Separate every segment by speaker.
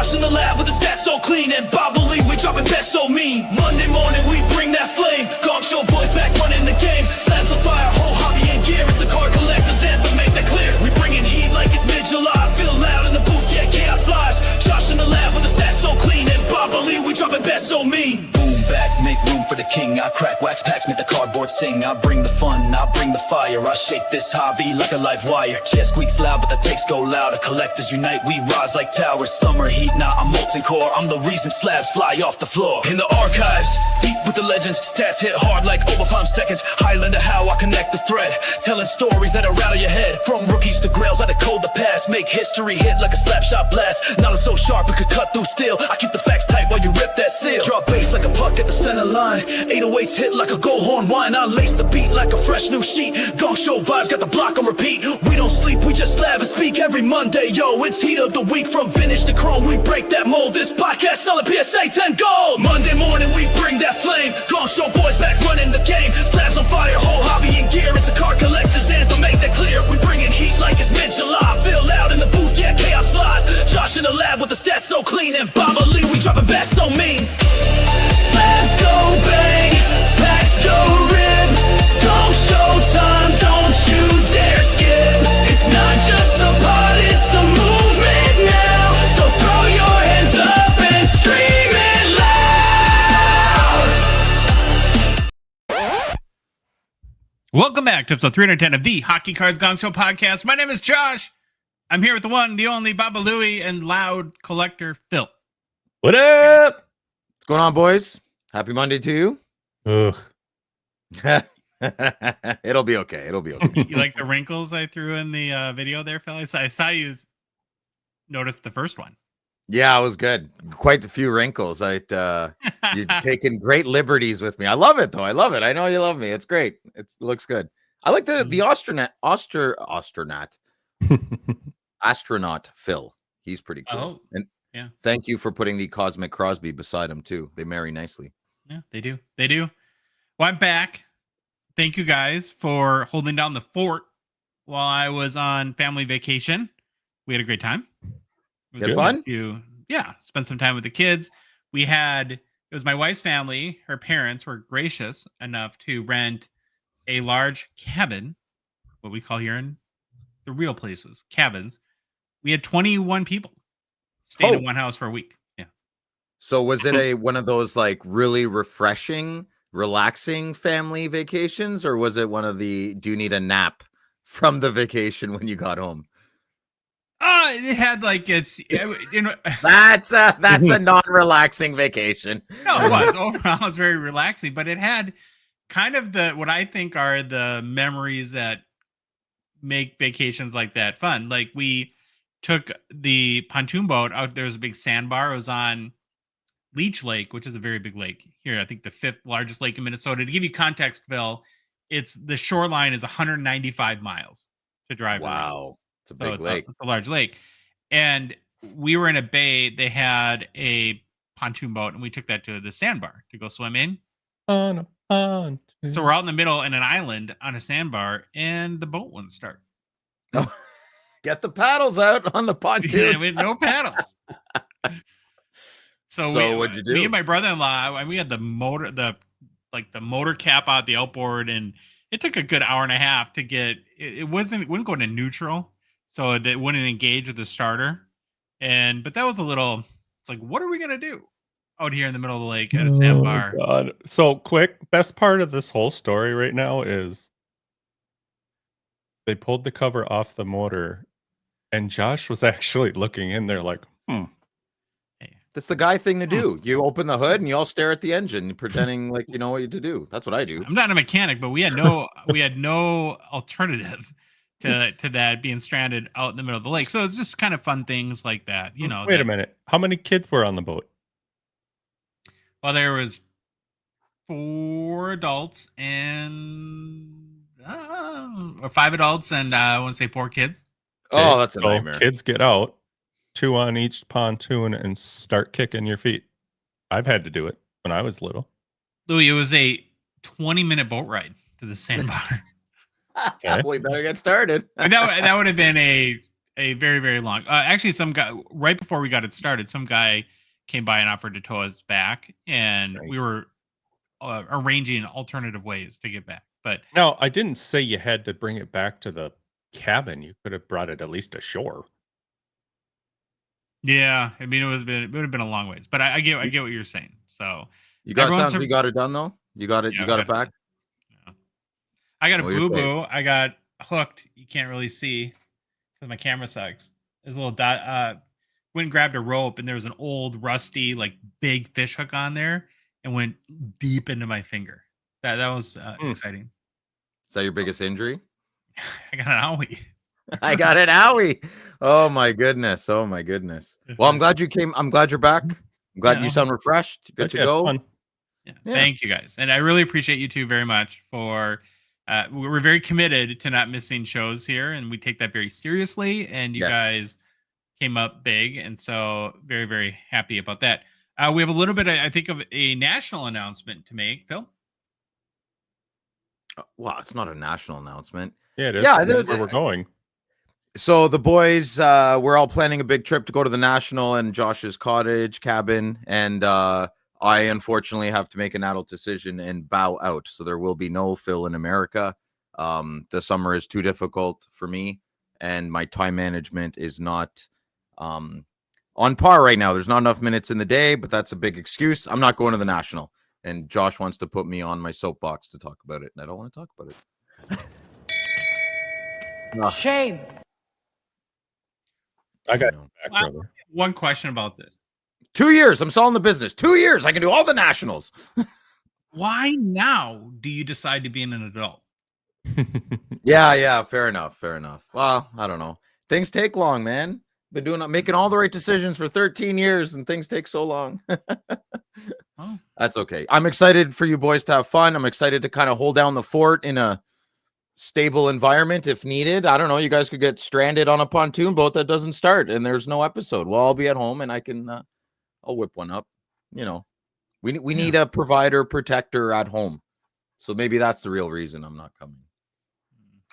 Speaker 1: Josh in the lab with the stats so clean, and Bob believe we dropping best so mean. Monday morning we bring that flame. Gongshow boys back running the game. Slabs on fire, whole hobby in gear. It's a card collector's anthem, make that clear. We bringing heat like it's mid-July. Feel loud in the booth, yeah, chaos flies. Josh in the lab with the stats so clean, and Bob believe we dropping best so mean. Boom back, make room for the king. I crack wax packs, make the cardboard sing. I bring the fun, I bring the fire. I shake this hobby like a live wire. Chest squeaks loud, but the takes go louder. Collectors unite, we rise like towers. Summer heat, now I'm molten core. I'm the reason slabs fly off the floor. In the archives, deep with the legends. Stats hit hard like over 5 seconds. Highlander, how I connect the thread. Telling stories that'll rattle your head. From rookies to grails, I decode the past. Make history hit like a slap shot blast. Knowledge so sharp it could cut through steel. I keep the facts tight while you rip that seal. Drop bass like a puck at the center line. 808s hit like a gold horn wine. I lace the beat like a fresh new sheet. Gongshow vibes got the block on repeat. We don't sleep, we just slab and speak every Monday. Yo, it's heat of the week. From vintage to chrome, we break that mold. This podcast selling PSA 10 gold. Monday morning we bring that flame. Gongshow boys back running the game. Slabs on fire, whole hobby in gear. It's a card collector's anthem, make that clear. We bringing heat like it's mid-July. Feel loud in the booth, yeah, chaos flies. Josh in the lab with the stats so clean, and Baba Lee, we dropping best so mean. Slabs go bang, packs go rib. Gongshow time, don't you dare skip. It's not just a pod, it's a movement now. So throw your hands up and scream it loud.
Speaker 2: Welcome back to episode 310 of the Hockey Cards Gongshow podcast. My name is Josh. I'm here with the one, the only Baba Louie, and loud collector Phil.
Speaker 3: What up? What's going on, boys? Happy Monday to you.
Speaker 4: Ugh.
Speaker 3: It'll be okay. It'll be okay.
Speaker 2: You like the wrinkles I threw in the video there, Phil? I saw you notice the first one.
Speaker 3: Yeah, it was good. Quite a few wrinkles. You're taking great liberties with me. I love it, though. I love it. I know you love me. It's great. It looks good. I like the astronaut Phil. He's pretty cool.
Speaker 2: Oh,
Speaker 3: and
Speaker 2: yeah.
Speaker 3: Thank you for putting the Cosmic Crosby beside him too. They marry nicely.
Speaker 2: Yeah, they do. They do. Well, I'm back. Thank you guys for holding down the fort while I was on family vacation. We had a great time.
Speaker 3: It was fun?
Speaker 2: Yeah, spent some time with the kids. It was my wife's family. Her parents were gracious enough to rent a large cabin, what we call here in the real places, cabins. We had 21 people staying in one house for a week. Yeah.
Speaker 3: So was it one of those like really refreshing, relaxing family vacations, or was it one of the do you need a nap from the vacation when you got home?
Speaker 2: It had like that's
Speaker 3: a non-relaxing vacation.
Speaker 2: No, it was overall it was very relaxing, but it had kind of what I think are the memories that make vacations like that fun. Like we took the pontoon boat out. There was a big sandbar. It was on Leech Lake, which is a very big lake here. I think the 5th largest lake in Minnesota. To give you context, Phil, the shoreline is 195 miles to drive.
Speaker 3: Wow. It's a big lake.
Speaker 2: It's a large lake. And we were in a bay. They had a pontoon boat, and we took that to the sandbar to go swim in.
Speaker 4: On a pond.
Speaker 2: So we're out in the middle in an island on a sandbar, and the boat wouldn't start.
Speaker 3: Oh, get the paddles out on the pontoon.
Speaker 2: Yeah, we had no paddles. So
Speaker 3: what'd you do?
Speaker 2: Me and my brother-in-law, we had the motor cap out the outboard, and it took a good hour and a half to get. It wouldn't go into neutral, so that it wouldn't engage with the starter. But that was a little. It's like, what are we gonna do out here in the middle of the lake at a sandbar?
Speaker 4: Oh, God. So quick, best part of this whole story right now is they pulled the cover off the motor, and Josh was actually looking in there like,
Speaker 3: That's the guy thing to do. You open the hood and you all stare at the engine, pretending like you know what to do. That's what I do.
Speaker 2: I'm not a mechanic, but we had no alternative to that being stranded out in the middle of the lake. So it's just kind of fun things like that, you know.
Speaker 4: Wait a minute. How many kids were on the boat?
Speaker 2: Well, there was 4 adults and or 5 adults and I want to say 4 kids.
Speaker 3: Oh, that's a nightmare.
Speaker 4: Kids get out, 2 on each pontoon, and start kicking your feet. I've had to do it when I was little.
Speaker 2: Louis, it was a 20-minute boat ride to the sandbar.
Speaker 3: Okay. We better get started.
Speaker 2: that would have been a very, very long. Actually, some guy right before we got it started, some guy came by and offered to tow us back, and we
Speaker 3: Nice.
Speaker 2: were arranging alternative ways to get back. But
Speaker 4: Now, I didn't say you had to bring it back to the cabin. You could have brought it at least ashore.
Speaker 2: yeah, I mean, it would have been a long ways. But I get what you're saying. So
Speaker 3: You got
Speaker 2: everyone's
Speaker 3: sounds we got it done though. You got it.
Speaker 2: yeah,
Speaker 3: You
Speaker 2: we
Speaker 3: got it back.
Speaker 2: yeah. I got a
Speaker 3: Well, you're
Speaker 2: boo
Speaker 3: safe.
Speaker 2: boo. I got hooked. You can't really see because my camera sucks. There's a little dot. Went and grabbed a rope, and there was an old, rusty, like big fish hook on there, and went deep into my finger. That was exciting.
Speaker 3: Is that your biggest injury?
Speaker 2: I got an owie.
Speaker 3: I got an owie. Oh my goodness. Oh my goodness. Well, I'm glad you came. I'm glad you're back. I'm glad
Speaker 2: Yeah.
Speaker 3: you sound refreshed. Good
Speaker 4: But
Speaker 3: to
Speaker 4: you had
Speaker 3: go.
Speaker 4: fun.
Speaker 2: Yeah.
Speaker 3: Yeah.
Speaker 2: Thank you guys, and I really appreciate you two very much for. We're very committed to not missing shows here, and we take that very seriously. And you
Speaker 3: Yeah.
Speaker 2: guys came up big, and so very, very happy about that. We have a little bit, I think, of a national announcement to make, Phil.
Speaker 3: Well, it's not a national announcement.
Speaker 4: Yeah, it is.
Speaker 3: Yeah,
Speaker 4: That's where we're going.
Speaker 3: So the boys, we're all planning a big trip to go to the National and Josh's cottage cabin, and I unfortunately have to make an adult decision and bow out. So there will be no Phil in America. The summer is too difficult for me, and my time management is not on par right now. There's not enough minutes in the day, but that's a big excuse. I'm not going to the National, and Josh wants to put me on my soapbox to talk about it, and I don't want to talk about it.
Speaker 5: Shame.
Speaker 4: I got
Speaker 3: know.
Speaker 4: back,
Speaker 2: Wow.
Speaker 4: brother.
Speaker 2: One question about this:
Speaker 3: 2 years. I'm selling the business. 2 years. I can do all the nationals.
Speaker 2: why now do you decide to be an adult?
Speaker 3: Yeah. Fair enough. Well, I don't know. Things take long, man. Been making all the right decisions for 13 years, and things take so long.
Speaker 2: Oh,
Speaker 3: That's okay. I'm excited for you boys to have fun. I'm excited to kind of hold down the fort in a stable environment if needed. I don't know. You guys could get stranded on a pontoon boat that doesn't start, and there's no episode. Well, I'll be at home, and I can. I'll whip one up. You know, we need a provider protector at home. So maybe that's the real reason I'm not coming.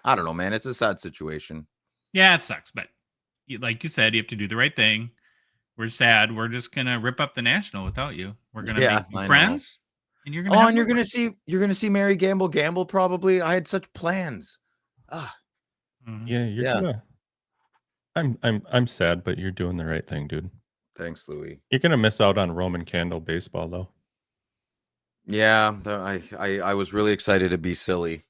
Speaker 3: I don't know, man. It's a sad situation.
Speaker 2: yeah, it sucks, but like you said, you have to do the right thing. We're sad. We're just gonna rip up the National without you. We're gonna
Speaker 3: Yeah,
Speaker 2: make new
Speaker 3: I know.
Speaker 2: friends, and you're gonna.
Speaker 3: Oh,
Speaker 2: have
Speaker 3: and you're
Speaker 2: new
Speaker 3: gonna
Speaker 2: friends.
Speaker 3: see Mary gamble probably. I had such plans.
Speaker 2: Mhm.
Speaker 4: Yeah, you're
Speaker 3: Yeah.
Speaker 4: gonna. I'm sad, but you're doing the right thing, dude.
Speaker 3: Thanks, Louis.
Speaker 4: You're gonna miss out on Roman candle baseball, though.
Speaker 3: Yeah, I was really excited to be silly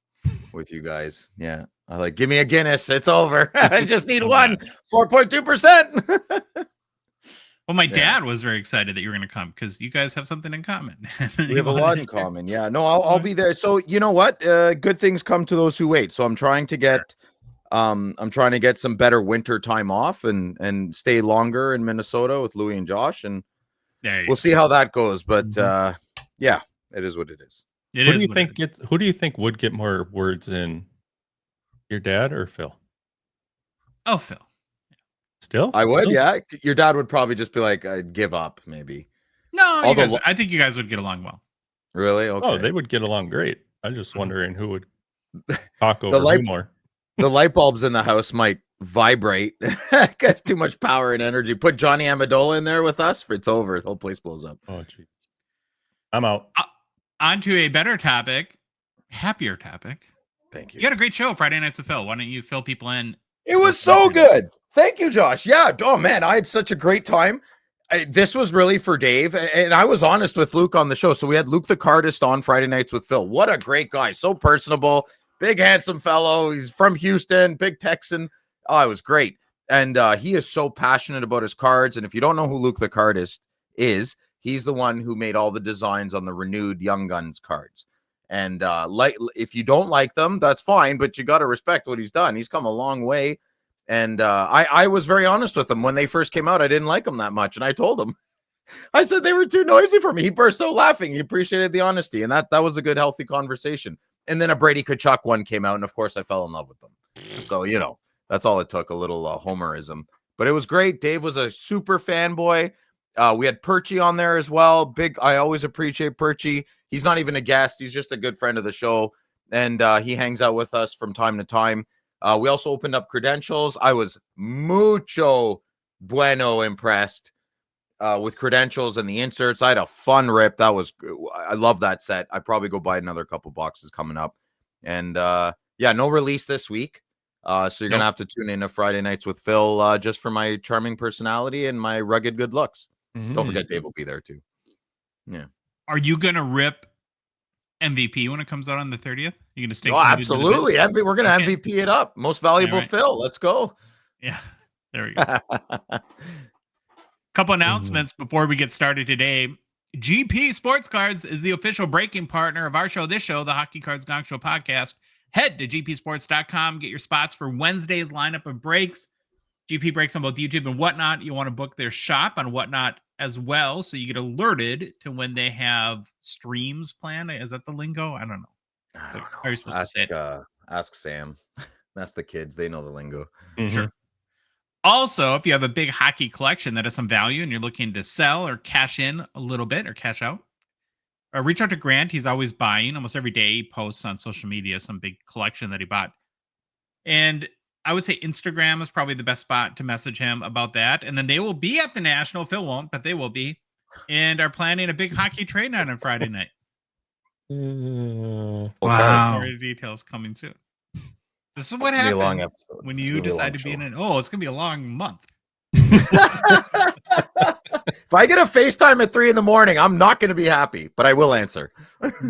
Speaker 3: with you guys. Yeah, I like give me a Guinness. It's over. I just need
Speaker 2: Oh,
Speaker 3: one.
Speaker 2: yeah.
Speaker 3: 4.2%.
Speaker 2: Well, my
Speaker 3: Yeah.
Speaker 2: dad was very excited that you were going to come because you guys have something in common.
Speaker 3: We have a lot in common. Yeah, no, I'll be there. So you know what? Good things come to those who wait. So I'm trying to get some better winter time off and stay longer in Minnesota with Louis and Josh, and
Speaker 2: There you
Speaker 3: we'll
Speaker 2: go.
Speaker 3: see how that goes. But
Speaker 4: Mhm.
Speaker 3: yeah, it is what it is.
Speaker 2: It
Speaker 4: Who
Speaker 2: is
Speaker 4: do you
Speaker 2: what it
Speaker 4: think
Speaker 2: is.
Speaker 4: gets? Who do you think would get more words in? Your dad or Phil?
Speaker 2: Oh, Phil.
Speaker 4: Still,
Speaker 3: I would,
Speaker 4: Still?
Speaker 3: yeah. Your dad would probably just be like, I'd give up, maybe.
Speaker 2: No, you
Speaker 3: Although
Speaker 2: guys,
Speaker 3: lo-
Speaker 2: I think you guys would get along well.
Speaker 3: Really? Okay.
Speaker 4: Oh, they would get along great. I'm just
Speaker 2: Mhm.
Speaker 4: wondering who would talk over
Speaker 3: light-
Speaker 4: who more.
Speaker 3: The light bulbs in the house might vibrate. Gets too much power and energy. Put Johnny Amendola in there with us. It's over. The whole place blows up.
Speaker 4: Oh, gee. I'm out.
Speaker 2: On to a better topic, happier topic.
Speaker 3: Thank
Speaker 2: You had a great show Friday Nights with Phil. Why don't you fill people in?
Speaker 3: It was so good. Thank you, Josh. Yeah. Oh man, I had such a great time. This was really for Dave, and I was honest with Luke on the show. So we had Luke the Cardist on Friday Nights with Phil. What a great guy. So personable, big, handsome fellow. He's from Houston, big Texan. Oh, it was great. And he is so passionate about his cards. And if you don't know who Luke the Cardist is, he's the one who made all the designs on the renewed Young Guns cards. And if you don't like them, that's fine, but you got to respect what he's done. He's come a long way. And I was very honest with him. When they first came out, I didn't like them that much. And I told him, I said they were too noisy for me. He burst out laughing. He appreciated the honesty. And that was a good, healthy conversation. And then a Brady Kachuk one came out. And of course, I fell in love with them. So, you know, that's all it took, a little Homerism. But it was great. Dave was a super fanboy. We had Perchie on there as well. I always appreciate Perchie. He's not even a guest. He's just a good friend of the show. And he hangs out with us from time to time. We also opened up credentials. I was mucho bueno impressed with credentials and the inserts. I had a fun rip. I love that set. I probably go buy another couple boxes coming up. And yeah, no release this week. So you're gonna have to tune in to Friday nights with Phil just for my charming personality and my rugged good looks. Don't forget Dave will be there too. Yeah.
Speaker 2: Are you gonna rip MVP when it comes out on the 30th? You're gonna stay.
Speaker 3: Oh, absolutely. We're gonna MVP it up. Most valuable Phil. Let's go.
Speaker 2: Yeah, there we go. Couple announcements before we get started today. GP Sports Cards is the official breaking partner of our show, the Hockey Cards Gongshow podcast. Head to gpsports.com, get your spots for Wednesday's lineup of breaks. GP breaks on both YouTube and Whatnot. You want to book their shop on Whatnot as well, so you get alerted to when they have streams planned. Is that the lingo? I don't know.
Speaker 3: I don't know.
Speaker 2: How are you supposed to say it?
Speaker 3: Ask Sam. That's the kids. They know the lingo.
Speaker 2: Sure. Also, if you have a big hockey collection that has some value and you're looking to sell or cash in a little bit or cash out, reach out to Grant. He's always buying. Almost every day he posts on social media some big collection that he bought. And I would say Instagram is probably the best spot to message him about that. And then they will be at the National. Phil won't, but they will be. And are planning a big hockey trade night on Friday night.
Speaker 3: Wow.
Speaker 2: More details coming soon. This is what happens when you decide to be in it's going to be a long month.
Speaker 3: If I get a FaceTime at 3 a.m, I'm not going to be happy, but I will answer.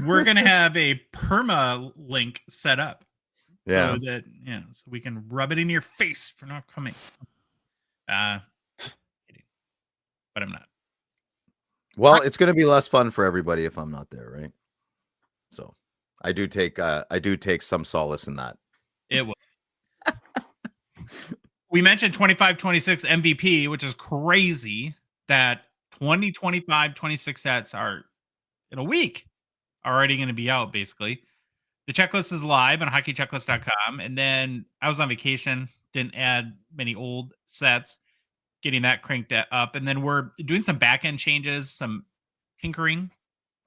Speaker 2: We're going to have a perma link set up.
Speaker 3: Yeah.
Speaker 2: So we can rub it in your face for not coming. But I'm not.
Speaker 3: Well, it's going to be less fun for everybody if I'm not there, right? So I do take some solace in that.
Speaker 2: It will. We mentioned 25-26 MVP, which is crazy that 2025-26 sets are in a week already going to be out, basically. The checklist is live on hockeychecklist.com. And then I was on vacation, didn't add many old sets, getting that cranked up. And then we're doing some back-end changes, some tinkering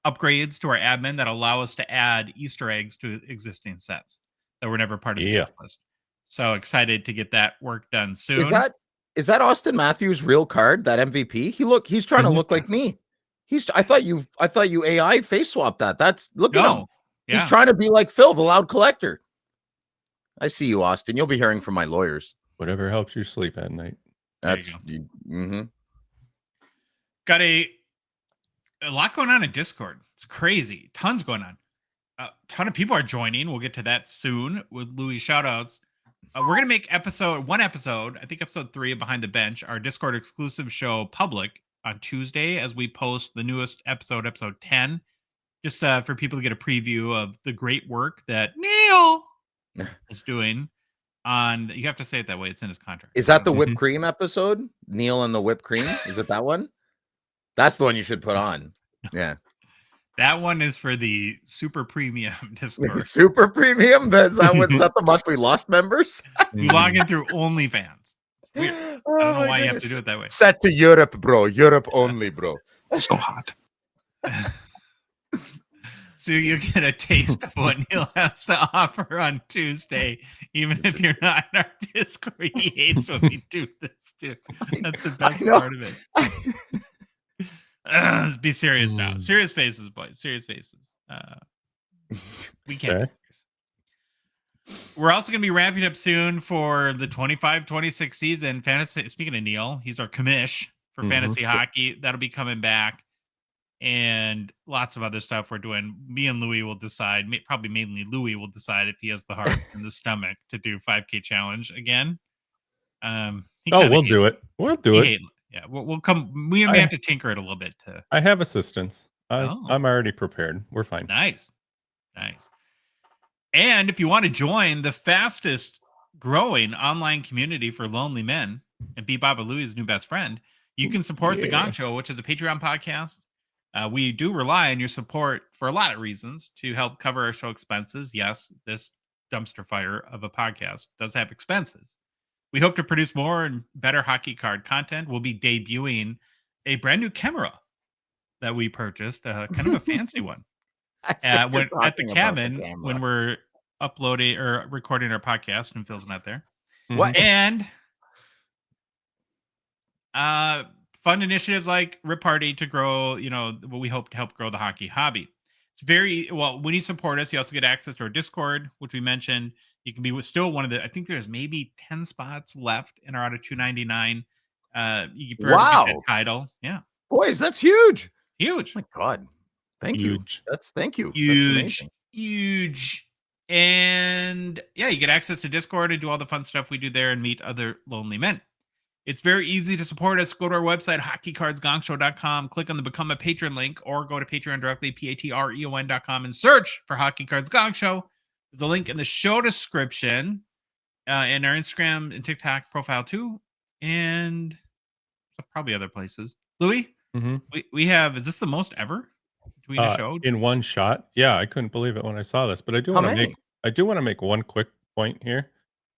Speaker 2: upgrades to our admin that allow us to add Easter eggs to existing sets that were never part of the checklist. So excited to get that work done soon.
Speaker 3: Is that Austin Matthews' real card, that MVP? He's trying to look like me. I thought you AI face swapped that. At him. Yeah. He's trying to be like Phil, the loud collector. I see you, Austin. You'll be hearing from my lawyers.
Speaker 4: Whatever helps you sleep at night.
Speaker 3: That's
Speaker 2: got a lot going on in Discord. It's crazy. Tons going on. A ton of people are joining. We'll get to that soon with Louis shoutouts. We're going to make one episode, I think episode 3 of Behind the Bench, our Discord exclusive show, public on Tuesday as we post the newest episode 10, just for people to get a preview of the great work that Neil is doing on, you have to say it that way, it's in his contract.
Speaker 3: Is that the whipped cream episode? Neil and the whipped cream? Is it that one? That's the one you should put on. Yeah.
Speaker 2: That one is for the super premium Discord.
Speaker 3: Super premium? Is that the month we lost members?
Speaker 2: You log in through OnlyFans. Weird. I don't know why you have to do it that way.
Speaker 3: Set to Europe, bro. Europe only, bro.
Speaker 5: So hot.
Speaker 2: So you get a taste of what Neil has to offer on Tuesday, even if you're not in our Discord. He hates when we do this too. That's the best part of it. Be serious now. Serious faces, boys. Serious faces. We can't. Okay. We're also going to be ramping up soon for the 25-26 season. Fantasy. Speaking of Neil, he's our commish for fantasy hockey. That'll be coming back. And lots of other stuff we're doing. Me and Louis will decide, probably mainly Louis will decide if he has the heart and the stomach to do 5K challenge again.
Speaker 4: We'll do it. We'll do it.
Speaker 2: Yeah, we'll come. We may have to tinker it a little bit.
Speaker 4: I have assistance. I'm already prepared. We're fine.
Speaker 2: Nice. And if you want to join the fastest growing online community for lonely men and be Baba Louie's new best friend, you can support the Gong Show, which is a Patreon podcast. We do rely on your support for a lot of reasons to help cover our show expenses. Yes, this dumpster fire of a podcast does have expenses. We hope to produce more and better hockey card content. We'll be debuting a brand new camera that we purchased, kind of a fancy one. At the cabin when we're uploading or recording our podcast, and Phil's not there.
Speaker 3: What?
Speaker 2: And fun initiatives like Rip Party to grow, what we hope to help grow the hockey hobby. It's very well when you support us, you also get access to our Discord, which we mentioned. You can be still one of the. I think there's maybe 10 spots left in our out of 299. You can forever get that title. Yeah,
Speaker 3: boys, that's huge.
Speaker 2: Huge.
Speaker 3: Oh my God, thank you. Thank you.
Speaker 2: Huge, huge. And yeah, you get access to Discord and do all the fun stuff we do there and meet other lonely men. It's very easy to support us. Go to our website, hockeycardsgongshow.com, click on the Become a Patron link, or go to Patreon directly, patreon.com, and search for Hockey Cards Gong Show. There's a link in the show description, and our Instagram and TikTok profile too, and probably other places. Louis, we have, is this the most ever between a show?
Speaker 4: In one shot? Yeah, I couldn't believe it when I saw this, but I do want to make one quick point here.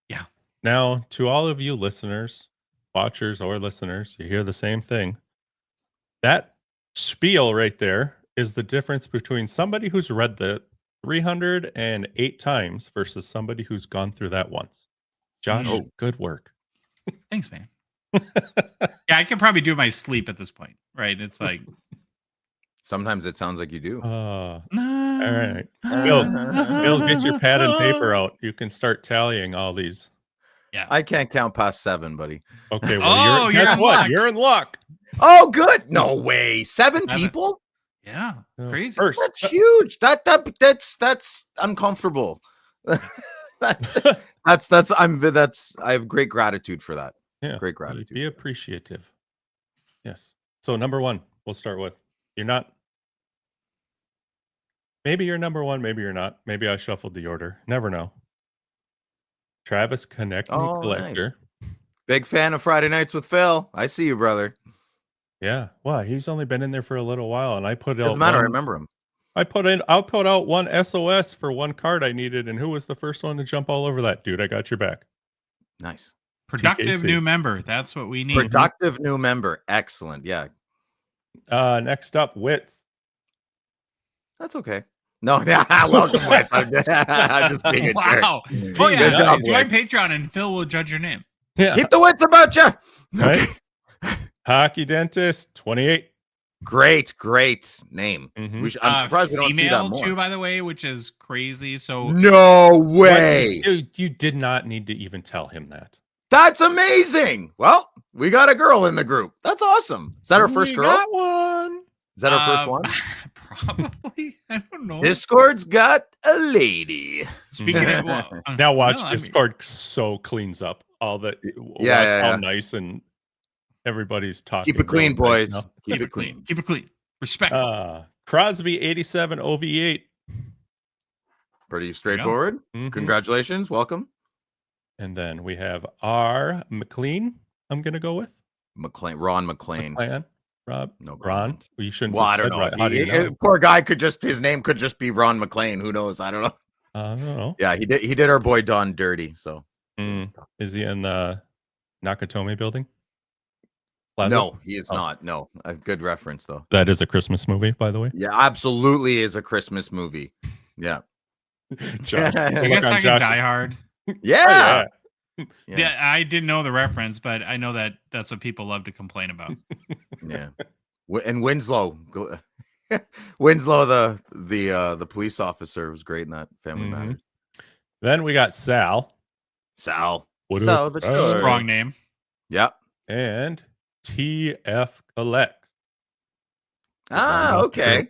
Speaker 2: Yeah.
Speaker 4: Now, to all of you listeners, watchers or listeners, you hear the same thing. That spiel right there is the difference between somebody who's read the 308 times versus somebody who's gone through that once. Josh, good work.
Speaker 2: Thanks, man. Yeah, I could probably do my sleep at this point, right? It's like
Speaker 3: sometimes it sounds like you do.
Speaker 4: All right. Bill, get your pad and paper out. You can start tallying all these.
Speaker 3: Yeah, I can't count past 7, buddy.
Speaker 4: Okay, well, guess what? You're in luck.
Speaker 3: Oh, good. No way. 7 people?
Speaker 2: Yeah, crazy.
Speaker 3: That's huge. That's uncomfortable. I have great gratitude for that.
Speaker 4: Yeah,
Speaker 3: great gratitude.
Speaker 4: Be appreciative. Yes. So number 1, we'll start with. You're not. Maybe you're number 1. Maybe you're not. Maybe I shuffled the order. Never know. Travis Connect Me Collector.
Speaker 3: Nice. Big fan of Friday Nights with Phil. I see you, brother.
Speaker 4: Yeah. Well, he's only been in there for a little while, and I put out.
Speaker 3: Doesn't matter. I remember him.
Speaker 4: I'll put out one SOS for one card I needed, and who was the first one to jump all over that? Dude, I got your back.
Speaker 3: Nice.
Speaker 2: Productive
Speaker 4: TKC.
Speaker 2: New member. That's what we need.
Speaker 3: Productive new member. Excellent. Yeah.
Speaker 4: Next up, Wits.
Speaker 3: That's okay. No, welcome, Wits. I'm just being a jerk.
Speaker 2: Wow. Oh, yeah. Join Patreon and Phil will judge your name.
Speaker 4: Yeah.
Speaker 3: Keep the wits about you.
Speaker 4: Right? Hockey Dentist 28.
Speaker 3: Great name.
Speaker 4: Mm-hmm.
Speaker 3: I'm surprised we don't see that more.
Speaker 2: Too, by the way, which is crazy. So
Speaker 3: no way.
Speaker 4: Dude, you did not need to even tell him that.
Speaker 3: That's amazing. Well, we got a girl in the group. That's awesome. Is that our first girl?
Speaker 4: Got one.
Speaker 3: Is that our first one?
Speaker 2: Probably. I don't know.
Speaker 3: Discord's got a lady.
Speaker 2: Speaking of,
Speaker 4: now watch Discord so cleans up all that. All nice and everybody's talking.
Speaker 3: Keep it clean, boys.
Speaker 2: Nice Keep it clean. Keep it clean. Respect.
Speaker 4: Crosby 87 OV8.
Speaker 3: Pretty straightforward.
Speaker 4: Mm-hmm.
Speaker 3: Congratulations. Welcome.
Speaker 4: And then we have R. McLean. I'm gonna go with
Speaker 3: Ron McLean.
Speaker 4: Rob,
Speaker 3: no,
Speaker 4: Ron. Well, you shouldn't.
Speaker 3: Well, I don't know.
Speaker 4: How do you know?
Speaker 3: Poor guy his name could just be Ron McLean. Who knows? I don't know.
Speaker 4: I don't know.
Speaker 3: Yeah, he did our boy Don dirty. So,
Speaker 4: is he in the Nakatomi building? Plaza?
Speaker 3: No, he is not. No, a good reference though.
Speaker 4: That is a Christmas movie, by the way.
Speaker 3: Yeah, absolutely is a Christmas movie. Yeah.
Speaker 2: I guess I can Die Hard.
Speaker 3: Yeah.
Speaker 2: Yeah, I didn't know the reference, but I know that's what people love to complain about.
Speaker 3: Yeah, and Winslow, the police officer was great in that Family Matters.
Speaker 4: Then we got Sal.
Speaker 2: Strong name.
Speaker 3: Yeah,
Speaker 4: and TF Collects.
Speaker 3: Okay.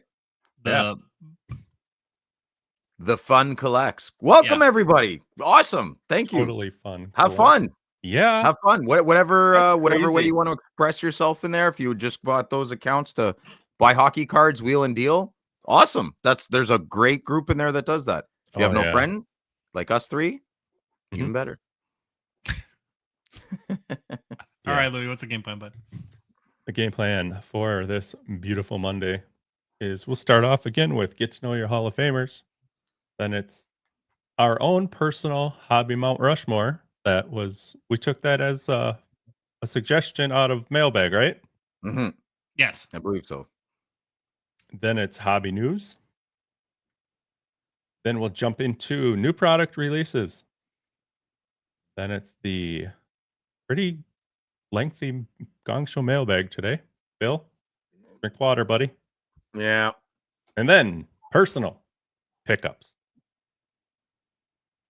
Speaker 3: The fun collects. Welcome everybody. Awesome. Thank you.
Speaker 4: Totally fun.
Speaker 3: Have fun.
Speaker 4: Yeah.
Speaker 3: Have fun. Whatever way you want to express yourself in there. If you just bought those accounts to buy hockey cards, wheel and deal. Awesome. There's a great group in there that does that. If you have no friends like us three, even better.
Speaker 2: All right, Louis, what's the game plan, bud?
Speaker 4: The game plan for this beautiful Monday is we'll start off again with get to know your Hall of Famers. Then it's our own personal hobby Mount Rushmore. We took that as a suggestion out of Mailbag, right?
Speaker 3: Mm-hmm.
Speaker 2: Yes,
Speaker 3: I believe so.
Speaker 4: Then it's hobby news. Then we'll jump into new product releases. Then it's the pretty lengthy Gong Show mailbag today. Bill, drink water, buddy.
Speaker 3: Yeah.
Speaker 4: And then personal pickups.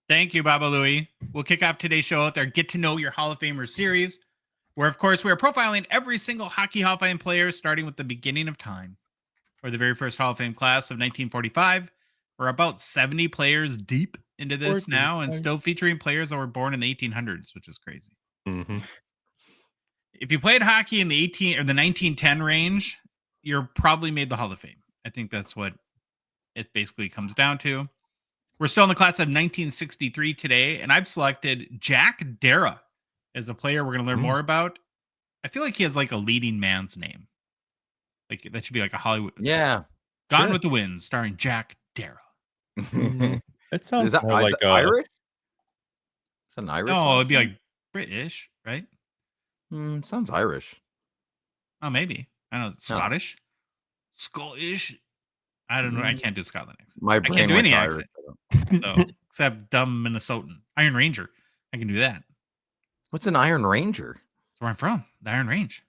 Speaker 2: Thank you, Baba Louie. We'll kick off today's show with our Get to Know Your Hall of Famers series, where, of course, we are profiling every single Hockey Hall of Fame player, starting with the beginning of time. For the very first Hall of Fame class of 1945, we're about 70 players deep into this now, and still featuring players that were born in the 1800s, which is crazy.
Speaker 4: Mm-hmm.
Speaker 2: If you played hockey in the 1910 range, you're probably made the Hall of Fame. I think that's what it basically comes down to. We're still in the class of 1963 today, and I've selected Jack Darragh as a player we're going to learn more about. I feel like he has like a leading man's name. Like that should be like a Hollywood.
Speaker 3: Yeah.
Speaker 2: Gone with the Wind, starring Jack Darragh.
Speaker 4: It sounds
Speaker 3: Is that
Speaker 4: more like
Speaker 3: Irish? Is that an Irish?
Speaker 2: No, it'd be
Speaker 3: name?
Speaker 2: like British, right?
Speaker 3: Sounds Irish.
Speaker 2: Oh, maybe. I don't know. Scottish? Scottish? I don't know. I can't do Scotland accent.
Speaker 3: My
Speaker 2: I
Speaker 3: brain
Speaker 2: can't do
Speaker 3: went
Speaker 2: any
Speaker 3: to
Speaker 2: accent.
Speaker 3: Irish.
Speaker 2: So, except dumb Minnesotan. Iron Ranger. I can do that.
Speaker 3: What's an Iron Ranger?
Speaker 2: That's where I'm from. The Iron Range.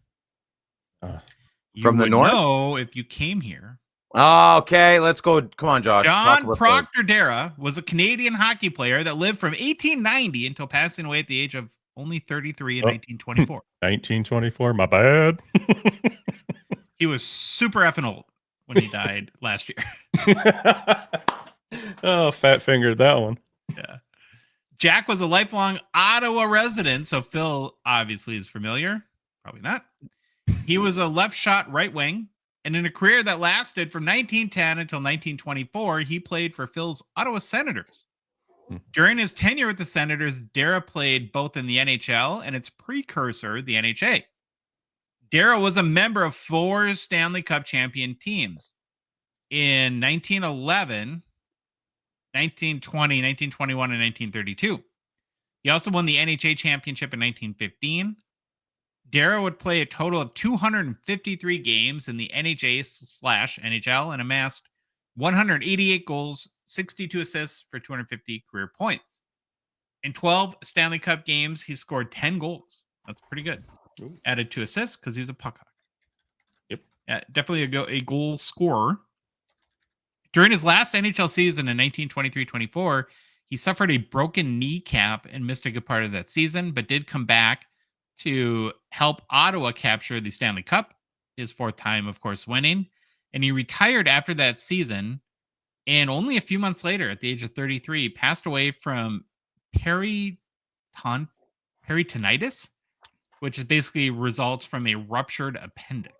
Speaker 3: From the
Speaker 2: would
Speaker 3: north?
Speaker 2: know if you came here.
Speaker 3: Oh, okay, let's go. Come on, Josh. Talk
Speaker 2: John
Speaker 3: about
Speaker 2: Proctor Darragh was a Canadian hockey player that lived from 1890 until passing away at the age of only 33 in 1924.
Speaker 4: 1924, my bad.
Speaker 2: He was super effing old when he died last year.
Speaker 4: Oh, fat fingered that one.
Speaker 2: Yeah. Jack was a lifelong Ottawa resident, so Phil obviously is familiar. Probably not. He was a left shot right wing, and in a career that lasted from 1910 until 1924, he played for Phil's Ottawa Senators. During his tenure with the Senators, Darragh played both in the NHL and its precursor, the NHA. Darragh was a member of 4 Stanley Cup champion teams. In 1911, 1920, 1921, and 1932. He also won the NHA championship in 1915. Darragh would play a total of 253 games in the NHA/NHL and amassed 188 goals, 62 assists for 250 career points. In 12 Stanley Cup games, he scored 10 goals. That's pretty good.
Speaker 4: Ooh.
Speaker 2: Added 2 assists because he's a puck hawk. Yep. Yeah, definitely a goal scorer. During his last NHL season in 1923-24, he suffered a broken kneecap and missed a good part of that season, but did come back to help Ottawa capture the Stanley Cup, his 4th time, of course, winning. And he retired after that season, and only a few months later, at the age of 33, passed away from peritonitis, which is basically results from a ruptured appendix.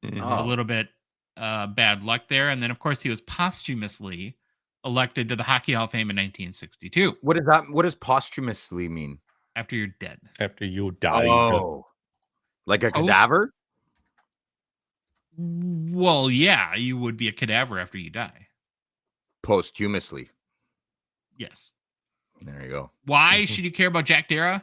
Speaker 2: A little bit bad luck there. And then, of course, he was posthumously elected to the Hockey Hall of Fame in 1962.
Speaker 3: What is that? What does posthumously mean?
Speaker 2: After you're dead.
Speaker 4: After you die.
Speaker 3: Oh, like a cadaver?
Speaker 2: Well, yeah, you would be a cadaver after you die.
Speaker 3: Posthumously.
Speaker 2: Yes.
Speaker 3: There you go.
Speaker 2: Why should you care about Jack Darragh?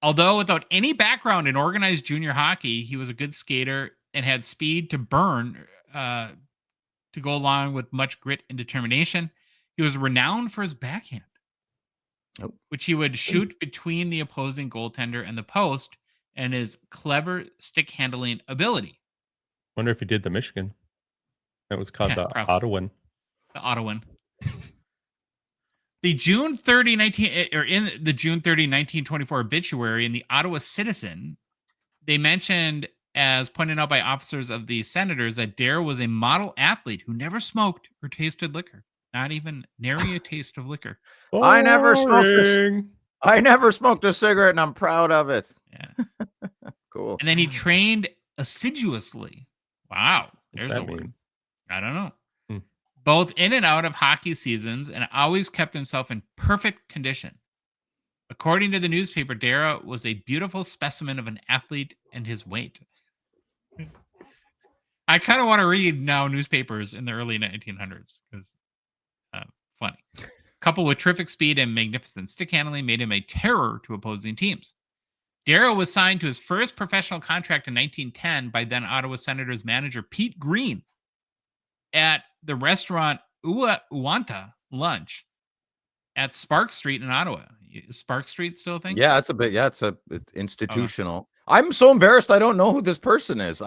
Speaker 2: Although without any background in organized junior hockey, he was a good skater and had speed to burn to go along with much grit and determination. He was renowned for his backhand, which he would shoot between the opposing goaltender and the post, and his clever stick handling ability.
Speaker 4: Wonder if he did the Michigan. That was called the
Speaker 2: probably.
Speaker 4: Ottawan.
Speaker 2: The Ottawan. The June 30, 1924 obituary in the Ottawa Citizen, they mentioned, as pointed out by officers of the Senators, that Darragh was a model athlete who never smoked or tasted liquor. Not even nary a taste of liquor.
Speaker 3: I never smoked a cigarette, and I'm proud of it.
Speaker 2: Yeah.
Speaker 3: Cool.
Speaker 2: And then he trained assiduously. Wow. There's
Speaker 4: What's
Speaker 2: a
Speaker 4: that
Speaker 2: word.
Speaker 4: mean?
Speaker 2: I don't know. Both in and out of hockey seasons, and always kept himself in perfect condition. According to the newspaper, Darragh was a beautiful specimen of an athlete and his weight. I kind of want to read now newspapers in the early 1900s because funny. Coupled with terrific speed and magnificent stick handling, made him a terror to opposing teams. Darragh was signed to his first professional contract in 1910 by then Ottawa Senators manager Pete Green at the restaurant Uwanta lunch at Spark Street in Ottawa. Is Spark Street still a thing?
Speaker 3: Yeah, it's a bit. Yeah, it's institutional. I'm so embarrassed. I don't know who this person is.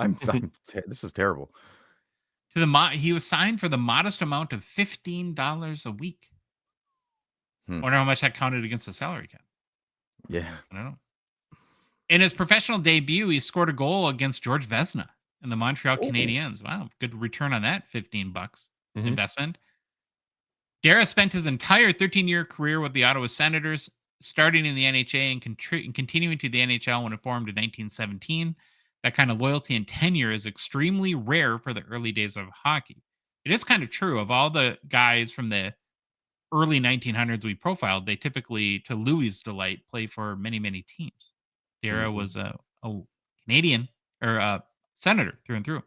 Speaker 3: This is terrible.
Speaker 2: He was signed for the modest amount of $15 a week.
Speaker 3: Hmm.
Speaker 2: Wonder how much that counted against the salary cap.
Speaker 3: Yeah.
Speaker 2: I don't know. In his professional debut, he scored a goal against George Vezina and the Montreal Canadiens. Wow, good return on that $15 investment. Darragh spent his entire 13-year career with the Ottawa Senators, starting in the NHA and continuing to the NHL when it formed in 1917. That kind of loyalty and tenure is extremely rare for the early days of hockey. It is kind of true. Of all the guys from the early 1900s we profiled, they typically, to Louis' delight, play for many, many teams. Darragh was a Canadian or a Senator through and through.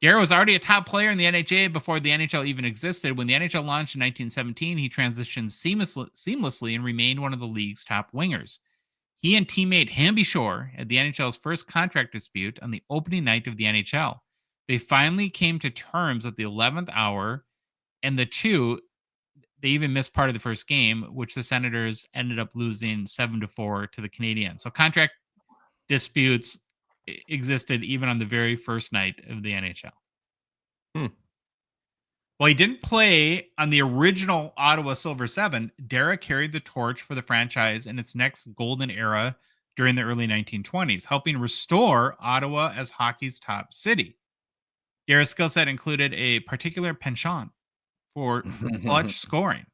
Speaker 2: Darragh was already a top player in the NHA before the NHL even existed. When the NHL launched in 1917, he transitioned seamlessly and remained one of the league's top wingers. He and teammate Hamby Shore had the NHL's first contract dispute on the opening night of the NHL. They finally came to terms at the 11th hour, and they even missed part of the first game, which the Senators ended up losing 7-4 to the Canadiens. So contract disputes existed even on the very first night of the NHL. While he didn't play on the original Ottawa Silver 7, Darragh carried the torch for the franchise in its next golden era during the early 1920s, helping restore Ottawa as hockey's top city. Darragh's skill set included a particular penchant for clutch scoring.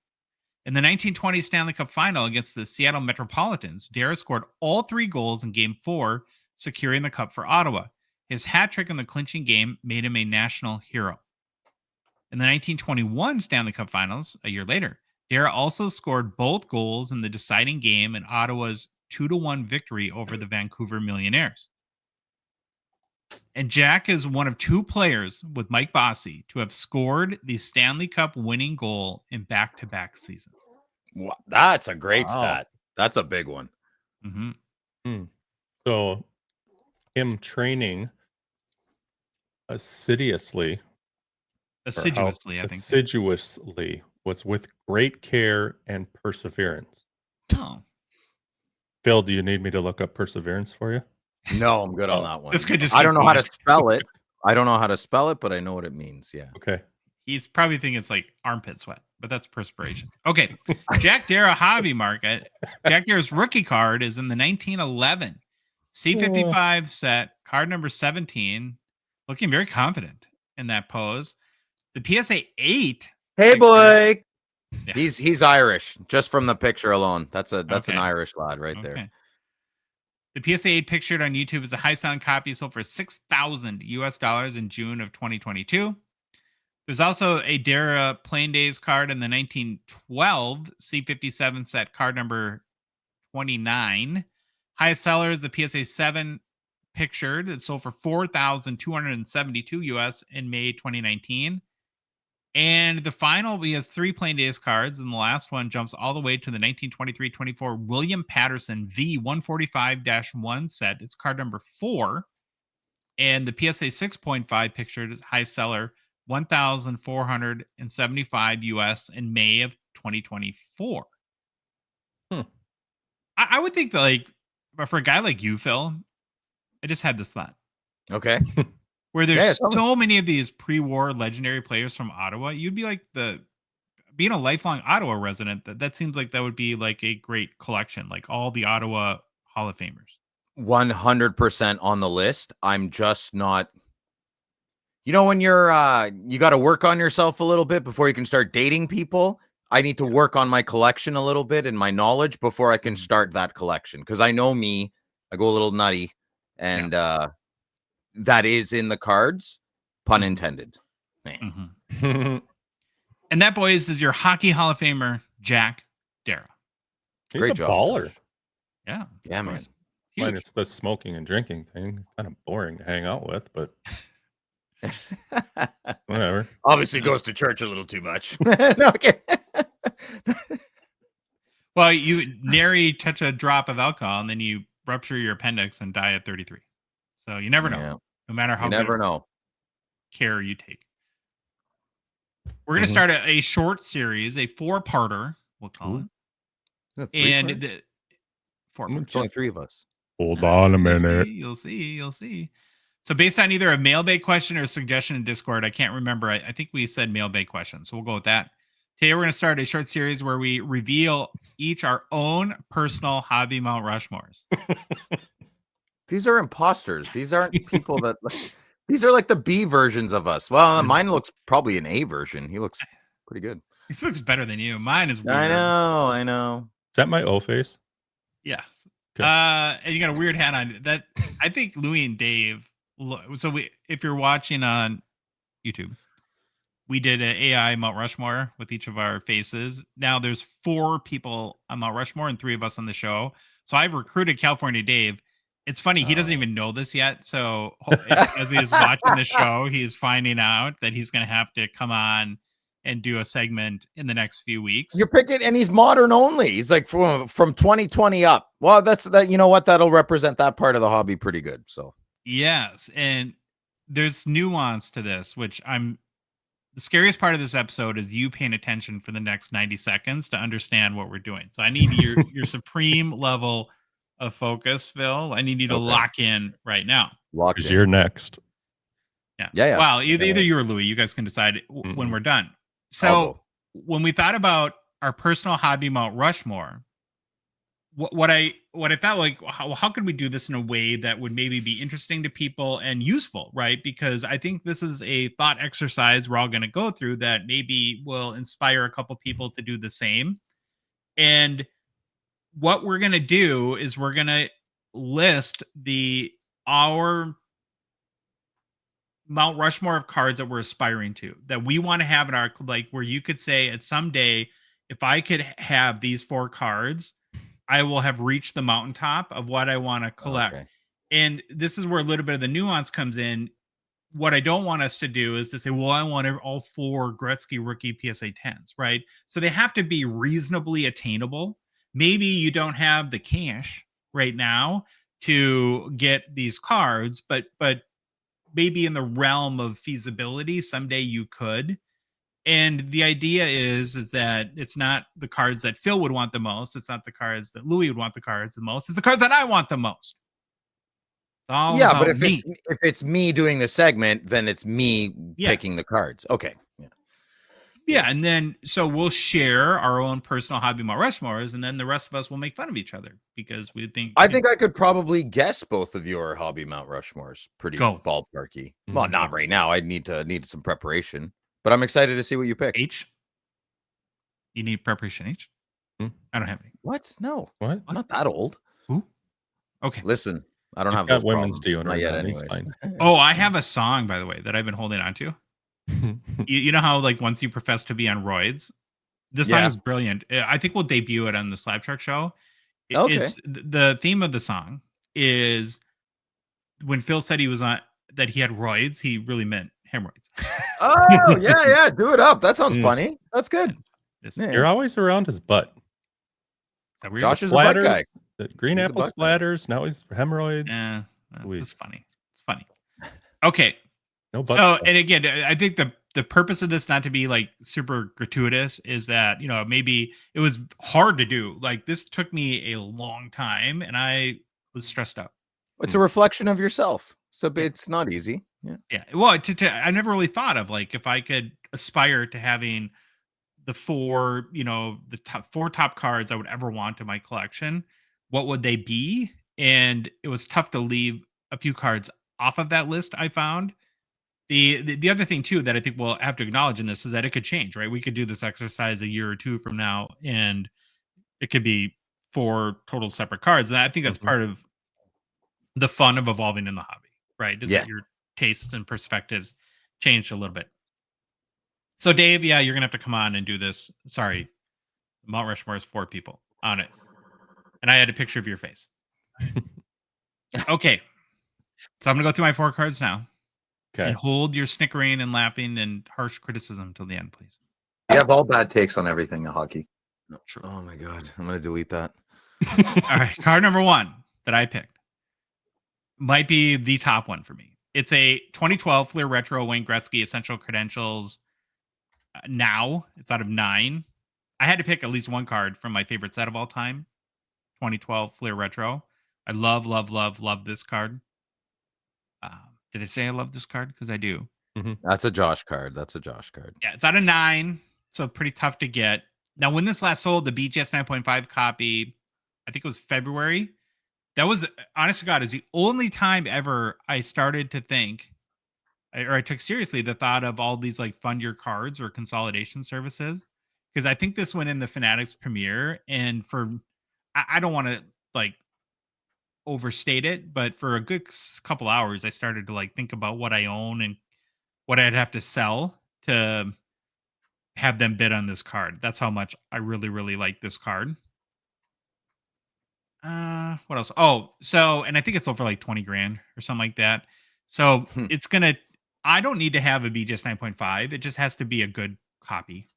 Speaker 2: In the 1920 Stanley Cup Final against the Seattle Metropolitans, Darragh scored all 3 goals in Game 4, securing the cup for Ottawa. His hat trick in the clinching game made him a national hero. In the 1921 Stanley Cup Finals, a year later, Darragh also scored both goals in the deciding game in Ottawa's 2-1 victory over the Vancouver Millionaires. And Jack is one of 2 players with Mike Bossy to have scored the Stanley Cup winning goal in back-to-back seasons.
Speaker 3: Wow, that's a great stat. That's a big one.
Speaker 4: So him training assiduously, I think. Assiduously was with great care and perseverance.
Speaker 2: Oh.
Speaker 4: Phil, do you need me to look up perseverance for you?
Speaker 3: No, I'm good on that one.
Speaker 2: This could just
Speaker 3: I don't know how to spell it. I don't know how to spell it, but I know what it means. Yeah.
Speaker 4: Okay.
Speaker 2: He's probably thinking it's like armpit sweat, but that's perspiration. Okay. Jack Darragh hobby market. Jack Darragh's rookie card is in the 1911 C55 set, card number 17. Looking very confident in that pose. The PSA 8.
Speaker 3: Hey, boy.
Speaker 2: Yeah.
Speaker 3: He's Irish, just from the picture alone. That's an Irish lad right there.
Speaker 2: The PSA 8 pictured on YouTube is a high sound copy sold for $6,000 in June of 2022. There's also a Darragh Plain Days card in the 1912 C57 set, card number 29. Highest seller is the PSA 7 pictured. It sold for $4,272 in May 2019. And the final, he has 3 Plain Days cards, and the last one jumps all the way to the 1923-24 William Patterson V145-1 set. It's card number 4. And the PSA 6.5 pictured high seller, $1,475 in May of 2024. I would think that, like, for a guy like you, Phil, I just had this thought.
Speaker 3: Okay.
Speaker 2: Where there's so many of these pre-war legendary players from Ottawa, you'd be like being a lifelong Ottawa resident. That seems like that would be like a great collection, like all the Ottawa Hall of Famers.
Speaker 3: 100% on the list. I'm just not. You know, when you're you got to work on yourself a little bit before you can start dating people. I need to work on my collection a little bit and my knowledge before I can start that collection, because I know me, I go a little nutty, and that is in the cards, pun intended.
Speaker 2: And that, boys, is your Hockey Hall of Famer, Jack Darragh.
Speaker 4: Great job, baller.
Speaker 3: Josh.
Speaker 2: Yeah,
Speaker 3: man.
Speaker 4: Minus the smoking and drinking thing, kind of boring to hang out with, but whatever.
Speaker 3: Obviously goes to church a little too much. Okay.
Speaker 2: Well, you nary touch a drop of alcohol, and then you rupture your appendix and die at 33. So you never know. No matter how
Speaker 3: you never know
Speaker 2: care you take. We're going to
Speaker 4: Mhm.
Speaker 2: start a short series, a 4-parter, we'll call it. And the 4 parts.
Speaker 3: It's only 3 of us.
Speaker 4: Hold on a minute.
Speaker 2: You'll see. So based on either a mailbag question or a suggestion in Discord, I can't remember. I think we said mailbag question, so we'll go with that. Today we're going to start a short series where we reveal each our own personal hobby Mount Rushmores.
Speaker 3: These are imposters. These aren't people that. These are like the B versions of us. Well, mine looks probably an A version. He looks pretty good.
Speaker 2: It looks better than you. Mine is weird.
Speaker 3: I know.
Speaker 4: Is that my O face?
Speaker 2: Yes.
Speaker 4: Okay.
Speaker 2: And you got a weird hat on. That I think Louis and Dave. So if you're watching on YouTube, we did an AI Mount Rushmore with each of our faces. Now there's 4 people on Mount Rushmore and 3 of us on the show. So I've recruited California Dave. It's funny, he doesn't even know this yet. So as he's watching the show, he's finding out that he's going to have to come on and do a segment in the next few weeks.
Speaker 3: You're picking, and he's modern only. He's like from 2020 up. Well, that's that. You know what? That'll represent that part of the hobby pretty good. So
Speaker 2: yes, and there's nuance to this, which the scariest part of this episode is you paying attention for the next 90 seconds to understand what we're doing. So I need your supreme level of focus, Phil. I need you to lock in right now.
Speaker 3: Locked in.
Speaker 4: You're next.
Speaker 3: Yeah.
Speaker 2: Well, either you or Louis, you guys can decide when we're done.
Speaker 3: I'll
Speaker 2: So
Speaker 3: go.
Speaker 2: when we thought about our personal hobby Mount Rushmore, what I felt like, how could we do this in a way that would maybe be interesting to people and useful, right? Because I think this is a thought exercise we're all going to go through that maybe will inspire a couple people to do the same. And what we're going to do is we're going to list our Mount Rushmore of cards that we're aspiring to, that we want to have in our, like, where you could say at someday, if I could have these 4 cards, I will have reached the mountaintop of what I want to collect.
Speaker 3: Okay.
Speaker 2: And this is where a little bit of the nuance comes in. What I don't want us to do is to say, well, I want all 4 Gretzky rookie PSA 10s, right? So they have to be reasonably attainable. Maybe you don't have the cash right now to get these cards, but maybe in the realm of feasibility, someday you could. And the idea is that it's not the cards that Phil would want the most. It's not the cards that Louis would want the cards the most. It's the cards that I want the most.
Speaker 3: Yeah, but if it's me doing the segment, then it's me picking the cards. Okay.
Speaker 2: Yeah, and then so we'll share our own personal hobby Mount Rushmores, and then the rest of us will make fun of each other because we think.
Speaker 3: I think I could probably guess both of your hobby Mount Rushmores pretty ballparky.
Speaker 4: Mhm.
Speaker 3: Well, not right now. I need some preparation, but I'm excited to see what you pick.
Speaker 2: H. You need preparation H? I don't have any.
Speaker 3: What? No.
Speaker 4: What?
Speaker 3: I'm not that old.
Speaker 2: Who? Okay.
Speaker 3: Listen, I don't
Speaker 4: He's
Speaker 3: have
Speaker 4: got
Speaker 3: those
Speaker 4: women's
Speaker 3: problems.
Speaker 4: deodorant
Speaker 3: Not yet,
Speaker 4: on, he's
Speaker 3: anyways.
Speaker 4: fine.
Speaker 2: Oh, I have a song, by the way, that I've been holding on to. You know how, like, once you profess to be on roids, this song is brilliant. I think we'll debut it on the Slab Sharks show. It's the theme of the song is when Phil said he was on that he had roids, he really meant hemorrhoids.
Speaker 3: Oh yeah, do it up. That sounds funny. That's good.
Speaker 4: You're always around his butt.
Speaker 3: Josh is a butt guy.
Speaker 4: The green apple splatters. Now he's hemorrhoids.
Speaker 2: Yeah, it's funny. It's funny. Okay.
Speaker 4: No
Speaker 2: so,
Speaker 4: stuff.
Speaker 2: and again, I think the purpose of this, not to be like super gratuitous, is that, maybe it was hard to do. Like, this took me a long time and I was stressed out.
Speaker 3: It's a reflection of yourself. So it's not easy.
Speaker 2: Yeah. Well, I never really thought of, like, if I could aspire to having the 4, the top 4 top cards I would ever want in my collection, what would they be? And it was tough to leave a few cards off of that list, I found. The other thing too that I think we'll have to acknowledge in this is that it could change, right? We could do this exercise a year or 2 from now, and it could be 4 total separate cards. And I think that's part of the fun of evolving in the hobby, right? Is that your tastes and perspectives changed a little bit. So Dave, you're gonna have to come on and do this. Sorry, Mount Rushmore is 4 people on it, and I had a picture of your face. Okay, so I'm gonna go through my 4 cards now.
Speaker 4: Okay.
Speaker 2: And hold your snickering and laughing and harsh criticism till the end, please.
Speaker 3: You have all bad takes on everything in hockey. True. Oh my god, I'm gonna delete that.
Speaker 2: All right, card number 1 that I picked might be the top one for me. It's a 2012 Fleer Retro Wayne Gretzky Essential Credentials now. It's out of 9. I had to pick at least one card from my favorite set of all time, 2012 Flair Retro. I love, love, love, love this card. Did I say I love this card? Because I do.
Speaker 3: That's a Josh card.
Speaker 2: Yeah, it's out of 9, so pretty tough to get. Now, when this last sold, the BGS 9.5 copy, I think it was February. That was, honest to God, is the only time ever I started to think, or I took seriously the thought of all these like fund your cards or consolidation services. Because I think this went in the Fanatics premiere, and I don't want to like overstate it, but for a good couple hours, I started to like think about what I own and what I'd have to sell to have them bid on this card. That's how much I really, really like this card. What else? Oh, so, and I think it's sold for like 20 grand or something like that. So I don't need to have a BGS 9.5. It just has to be a good copy.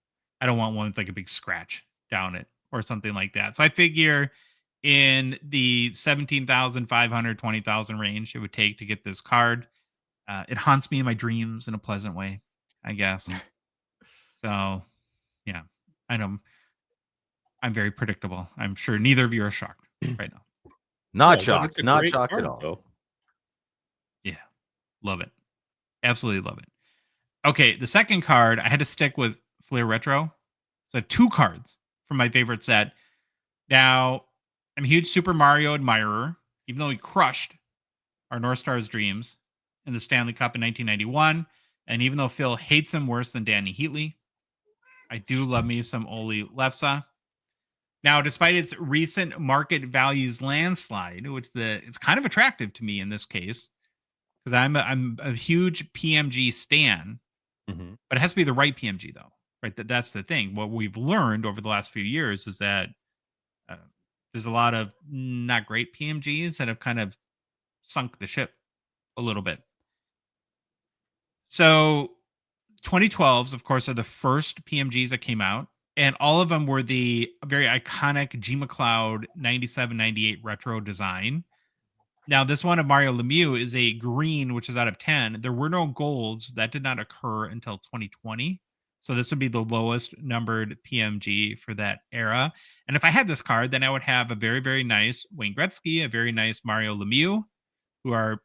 Speaker 2: I don't want one with like a big scratch down it or something like that. So I figure in the 17,500, 20,000 range it would take to get this card. It haunts me in my dreams in a pleasant way, I guess. So, yeah, I know I'm very predictable. I'm sure neither of you are shocked right now.
Speaker 3: Not
Speaker 4: but
Speaker 3: shocked.
Speaker 4: it's a
Speaker 3: Not
Speaker 4: great
Speaker 3: shocked
Speaker 4: card,
Speaker 3: at all.
Speaker 4: though.
Speaker 2: Yeah, love it. Absolutely love it. Okay, the second card, I had to stick with Flair Retro. So I have 2 cards from my favorite set. Now, I'm a huge Super Mario admirer, even though he crushed our North Star's dreams in the Stanley Cup in 1991. And even though Phil hates him worse than Danny Heatley, I do love me some Oli Lefsa. Now, despite its recent market values landslide, which it's kind of attractive to me in this case, because I'm a huge PMG stan, but it has to be the right PMG though, right? That's the thing. What we've learned over the last few years is that there's a lot of not great PMGs that have kind of sunk the ship a little bit. So 2012s, of course, are the first PMGs that came out, and all of them were the very iconic G McLeod 97-98 retro design. Now, this one of Mario Lemieux is a green, which is out of 10. There were no golds. That did not occur until 2020. So this would be the lowest numbered PMG for that era. And if I had this card, then I would have a very, very nice Wayne Gretzky, a very nice Mario Lemieux, who are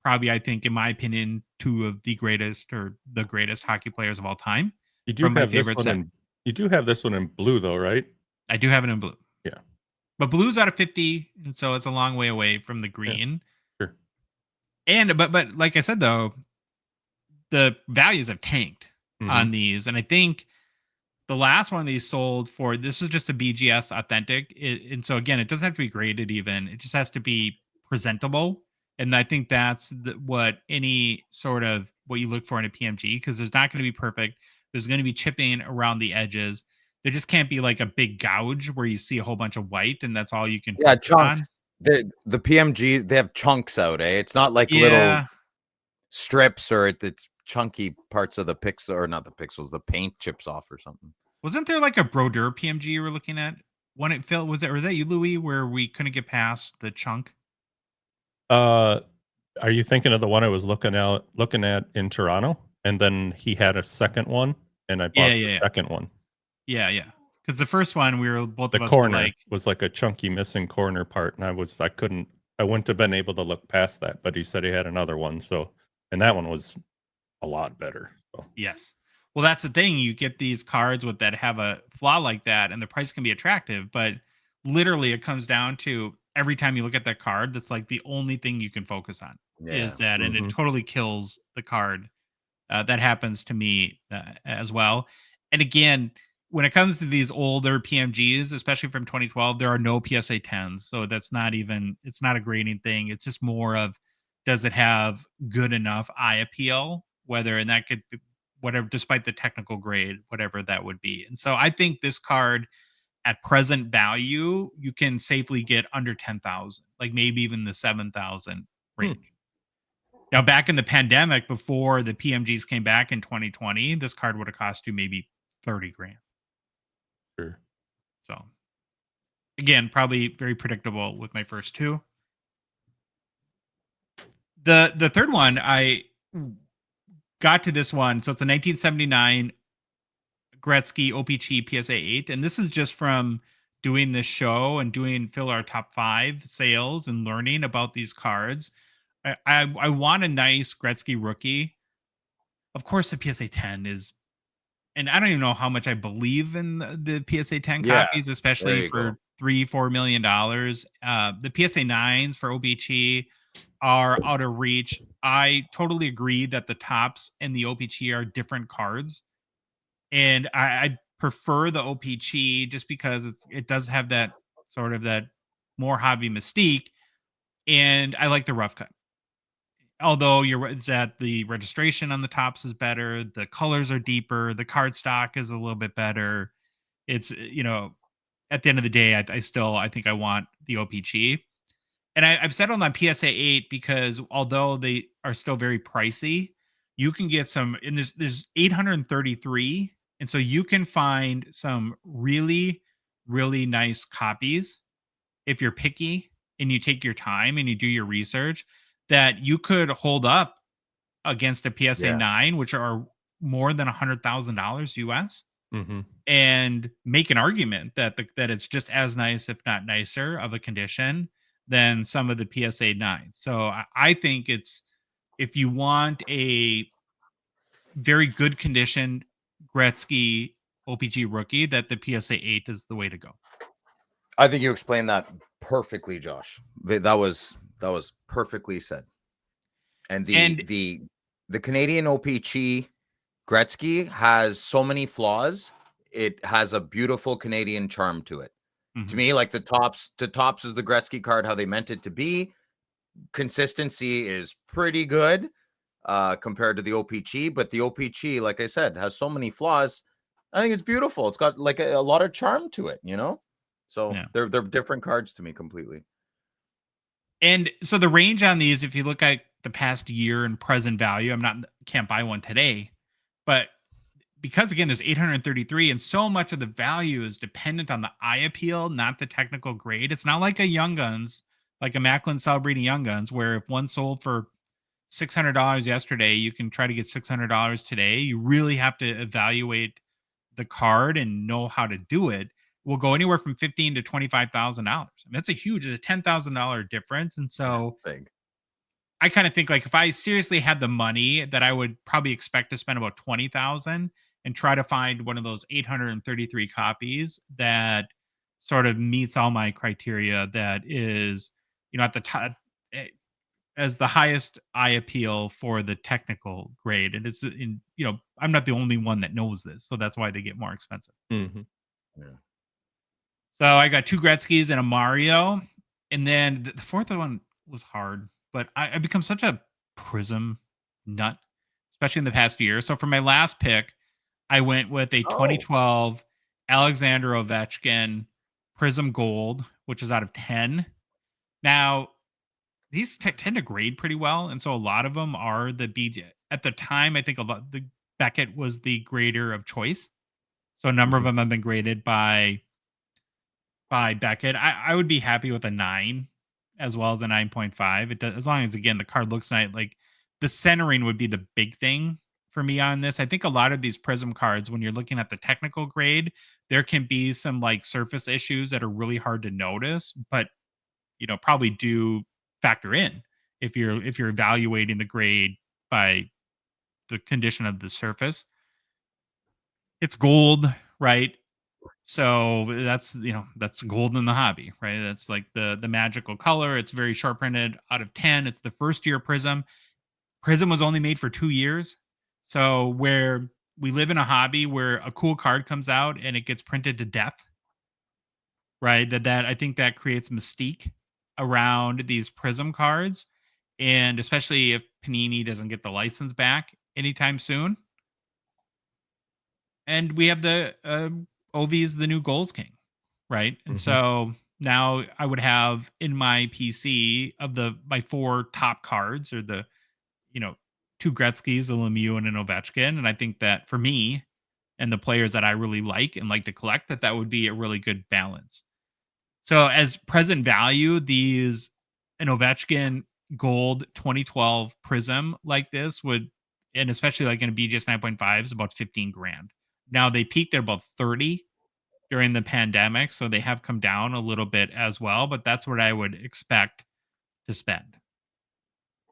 Speaker 2: probably, I think, in my opinion, 2 of the greatest or the greatest hockey players of all time.
Speaker 4: You do
Speaker 2: From my
Speaker 4: have this
Speaker 2: favorite
Speaker 4: one
Speaker 2: set.
Speaker 4: you do have this one in blue, though, right?
Speaker 2: I do have it in blue.
Speaker 4: Yeah.
Speaker 2: But blue's out of 50, and so it's a long way away from the green.
Speaker 4: Yeah, sure.
Speaker 2: And but like I said though, the values have tanked on these, and I think the last one they sold for, this is just a BGS authentic, and so again, it doesn't have to be graded even. It just has to be presentable, and I think that's what any sort of what you look for in a PMG, because there's not going to be perfect. There's going to be chipping around the edges. There just can't be like a big gouge where you see a whole bunch of white and that's all you can focus
Speaker 3: chunks.
Speaker 2: on.
Speaker 3: The PMGs, they have chunks out, eh? It's not like little
Speaker 2: Yeah.
Speaker 3: strips, or it's chunky parts of the pixel, or not the pixels, the paint chips off or something.
Speaker 2: Wasn't there like a Brodeur PMG you were looking at when it fell? Was that you, Louis, where we couldn't get past the chunk?
Speaker 4: Are you thinking of the one I was looking at in Toronto? And then he had a second one, and I bought the second one.
Speaker 2: Yeah. Because the first one, we were both
Speaker 4: The
Speaker 2: of us
Speaker 4: corner
Speaker 2: were like,
Speaker 4: was like a chunky missing corner part, and I wouldn't have been able to look past that. But he said he had another one, and that one was a lot better. So.
Speaker 2: Yes. Well, that's the thing. You get these cards that have a flaw like that, and the price can be attractive, but literally it comes down to every time you look at that card, that's like the only thing you can focus on is that, and it totally kills the card. That happens to me as well. And again, when it comes to these older PMGs, especially from 2012, there are no PSA 10s. So it's not a grading thing. It's just more of, does it have good enough eye appeal? And that could be whatever, despite the technical grade, whatever that would be. And so I think this card at present value, you can safely get under 10,000, like maybe even the 7,000 range. Now, back in the pandemic, before the PMGs came back in 2020, this card would have cost you maybe 30 grand.
Speaker 4: Sure.
Speaker 2: So, again, probably very predictable with my first 2. The third one, I got to this one. So it's a 1979 Gretzky O-Pee-Chee PSA 8, and this is just from doing this show and fill our top 5 sales and learning about these cards. I want a nice Gretzky rookie. Of course, the PSA 10 is, and I don't even know how much I believe in the PSA 10
Speaker 3: Yeah,
Speaker 2: copies,
Speaker 3: there
Speaker 2: especially
Speaker 3: you
Speaker 2: for
Speaker 3: go.
Speaker 2: $3-4 million. The PSA 9s for O-Pee-Chee are out of reach. I totally agree that the tops and the O-Pee-Chee are different cards, and I prefer the O-Pee-Chee just because it does have that sort of that more hobby mystique, and I like the rough cut. Although you're right that the registration on the tops is better, the colors are deeper, the card stock is a little bit better. It's at the end of the day, I think I want the O-Pee-Chee. And I've settled on PSA 8 because although they are still very pricey, you can get some, and there's 833, and so you can find some really, really nice copies if you're picky and you take your time and you do your research that you could hold up against a PSA
Speaker 3: Yeah.
Speaker 2: 9, which are more than $100,000 US,
Speaker 4: Mm-hmm.
Speaker 2: and make an argument that that it's just as nice, if not nicer, of a condition than some of the PSA 9s. So I think it's, if you want a very good condition Gretzky O-Pee-Chee rookie, that the PSA 8 is the way to go.
Speaker 3: I think you explained that perfectly, Josh. That was perfectly said. And the Canadian O-Pee-Chee Gretzky has so many flaws. It has a beautiful Canadian charm to it. To me, like the tops is the Gretzky card how they meant it to be. Consistency is pretty good compared to the O-Pee-Chee, but the O-Pee-Chee, like I said, has so many flaws. I think it's beautiful. It's got like a lot of charm to it, So
Speaker 2: Yeah.
Speaker 3: they're different cards to me completely.
Speaker 2: And so the range on these, if you look at the past year and present value, can't buy one today, but because again, there's 833, and so much of the value is dependent on the eye appeal, not the technical grade. It's not like a Young Guns, like a Macklin Celebrating Young Guns, where if one sold for $600 yesterday, you can try to get $600 today. You really have to evaluate the card and know how to do it. Will go anywhere from $15,000 to $25,000. I mean, that's a huge, it's a $10,000 difference. And so
Speaker 3: Big.
Speaker 2: I kind of think like if I seriously had the money, that I would probably expect to spend about 20,000 and try to find one of those 833 copies that sort of meets all my criteria, that is, at the top as the highest eye appeal for the technical grade. And it's I'm not the only one that knows this, so that's why they get more expensive.
Speaker 4: Mm-hmm.
Speaker 3: Yeah.
Speaker 2: So I got 2 Gretzkys and a Mario, and then the fourth one was hard, but I become such a Prism nut, especially in the past year. So for my last pick, I went with a 2012 Alexander Ovechkin Prism Gold, which is out of 10. Now, these tend to grade pretty well, and so a lot of them are the BJ. At the time, I think the Beckett was the grader of choice, so a number of them have been graded by Beckett. I would be happy with a 9 as well as a 9.5. It does, as long as again the card looks nice. Like the centering would be the big thing for me on this. I think a lot of these Prism cards, when you're looking at the technical grade, there can be some like surface issues that are really hard to notice, but probably do factor in if you're evaluating the grade by the condition of the surface. It's gold, right? So that's gold in the hobby, right? That's like the magical color. It's very sharp printed. Out of 10, it's the first year Prism. Prism was only made for 2 years. So where we live in a hobby where a cool card comes out and it gets printed to death, right? That I think that creates mystique around these Prism cards, and especially if Panini doesn't get the license back anytime soon. And we have the Ovi's the new Goals King, right? And so now I would have in my PC of my 4 top cards, or the 2 Gretzky's, a Lemieux, and an Ovechkin. And I think that for me and the players that I really like and like to collect, that would be a really good balance. So as present value, an Ovechkin Gold 2012 Prism like this would, and especially like in a BGS 9.5, is about 15 grand. Now they peaked at about 30 during the pandemic, so they have come down a little bit as well, but that's what I would expect to spend.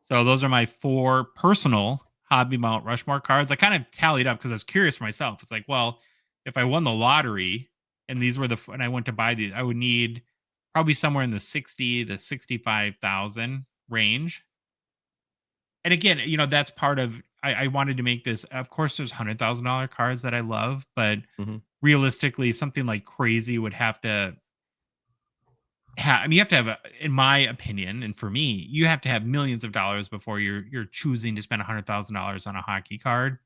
Speaker 2: So those are my 4 personal hobby Mount Rushmore cards. I kind of tallied up because I was curious for myself. It's like, well, if I won the lottery and these were and I went to buy these, I would need probably somewhere in the 60 to 65,000 range. And again, that's part of I wanted to make this. Of course, there's $100,000 cards that I love, but realistically, something like crazy would have to. I mean, you have to have, in my opinion, and for me, you have to have millions of dollars before you're choosing to spend $100,000 on a hockey card.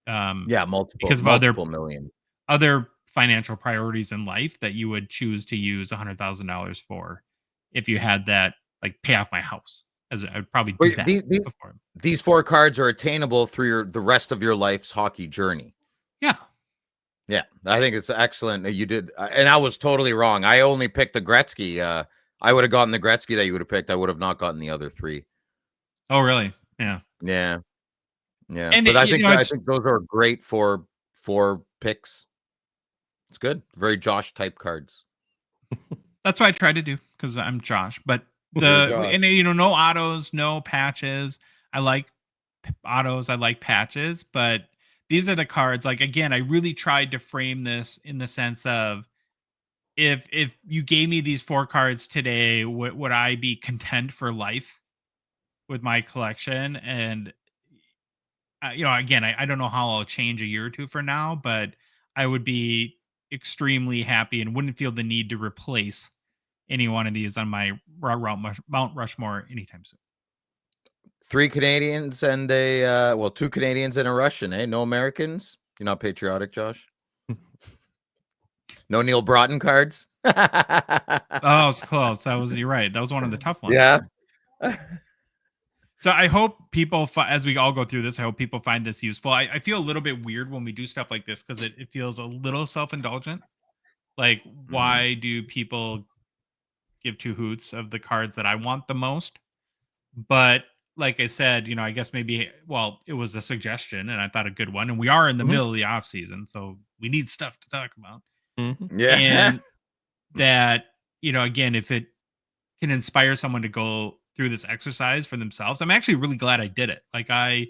Speaker 3: Yeah,
Speaker 2: Because of
Speaker 3: multiple million.
Speaker 2: other financial priorities in life that you would choose to use $100,000 for, if you had that, like pay off my house, as I would probably do
Speaker 3: Wait,
Speaker 2: that before.
Speaker 3: these 4 cards are attainable through the rest of your life's hockey journey.
Speaker 2: Yeah.
Speaker 3: Yeah, I think it's excellent that you did, and I was totally wrong. I only picked the Gretzky. I would have gotten the Gretzky that you would have picked. I would have not gotten the other 3.
Speaker 2: Oh, really? Yeah.
Speaker 3: Yeah, yeah.
Speaker 2: And
Speaker 3: But I think those are great for 4 picks. It's good. Very Josh type cards.
Speaker 2: That's what I try to do because I'm Josh. But
Speaker 3: Josh.
Speaker 2: no autos, no patches. I like autos. I like patches, but these are the cards. Like, again, I really tried to frame this in the sense of if you gave me these 4 cards today, would I be content for life with my collection? And again, I don't know how I'll change a year or two from now, but I would be extremely happy and wouldn't feel the need to replace any one of these on my Mount Rushmore anytime soon.
Speaker 3: 3 Canadians and 2 Canadians and a Russian, eh? No Americans? You're not patriotic, Josh? No Neil Broughton cards?
Speaker 2: Oh, it's close. You're right. That was one of the tough ones.
Speaker 3: Yeah.
Speaker 2: So I hope people, as we all go through this, I hope people find this useful. I feel a little bit weird when we do stuff like this because it feels a little self-indulgent. Like, why do people give 2 hoots of the cards that I want the most? But like I said, I guess maybe, it was a suggestion and I thought a good one. And we are in the middle of the off season, so we need stuff to talk about.
Speaker 3: Yeah.
Speaker 2: And that, again, if it can inspire someone to go through this exercise for themselves, I'm actually really glad I did it. Like I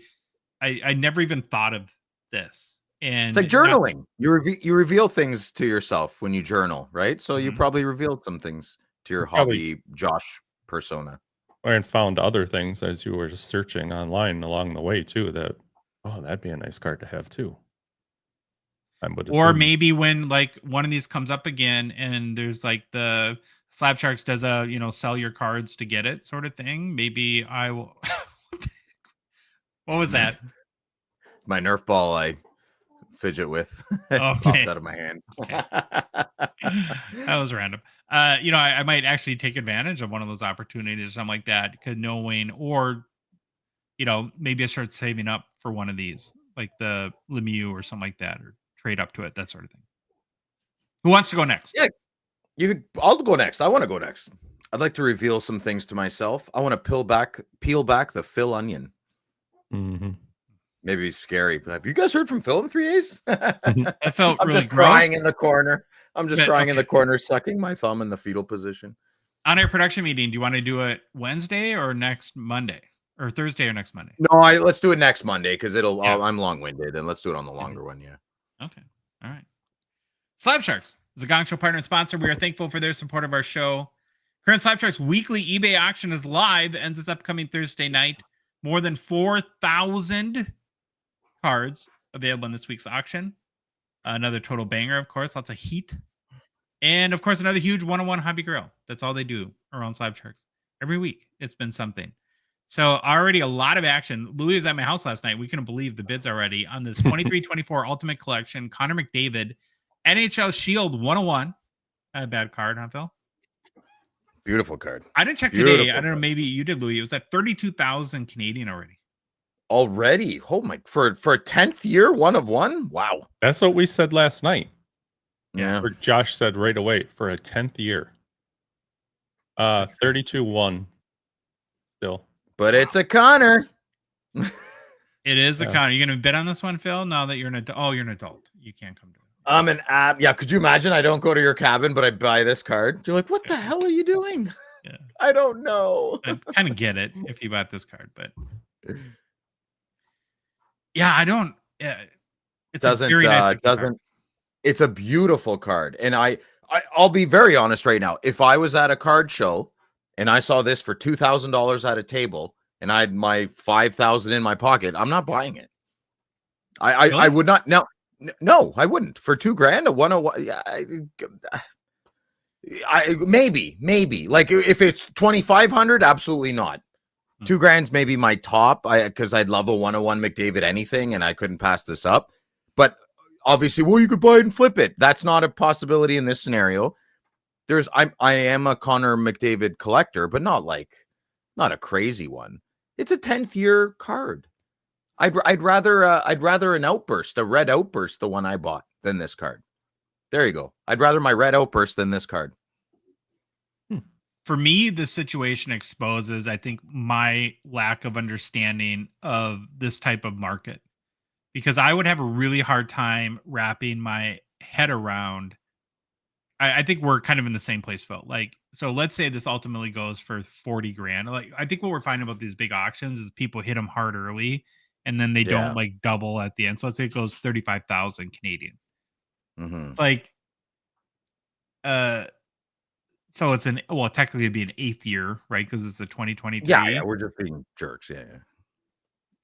Speaker 2: never even thought of this. And
Speaker 3: it's like journaling. You reveal things to yourself when you journal, right? So you probably revealed some things to your hobby Josh persona.
Speaker 4: And found other things as you were just searching online along the way too, that that'd be a nice card to have too.
Speaker 2: Or maybe when like one of these comes up again and there's like the Slab Sharks does a, sell your cards to get it sort of thing. Maybe I will. What was that?
Speaker 3: My Nerf ball I fidget with. Popped out of my hand.
Speaker 2: Okay. That was random. I might actually take advantage of one of those opportunities or something like that, because knowing, or maybe I start saving up for one of these, like the Lemieux or something like that, or trade up to it, that sort of thing. Who wants to go next?
Speaker 3: Yeah, I'll go next. I want to go next. I'd like to reveal some things to myself. I want to peel back the Phil onion. Maybe it's scary, but have you guys heard from Phil in 3 days?
Speaker 2: I felt
Speaker 3: I'm
Speaker 2: really
Speaker 3: just crying in the corner. I'm just crying in
Speaker 2: okay.
Speaker 3: the corner, sucking my thumb in the fetal position.
Speaker 2: On our production meeting, do you want to do it Wednesday or next Monday, or Thursday or next Monday?
Speaker 3: No, let's do it next Monday because I'm long-winded, and let's do it on the longer one. Yeah.
Speaker 2: Okay. All right. Slab Sharks is a Gongshow partner and sponsor. We are thankful for their support of our show. Current Slab Sharks weekly eBay auction is live. Ends this upcoming Thursday night. More than 4,000 cards available in this week's auction. Another total banger, of course. Lots of heat. And, of course, another huge one-on-one hobby grill. That's all they do around Slab Sharks. Every week, it's been something. So already a lot of action. Louis was at my house last night. We couldn't believe the bids already on this 23-24 Ultimate Collection. Connor McDavid, NHL Shield 101. A bad card, huh, Phil?
Speaker 3: Beautiful card.
Speaker 2: I didn't check today. I don't know. Maybe you did, Louis. It was at 32,000 Canadian already.
Speaker 3: Already? Oh my! For a 10th year, 1 of 1. Wow.
Speaker 4: That's what we said last night.
Speaker 3: Yeah.
Speaker 4: Or Josh said right away for a 10th year. 32-1 still.
Speaker 3: But it's a Connor.
Speaker 2: It is a Connor. You going to bid on this one, Phil? Now that you're an adult. Oh, you're an adult. you can't come to it.
Speaker 3: I'm an app. Yeah, could you imagine? I don't go to your cabin, but I buy this card. You're like, what the hell are you doing?
Speaker 2: Yeah.
Speaker 3: I don't know.
Speaker 2: I kind of get it if you bought this card, but yeah, I don't. Yeah, it's a very nice looking card.
Speaker 3: It's a beautiful card, and I'll be very honest right now. If I was at a card show and I saw this for $2,000 at a table, and I had my 5,000 in my pocket, I'm not buying it. I
Speaker 2: Really?
Speaker 3: would not. No, I wouldn't for $2,000. A 101. Maybe like if it's 2,500, absolutely not. $2,000 maybe my top. Because I'd love a 101 McDavid anything, and I couldn't pass this up. But obviously, well, you could buy it and flip it. That's not a possibility in this scenario. I am a Connor McDavid collector, but not a crazy one. It's a 10th year card. I'd rather an outburst, a red outburst, the one I bought, than this card. There you go. I'd rather my red outburst than this card.
Speaker 2: For me, the situation exposes, I think, my lack of understanding of this type of market, because I would have a really hard time wrapping my head around. I think we're kind of in the same place, Phil. Like, so let's say this ultimately goes for $40,000. Like, I think what we're finding about these big auctions is people hit them hard early, and then they don't like double at the end. So let's say it goes 35,000 Canadian.
Speaker 3: Mm-hmm.
Speaker 2: It's like, so it's technically it'd be an 8th year, right? Because it's a 2023.
Speaker 3: Yeah, we're just being jerks.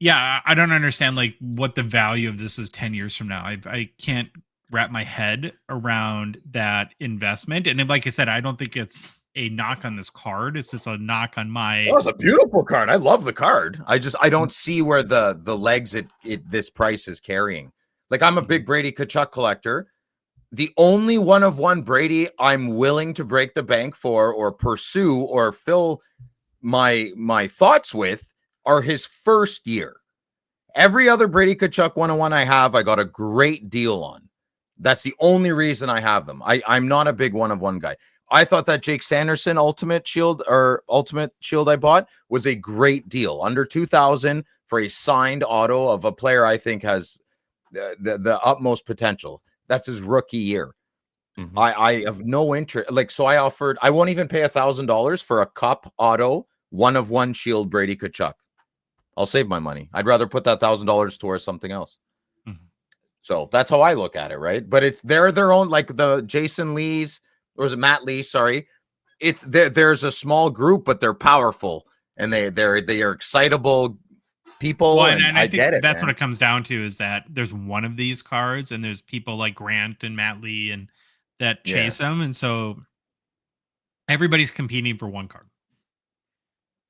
Speaker 2: Yeah, I don't understand like what the value of this is 10 years from now. I can't wrap my head around that investment. And then, like I said, I don't think it's a knock on this card. It's just a knock on my.
Speaker 3: Oh, it's a beautiful card. I love the card. I don't see where the legs this price is carrying. Like, I'm a big Brady Tkachuk collector. The only one of one Brady I'm willing to break the bank for or pursue or fill my thoughts with are his first year. Every other Brady Tkachuk 101 I have, I got a great deal on. That's the only reason I have them. I'm not a big one of one guy. I thought that Jake Sanderson Ultimate Shield I bought was a great deal. Under 2,000 for a signed auto of a player I think has the utmost potential. That's his rookie year. Mm-hmm. I have no interest. Like, so I won't even pay $1,000 for a cup auto, one of one Shield Brady Tkachuk. I'll save my money. I'd rather put that $1,000 towards something else. Mm-hmm. So that's how I look at it, right? But they're their own, like the Jason Lee's, or was it Matt Lee? Sorry. There's a small group, but they're powerful and they are excitable people.
Speaker 2: Well, and I think that's what it comes down to, is that there's one of these cards and there's people like Grant and Matt Lee and that chase them. And so everybody's competing for one card.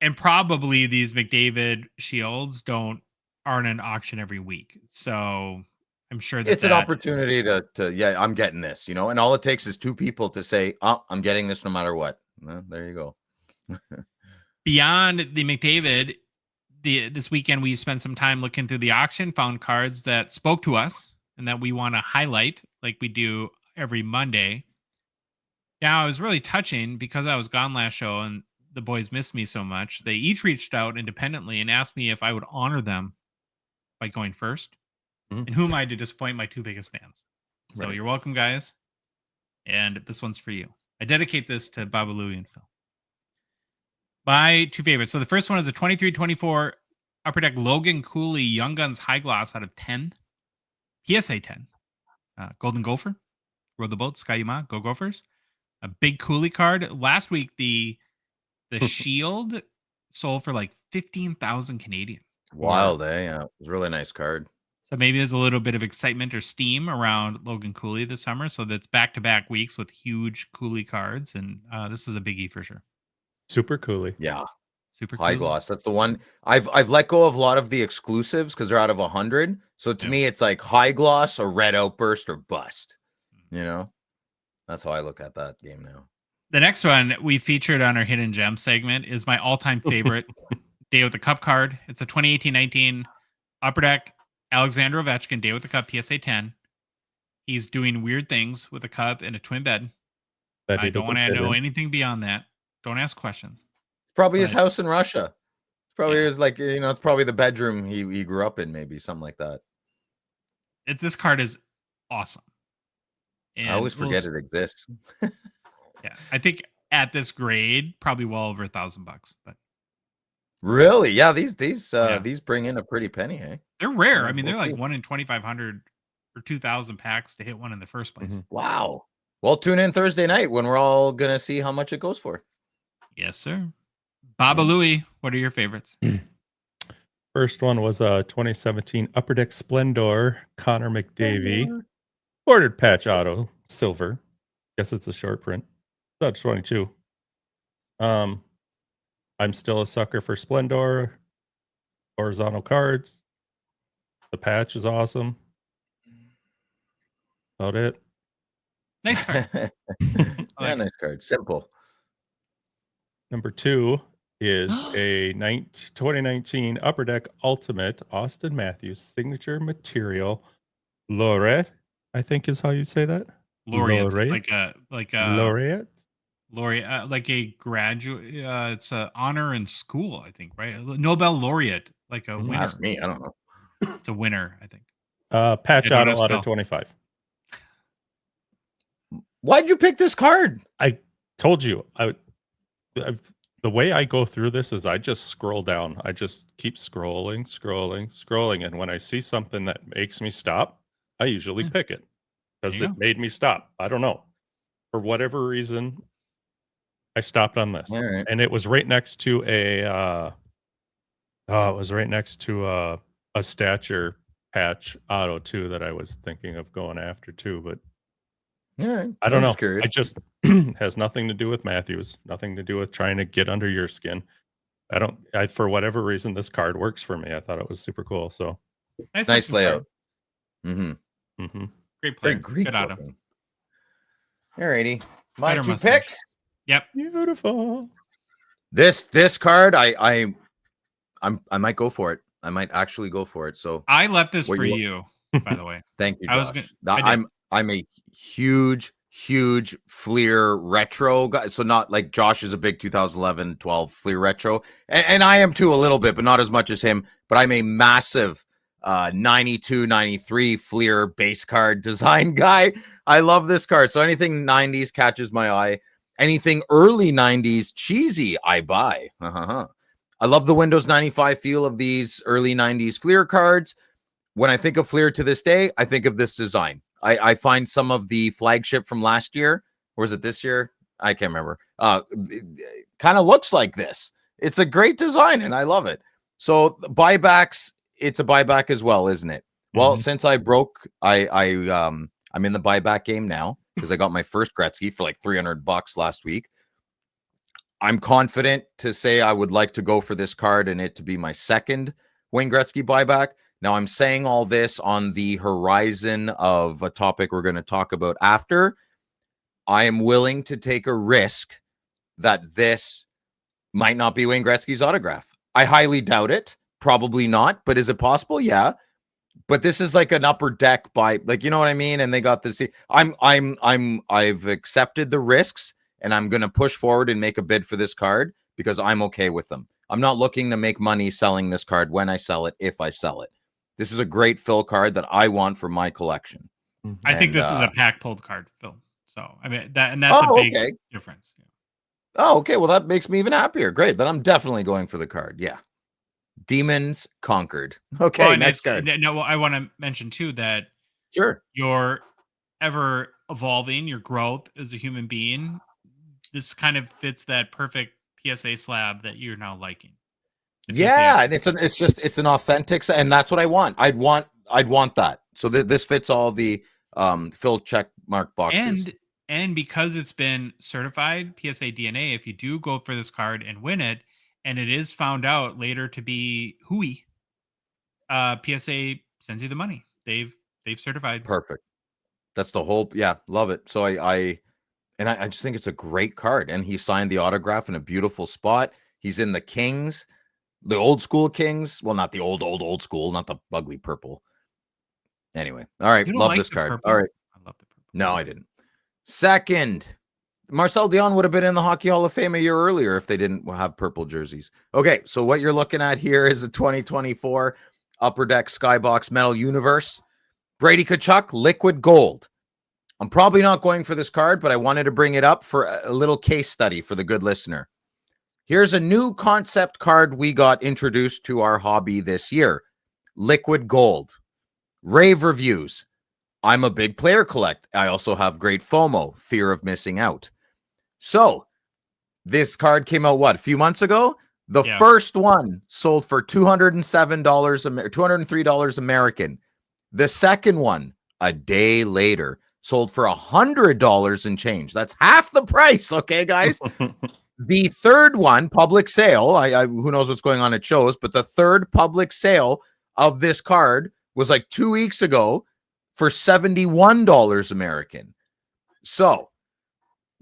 Speaker 2: And probably these McDavid shields aren't an auction every week. So I'm sure
Speaker 3: it's an opportunity to I'm getting this, and all it takes is two people to say, oh, I'm getting this no matter what. Well, there you go.
Speaker 2: Beyond the McDavid, this weekend we spent some time looking through the auction, found cards that spoke to us and that we want to highlight like we do every Monday. Now, it was really touching because I was gone last show and the boys missed me so much. They each reached out independently and asked me if I would honor them by going first. Mm-hmm. And who am I to disappoint my two biggest fans? So You're welcome, guys. And this one's for you. I dedicate this to Baba Louie and Phil. My two favorites. So the first one is a 23-24 Upper Deck Logan Cooley Young Guns High Gloss out of 10. PSA 10. Golden Gopher. Row the boat. Sky Yuma. Go Gophers. A big Cooley card. Last week, the Shield sold for like 15,000 Canadian.
Speaker 3: Wild, Yeah, it was a really nice card.
Speaker 2: So maybe there's a little bit of excitement or steam around Logan Cooley this summer. So that's back-to-back weeks with huge Cooley cards. And this is a biggie for sure.
Speaker 4: Super Cooley.
Speaker 3: Yeah.
Speaker 2: Super
Speaker 3: High
Speaker 2: Cooley.
Speaker 3: Gloss. That's the one. I've let go of a lot of the exclusives because they're out of 100. So to me, it's like High Gloss or Red Outburst or Bust. That's how I look at that game now.
Speaker 2: The next one we featured on our Hidden Gem segment is my all-time favorite Day with the Cup card. It's a 2018-19 Upper Deck Alexander Ovechkin Day with the Cup PSA 10. He's doing weird things with a cup and a twin bed. I don't want to know anything beyond that. Don't ask questions.
Speaker 3: It's probably his house in Russia. It's probably his, like, it's probably the bedroom he grew up in, maybe something like that.
Speaker 2: This card is awesome. And
Speaker 3: I always forget it exists.
Speaker 2: Yeah, I think at this grade, probably well over $1,000. But
Speaker 3: Really? Yeah, these
Speaker 2: Yeah.
Speaker 3: these bring in a pretty penny, hey?
Speaker 2: they're rare.
Speaker 3: Yeah,
Speaker 2: I mean,
Speaker 3: we'll
Speaker 2: they're like
Speaker 3: see.
Speaker 2: 1 in 2,500 or 2,000 packs to hit one in the first place.
Speaker 4: Mhm.
Speaker 3: Wow. Well, tune in Thursday night when we're all gonna see how much it goes for.
Speaker 2: Yes, sir. Baba Louie, what are your favorites?
Speaker 4: First one was a 2017 Upper Deck Splendor Connor McDavid bordered patch auto silver. Guess it's a short print. That's 22. I'm still a sucker for Splendor horizontal cards. The patch is awesome. About it.
Speaker 2: Nice card.
Speaker 3: Yeah, nice card. Simple.
Speaker 4: Number 2 is a 2019 Upper Deck Ultimate Austin Matthews signature material Laureate, I think is how you say that.
Speaker 2: Laureates. It's
Speaker 4: Laureate?
Speaker 2: like a
Speaker 4: Laureate?
Speaker 2: laureate, like a graduate. It's a honor in school, I think, right? Nobel laureate, like a winner.
Speaker 3: Ask me. I don't know.
Speaker 2: It's a winner, I think.
Speaker 4: Patch
Speaker 2: Yeah, don't
Speaker 4: auto
Speaker 2: ask
Speaker 4: out
Speaker 2: Bill.
Speaker 4: of 25.
Speaker 3: Why'd you pick this card?
Speaker 4: I told you. The way I go through this is I just scroll down. I just keep scrolling. And when I see something that makes me stop, I usually
Speaker 2: Yeah.
Speaker 4: pick it because
Speaker 2: There you
Speaker 4: it made me stop. I don't know. For whatever reason, I stopped on this.
Speaker 3: All right.
Speaker 4: And it was right next to a stature patch auto too that I was thinking of going after too, but
Speaker 3: All right.
Speaker 4: I don't
Speaker 3: was
Speaker 4: know.
Speaker 3: just curious.
Speaker 4: I just has nothing to do with Matthews, nothing to do with trying to get under your skin. For whatever reason, this card works for me. I thought it was super cool. So
Speaker 3: Nice
Speaker 2: looking
Speaker 3: layout.
Speaker 2: card.
Speaker 4: mhm.
Speaker 2: Great
Speaker 3: Very
Speaker 2: player.
Speaker 3: Greek
Speaker 2: Good on him.
Speaker 3: looking. All righty. My
Speaker 2: Better
Speaker 3: two
Speaker 2: mustache.
Speaker 3: picks.
Speaker 2: Yep.
Speaker 4: Beautiful.
Speaker 3: This card, I might go for it. I might actually go for it. So
Speaker 2: I left this
Speaker 3: What
Speaker 2: for
Speaker 3: you-
Speaker 2: you, by the way.
Speaker 3: thank you,
Speaker 2: I was
Speaker 3: Josh.
Speaker 2: gonna- I did.
Speaker 3: I'm a huge Fleer retro guy. So not like Josh is a big 2011-12 Fleer retro, and I am too a little bit, but not as much as him. But I'm a massive 92-93 Fleer base card design guy. I love this card. So anything 90s catches my eye. Anything early 90s cheesy, I buy. I love the Windows 95 feel of these early 90s Fleer cards. When I think of Fleer to this day, I think of this design. I find some of the flagship from last year, or was it this year? I can't remember. Kind of looks like this. It's a great design, and I love it. So buybacks, it's a buyback as well, isn't it? Well, since I broke, I'm in the buyback game now because I got my first Gretzky for like $300 last week. I'm confident to say I would like to go for this card and it to be my second Wayne Gretzky buyback. Now, I'm saying all this on the horizon of a topic we're going to talk about after. I am willing to take a risk that this might not be Wayne Gretzky's autograph. I highly doubt it. Probably not. But is it possible? Yeah. But this is like an upper deck buy, like, you know what I mean? And they got this. I've accepted the risks and I'm going to push forward and make a bid for this card because I'm okay with them. I'm not looking to make money selling this card when I sell it, if I sell it. This is a great Phil card that I want for my collection.
Speaker 2: I think this is a pack pulled card, Phil. So I mean that's a big difference.
Speaker 3: Oh, okay. Well, that makes me even happier. Great. Then I'm definitely going for the card. Yeah. Demons conquered. Okay,
Speaker 2: Well,
Speaker 3: next card.
Speaker 2: No, I want to mention too that
Speaker 3: Sure.
Speaker 2: you're ever evolving, your growth as a human being. This kind of fits that perfect PSA slab that you're now liking.
Speaker 3: Yeah, and it's an authentic, and that's what I want. I'd want that. So this fits all the Phil check mark boxes.
Speaker 2: And because it's been certified PSA DNA, if you do go for this card and win it, and it is found out later to be hooey, PSA sends you the money. They've certified.
Speaker 3: Perfect. That's the whole. Yeah, love it. So I just think it's a great card, and he signed the autograph in a beautiful spot. He's in the Kings. The old school Kings. Well, not the old school, not the ugly purple. Anyway. All right. Love this card.
Speaker 2: Purple?
Speaker 3: All right.
Speaker 2: I love the purple.
Speaker 3: No, I didn't. Second, Marcel Dion would have been in the Hockey Hall of Fame a year earlier if they didn't have purple jerseys. Okay. So what you're looking at here is a 2024 Upper Deck Skybox Metal Universe. Brady Tkachuk, liquid gold. I'm probably not going for this card, but I wanted to bring it up for a little case study for the good listener. Here's a new concept card we got introduced to our hobby this year. Liquid gold. Rave reviews. I'm a big player collect. I also have great FOMO, fear of missing out. So this card came out, a few months ago? The first one sold for $203 American. The second one, a day later, sold for $100 and change. That's half the price. Okay, guys. The third one, public sale. I who knows what's going on at shows, but the third public sale of this card was like 2 weeks ago for $71 American. So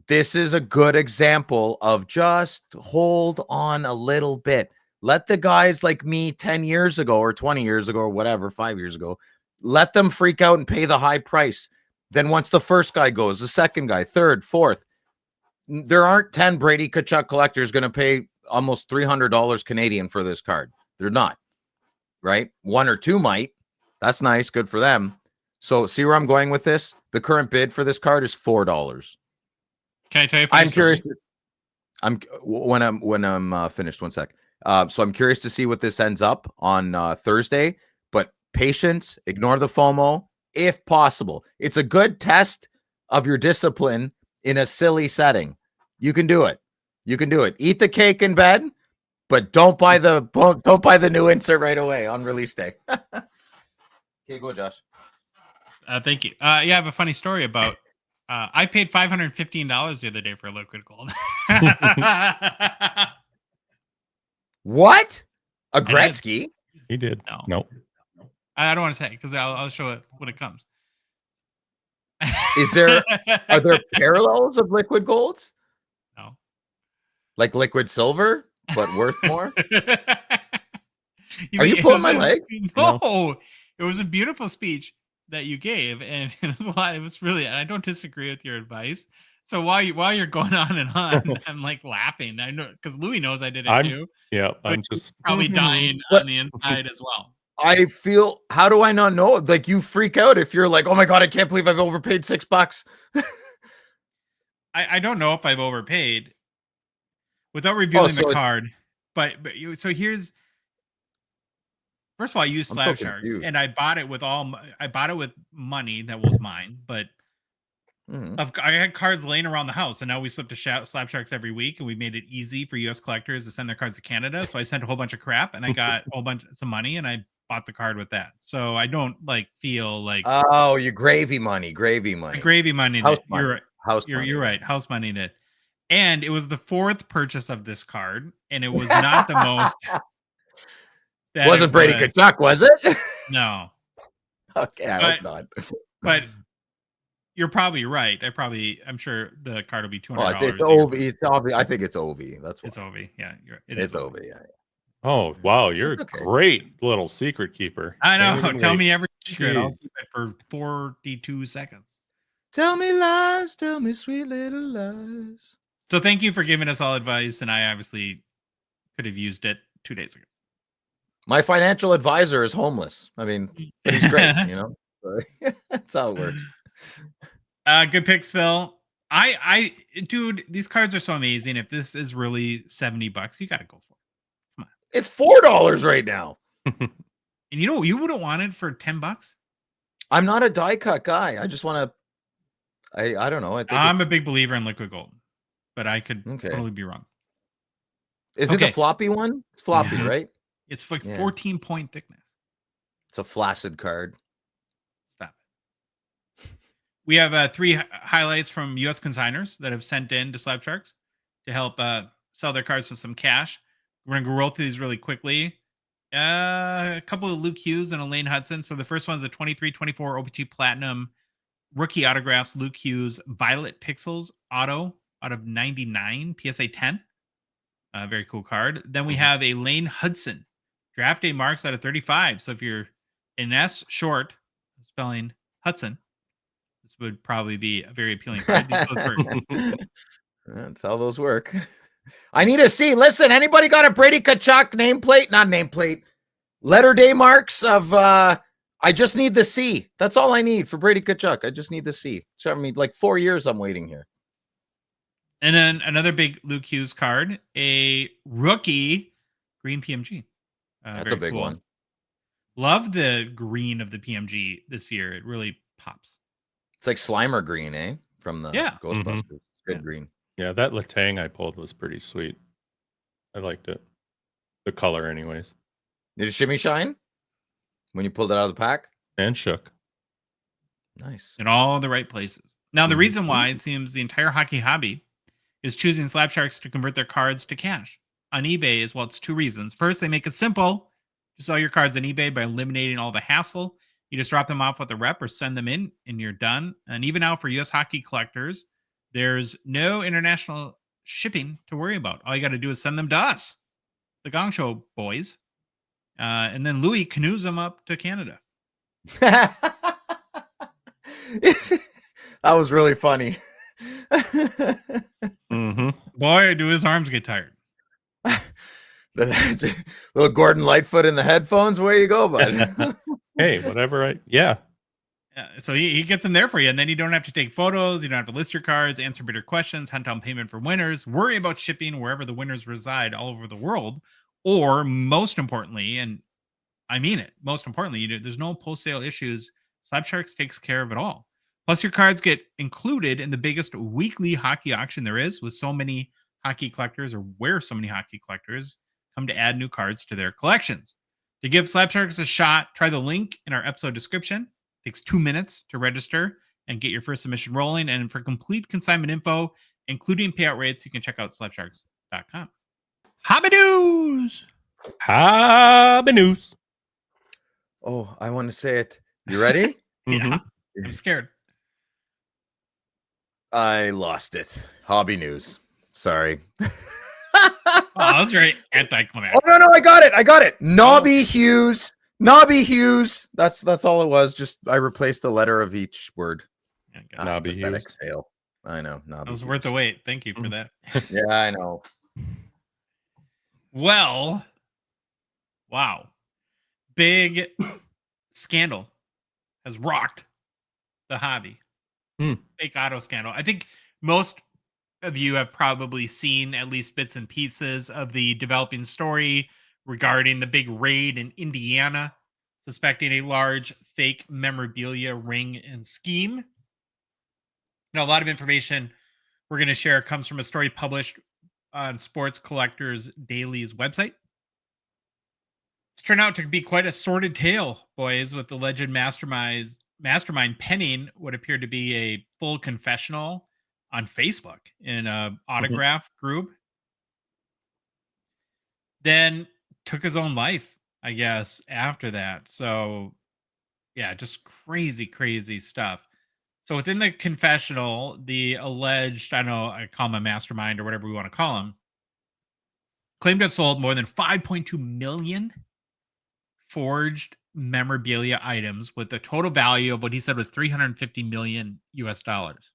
Speaker 3: this is a good example of just hold on a little bit. Let the guys like me 10 years ago or 20 years ago or whatever, 5 years ago, let them freak out and pay the high price. Then once the first guy goes, the second guy, third, fourth, there aren't 10 Brady Tkachuk collectors going to pay almost $300 Canadian for this card. They're not, right? One or two might. That's nice. Good for them. So see where I'm going with this? The current bid for this card is $4.
Speaker 2: Can I tell you?
Speaker 3: I'm curious. When I'm finished. 1 sec. So I'm curious to see what this ends up on Thursday. But patience, ignore the FOMO if possible. It's a good test of your discipline in a silly setting. You can do it. You can do it. Eat the cake in bed, but don't buy the new insert right away on release day. Okay, go, Josh.
Speaker 2: Thank you. I have a funny story about. I paid $515 the other day for liquid gold.
Speaker 3: What? A Gretzky?
Speaker 4: He did.
Speaker 2: No.
Speaker 4: Nope.
Speaker 2: I don't want to say because I'll show it when it comes.
Speaker 3: Are there parallels of liquid golds?
Speaker 2: No.
Speaker 3: Like liquid silver, but worth more?
Speaker 2: You
Speaker 3: Are you pulling my leg?
Speaker 2: No. It was a beautiful speech that you gave, and it was a lot. It was really, and I don't disagree with your advice. So while you're going on and on, I'm like laughing. I know because Louis knows I did it too.
Speaker 4: Yeah, I'm
Speaker 2: But
Speaker 4: just
Speaker 2: probably dying on the inside as well.
Speaker 3: I feel, how do I not know? Like you freak out if you're like, oh my God, I can't believe I've overpaid $6.
Speaker 2: I don't know if I've overpaid without revealing the card, but so here's. First of all, I used Slab Sharks, and I bought it with money that was mine, but I had cards laying around the house, and now we slip to Slab Sharks every week, and we made it easy for U.S. collectors to send their cards to Canada. So I sent a whole bunch of crap, and I got some money, and I bought the card with that. So I don't feel like
Speaker 3: you gravy money.
Speaker 2: Gravy money.
Speaker 3: House money.
Speaker 2: You're right. You're right. House money did, and it was the fourth purchase of this card, and it was not the most.
Speaker 3: Wasn't Brady Tkachuk, was it?
Speaker 2: No.
Speaker 3: Okay, I hope not.
Speaker 2: But you're probably right. I'm sure the card will be $200.
Speaker 3: It's O-Pee-Chee. It's Ovi. I think it's Ovi. That's what.
Speaker 2: It's Ovi. Yeah,
Speaker 3: it's Ovi. Yeah.
Speaker 4: Oh wow, you're a great little secret keeper.
Speaker 2: I know. Tell me every secret. I'll keep it for 42 seconds.
Speaker 3: Tell me lies. Tell me sweet little lies.
Speaker 2: So thank you for giving us all advice, and I obviously could have used it 2 days ago.
Speaker 3: My financial advisor is homeless. I mean, but he's great, That's how it works.
Speaker 2: Good picks, Phil. Dude, these cards are so amazing. If this is really $70, you got to go for it. Come on.
Speaker 3: It's $4 right now.
Speaker 2: And you wouldn't want it for $10?
Speaker 3: I'm not a die cut guy. I just want to, I don't know.
Speaker 2: I'm a big believer in liquid gold, but I could totally be wrong.
Speaker 3: Is it the floppy one? It's floppy, right?
Speaker 2: It's like 14-point thickness.
Speaker 3: It's a flaccid card.
Speaker 2: Stop it. We have 3 highlights from U.S. consigners that have sent in to Slab Sharks to help sell their cards for some cash. We're going to roll through these really quickly. A couple of Luke Hughes and Elaine Hudson. So the first one is a 23-24 O-Pee-Chee Platinum rookie autographs, Luke Hughes, Violet Pixels auto out of 99, PSA 10. Very cool card. Then we have a Lane Hudson draft day marks out of 35. So if you're an S short spelling Hudson, this would probably be a very appealing card.
Speaker 3: That's how those work. I need to see. Listen, anybody got a Brady Tkachuk nameplate? Not nameplate. Letter day marks of I just need the C. That's all I need for Brady Tkachuk. I just need the C. So, I mean, like 4 years I'm waiting here.
Speaker 2: And then another big Luke Hughes card, a rookie green PMG.
Speaker 3: That's
Speaker 2: very
Speaker 3: a big
Speaker 2: cool.
Speaker 3: one.
Speaker 2: Love the green of the PMG this year. It really pops.
Speaker 3: It's like Slimer green, eh? From the Ghostbusters. Good green.
Speaker 4: Yeah, that Latang I pulled was pretty sweet. I liked it. The color, anyways.
Speaker 3: Did it shimmy shine when you pulled it out of the pack?
Speaker 4: And shook.
Speaker 3: Nice.
Speaker 2: In all the right places. Now, the reason why it seems the entire hockey hobby is choosing Slab Sharks to convert their cards to cash on eBay is, well, it's two reasons. First, they make it simple to sell your cards on eBay by eliminating all the hassle. You just drop them off with a rep or send them in and you're done. And even now for U.S. hockey collectors, there's no international shipping to worry about. All you got to do is send them to us, the Gongshow boys. And then Louis canoes them up to Canada.
Speaker 3: That was really funny.
Speaker 2: Boy, do his arms get tired.
Speaker 3: The little Gordon Lightfoot in the headphones. Where you go, bud?
Speaker 4: Hey, whatever. Yeah.
Speaker 2: So he gets them there for you, and then you don't have to take photos. You don't have to list your cards, answer bidder questions, hunt down payment for winners, worry about shipping wherever the winners reside all over the world. Or most importantly, and I mean it, most importantly, there's no post-sale issues. Slab Sharks takes care of it all. Plus, your cards get included in the biggest weekly hockey auction there is, with so many hockey collectors, or where so many hockey collectors come to add new cards to their collections. To give Slab Sharks a shot, try the link in our episode description. It takes 2 minutes to register and get your first submission rolling. And for complete consignment info, including payout rates, you can check out slabsharks.com. Hobby news!
Speaker 4: Hobby news.
Speaker 3: Oh, I want to say it. You ready?
Speaker 2: Yeah, I'm scared.
Speaker 3: I lost it. Hobby news. Sorry.
Speaker 2: Oh, that was very anticlimactic.
Speaker 3: Oh no, I got it. Nobby Hughes. That's all it was. Just I replaced the letter of each word.
Speaker 4: Nobby Hughes.
Speaker 3: Fail. I know.
Speaker 2: That was worth the wait. Thank you for that.
Speaker 3: Yeah, I know.
Speaker 2: Well, wow. Big scandal has rocked the hobby. Fake auto scandal. I think most of you have probably seen at least bits and pieces of the developing story regarding the big raid in Indiana, suspecting a large fake memorabilia ring and scheme. Now, a lot of information we're going to share comes from a story published on Sports Collectors Daily's website. It's turned out to be quite a sordid tale, boys, with the alleged mastermind penning what appeared to be a full confessional on Facebook in an autograph group. Then took his own life, I guess, after that. So, yeah, just crazy stuff. So within the confessional, the alleged, I don't know, I call him a mastermind or whatever we want to call him, claimed to have sold more than 5.2 million forged memorabilia items with a total value of what he said was 350 million US dollars.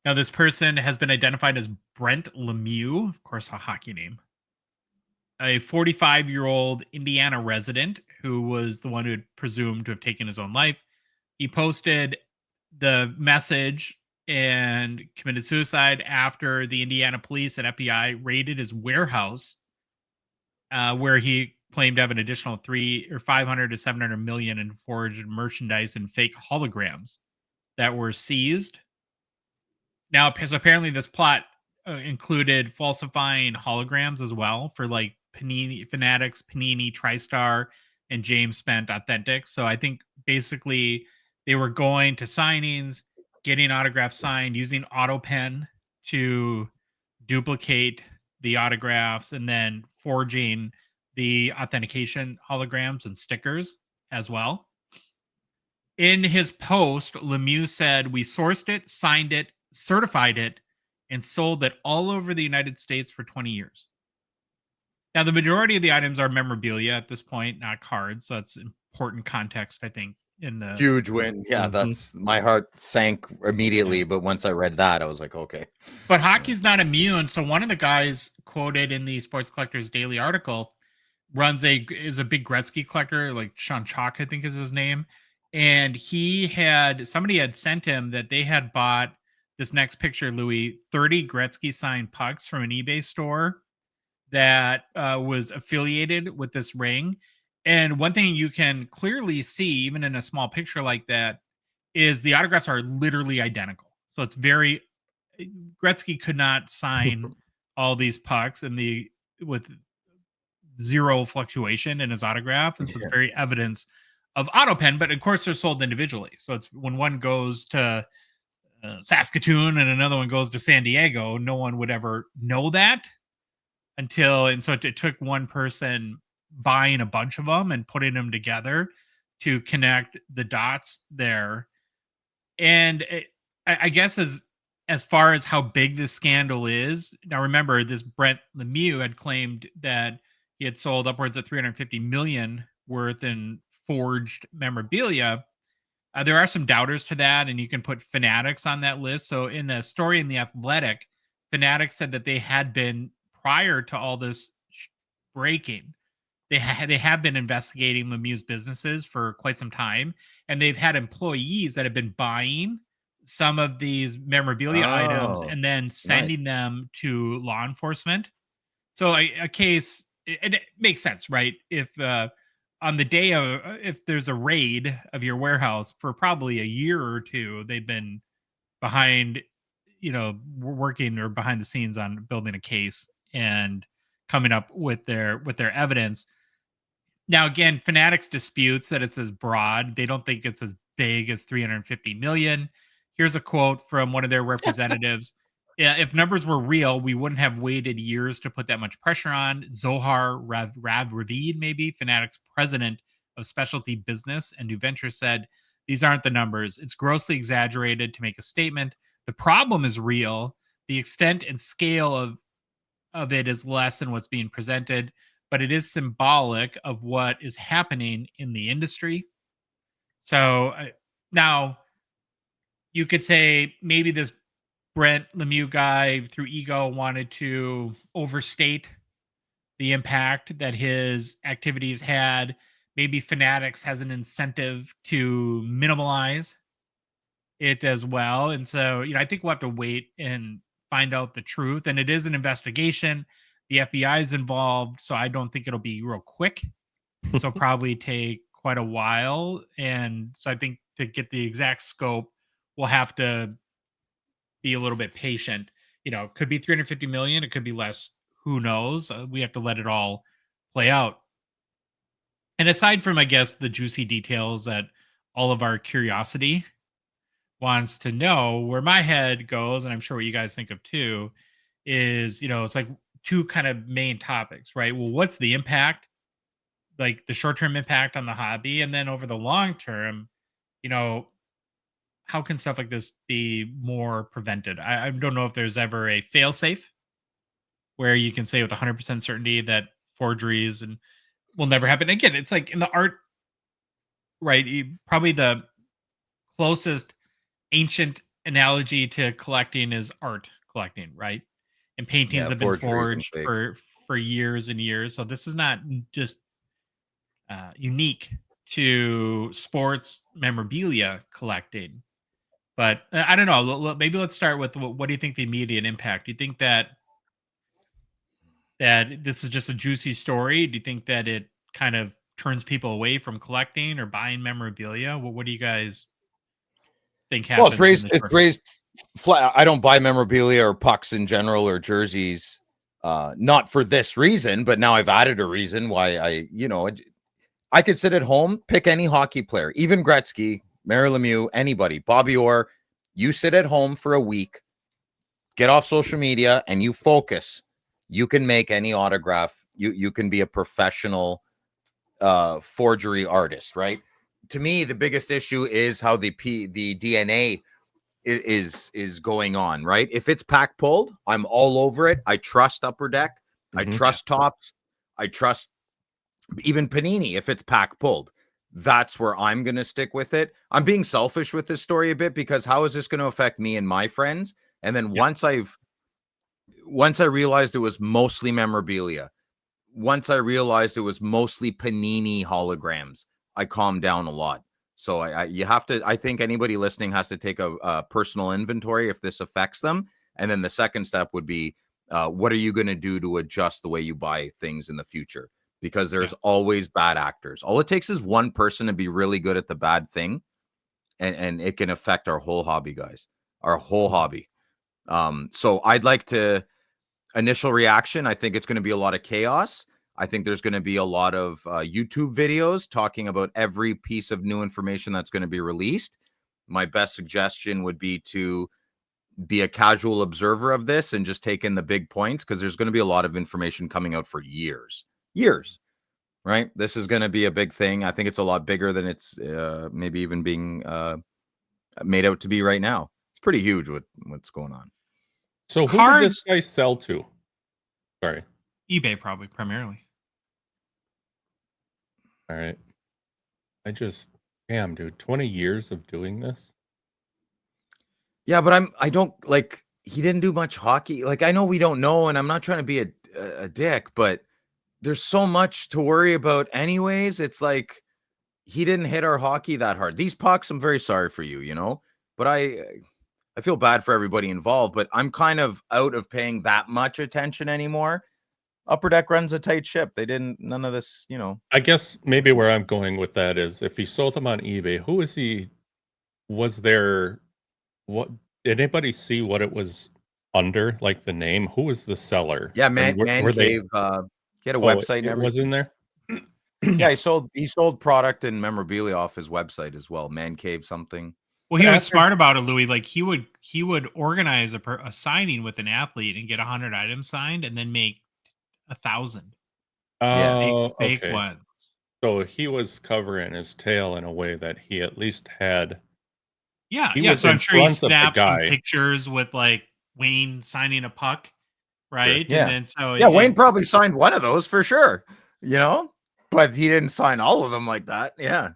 Speaker 2: Now, this person has been identified as Brent Lemieux, of course, a hockey name, a 45-year-old Indiana resident who was the one who had presumed to have taken his own life. He posted the message and committed suicide after the Indiana police and FBI raided his warehouse, where he claimed to have an additional 500 to 700 million in forged merchandise and fake holograms that were seized. Now, so apparently this plot included falsifying holograms as well for like Panini Fanatics, Panini, TriStar, and James Spent Authentic. So I think basically they were going to signings, getting autographs signed, using AutoPen to duplicate the autographs, and then forging the authentication holograms and stickers as well. In his post, Lemieux said, "We sourced it, signed it, certified it, and sold it all over the United States for 20 years. Now, the majority of the items are memorabilia at this point, not cards. So that's important context, I think. In the
Speaker 3: Huge win. Yeah, that's my heart sank immediately. But once I read that, I was like, okay.
Speaker 2: But hockey's not immune. So one of the guys quoted in the Sports Collectors Daily article is a big Gretzky collector, like Sean Chalk, I think is his name. And somebody had sent him that they had bought this next picture, Louis, 30 Gretzky signed pucks from an eBay store that was affiliated with this ring. And one thing you can clearly see, even in a small picture like that, is the autographs are literally identical. So it's very Gretzky could not sign all these pucks with zero fluctuation in his autograph, and so it's very evidence of auto pen. But of course, they're sold individually. So it's when one goes to Saskatoon and another one goes to San Diego, no one would ever know that and so it took one person buying a bunch of them and putting them together to connect the dots there. And I guess as far as how big this scandal is, now remember this Brent Lemieux had claimed that he had sold upwards of 350 million worth in forged memorabilia. There are some doubters to that, and you can put Fanatics on that list. So in a story in The Athletic, Fanatics said that they had been, prior to all this breaking, they have been investigating Lemieux's businesses for quite some time, and they've had employees that have been buying some of these memorabilia items and then sending them to law enforcement. So a case, it makes sense, right? If on the day of, if there's a raid of your warehouse for probably a year or two, they've been behind, working or behind the scenes on building a case and coming up with their evidence. Now, again, Fanatics disputes that it's as broad. They don't think it's as big as 350 million. Here's a quote from one of their representatives. Yeah, if numbers were real, we wouldn't have waited years to put that much pressure on. Zohar Ravid, maybe, Fanatics president of specialty business and new venture, said, these aren't the numbers. It's grossly exaggerated to make a statement. The problem is real. The extent and scale of it is less than what's being presented, but it is symbolic of what is happening in the industry. So now you could say maybe this Brent Lemieux guy, through ego, wanted to overstate the impact that his activities had. Maybe Fanatics has an incentive to minimalize it as well. And so, I think we'll have to wait and find out the truth. And it is an investigation. The FBI is involved, so I don't think it'll be real quick. So probably take quite a while. And so I think to get the exact scope, we'll have to be a little bit patient. It could be 350 million. It could be less. Who knows? We have to let it all play out. And aside from, I guess, the juicy details that all of our curiosity wants to know, where my head goes, and I'm sure what you guys think of too, is, it's like two kind of main topics, right? Well, what's the impact, like the short-term impact on the hobby? And then over the long term, how can stuff like this be more prevented? I don't know if there's ever a fail-safe where you can say with 100% certainty that forgeries and will never happen. Again, it's like in the art, right? Probably the closest ancient analogy to collecting is art collecting, right? And paintings have been forged for years and years. So this is not just unique to sports memorabilia collecting. But I don't know. Maybe let's start with what do you think the immediate impact? Do you think that this is just a juicy story? Do you think that it kind of turns people away from collecting or buying memorabilia? What do you guys think happens?
Speaker 3: Well, it's raised flat. I don't buy memorabilia or pucks in general or jerseys, not for this reason, but now I've added a reason why I could sit at home, pick any hockey player, even Gretzky, Mario Lemieux, anybody, Bobby Orr. You sit at home for a week, get off social media, and you focus. You can make any autograph. You can be a professional forgery artist, right? To me, the biggest issue is how the DNA is going on, right? If it's pack pulled, I'm all over it. I trust Upper Deck. I trust Tops. I trust even Panini if it's pack pulled. That's where I'm going to stick with it. I'm being selfish with this story a bit because how is this going to affect me and my friends? And then once I realized it was mostly memorabilia, once I realized it was mostly Panini holograms, I calmed down a lot. So you have to, I think anybody listening has to take a personal inventory if this affects them. And then the second step would be, what are you going to do to adjust the way you buy things in the future? Because there's always bad actors. All it takes is one person to be really good at the bad thing, and it can affect our whole hobby, guys, our whole hobby. So I'd like to, initial reaction, I think it's going to be a lot of chaos. I think there's going to be a lot of YouTube videos talking about every piece of new information that's going to be released. My best suggestion would be to be a casual observer of this and just take in the big points, because there's going to be a lot of information coming out for years, right? This is going to be a big thing. I think it's a lot bigger than it's maybe even being made out to be right now. It's pretty huge with what's going on.
Speaker 4: So who did this guy sell to? Sorry.
Speaker 2: eBay, probably primarily.
Speaker 4: All right. Damn, dude, 20 years of doing this.
Speaker 3: Yeah, but I don't like, he didn't do much hockey. Like, I know we don't know, and I'm not trying to be a dick, but there's so much to worry about anyways. It's like, he didn't hit our hockey that hard. These pucks, I'm very sorry for you, but I feel bad for everybody involved, but I'm kind of out of paying that much attention anymore. Upper Deck runs a tight ship. They didn't, none of this,
Speaker 4: I guess maybe where I'm going with that is, if he sold them on eBay, who is he? What, did anybody see what it was under, like the name? Who was the seller?
Speaker 3: Yeah,
Speaker 4: And
Speaker 3: Man
Speaker 4: were they-
Speaker 3: Cave, he had a website and
Speaker 4: it
Speaker 3: everything.
Speaker 4: was in there?
Speaker 3: Yeah, he sold product and memorabilia off his website as well. Man Cave something.
Speaker 2: Well, he was
Speaker 4: After-
Speaker 2: smart about it, Louis. Like he would organize a signing with an athlete and get 100 items signed, and then make 1,000
Speaker 4: Oh,
Speaker 2: fake
Speaker 4: okay.
Speaker 2: ones.
Speaker 4: So he was covering his tail in a way that he at least had.
Speaker 2: Yeah,
Speaker 4: He
Speaker 2: yeah.
Speaker 4: was
Speaker 2: So
Speaker 4: in
Speaker 2: I'm sure he
Speaker 4: front of the
Speaker 2: snapped some
Speaker 4: guy.
Speaker 2: pictures with like Wayne signing a puck, right?
Speaker 3: Yeah.
Speaker 2: And then so
Speaker 3: Yeah, Wayne probably signed one of those for sure, but he didn't sign all of them like that. Yeah.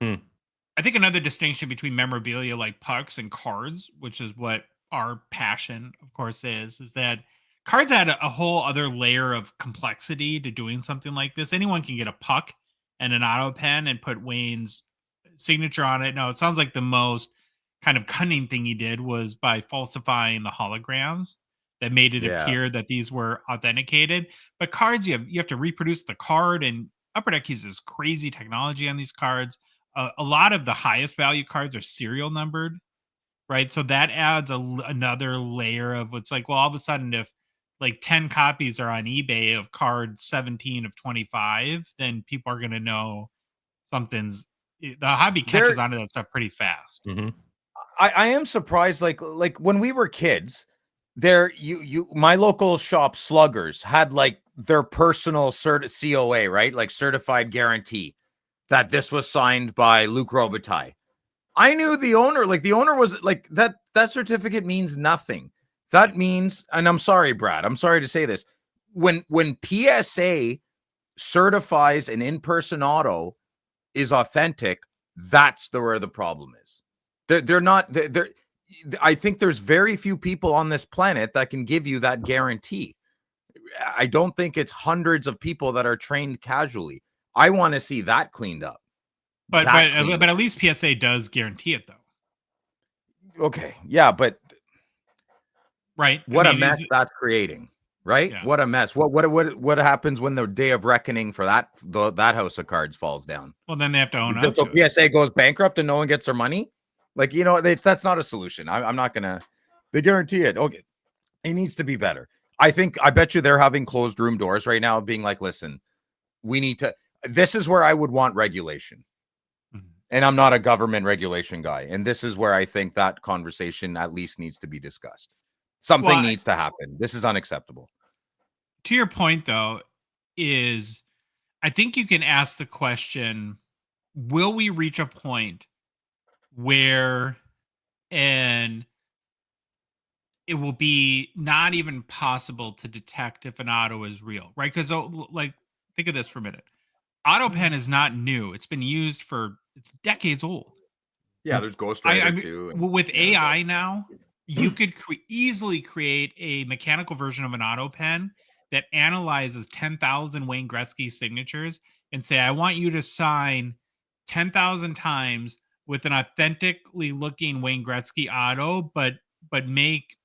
Speaker 2: I think another distinction between memorabilia like pucks and cards, which is what our passion, of course, is that cards add a whole other layer of complexity to doing something like this. Anyone can get a puck and an auto pen and put Wayne's signature on it. No, it sounds like the most kind of cunning thing he did was by falsifying the holograms that made it appear that these were authenticated. But cards, you have to reproduce the card, and Upper Deck uses crazy technology on these cards. A lot of the highest value cards are serial numbered, right? So that adds another layer of what's like, well, all of a sudden, if like 10 copies are on eBay of card 17 of 25, then people are going to know something's, the hobby catches onto that stuff pretty fast.
Speaker 4: Mm-hmm.
Speaker 3: I am surprised. Like when we were kids, my local shop, Sluggers, had like their personal COA, right? Like certified guarantee that this was signed by Luc Robitaille. I knew the owner, like the owner was like that certificate means nothing. That means, and I'm sorry, Brad, I'm sorry to say this. When PSA certifies an in-person auto is authentic, that's where the problem is. They're not, I think there's very few people on this planet that can give you that guarantee. I don't think it's hundreds of people that are trained casually. I want to see that cleaned up.
Speaker 2: But at least PSA does guarantee it, though.
Speaker 3: Okay, yeah, but
Speaker 2: right,
Speaker 3: what a mess that's creating, right?
Speaker 2: Yeah.
Speaker 3: What a mess. What happens when the day of reckoning for that house of cards falls down?
Speaker 2: Well, then they have to own up.
Speaker 3: So PSA goes bankrupt and no one gets their money. Like, that's not a solution. I'm not gonna. They guarantee it. Okay, it needs to be better. I bet you they're having closed room doors right now, being like, listen, we need to. This is where I would want regulation. Mm-hmm. And I'm not a government regulation guy. And this is where I think that conversation at least needs to be discussed. Something needs to happen. This is unacceptable.
Speaker 2: To your point, though, is I think you can ask the question, will we reach a point where it will be not even possible to detect if an auto is real, right? Because like, think of this for a minute. Auto pen is not new. It's been used it's decades old.
Speaker 3: Yeah, there's Ghostwriter too.
Speaker 2: With AI now, you could easily create a mechanical version of an auto pen that analyzes 10,000 Wayne Gretzky signatures and say, I want you to sign 10,000 times with an authentically looking Wayne Gretzky auto, but make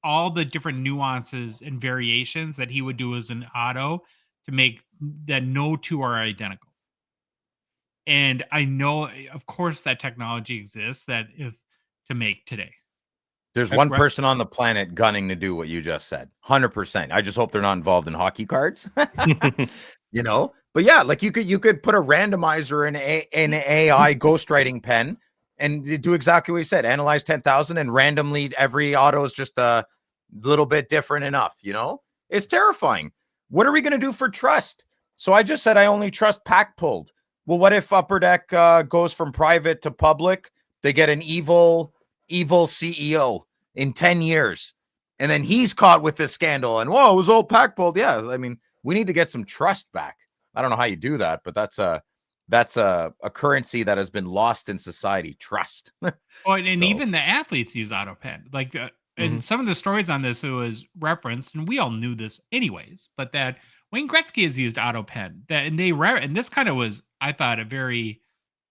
Speaker 2: all the different nuances and variations that he would do as an auto to make that no two are identical. And I know, of course, that technology exists that if to make today.
Speaker 3: There's one person on the planet gunning to do what you just said. 100%. I just hope they're not involved in hockey cards. You know, but yeah, like you could put a randomizer in an AI ghostwriting pen and do exactly what you said. Analyze 10,000 and randomly every auto is just a little bit different enough. You know, it's terrifying. What are we going to do for trust? So I just said I only trust pack pulled. Well, what if Upper Deck goes from private to public? They get an evil CEO in 10 years. And then he's caught with this scandal and whoa, it was all pack pulled. Yeah. I mean, we need to get some trust back. I don't know how you do that, but that's a currency that has been lost in society. Trust.
Speaker 2: Oh, and
Speaker 3: So-
Speaker 2: even the athletes use auto pen. Like, and some of the stories on this, it was referenced, and we all knew this anyways, but that Wayne Gretzky has used auto pen. That and and this kind of was, I thought, a very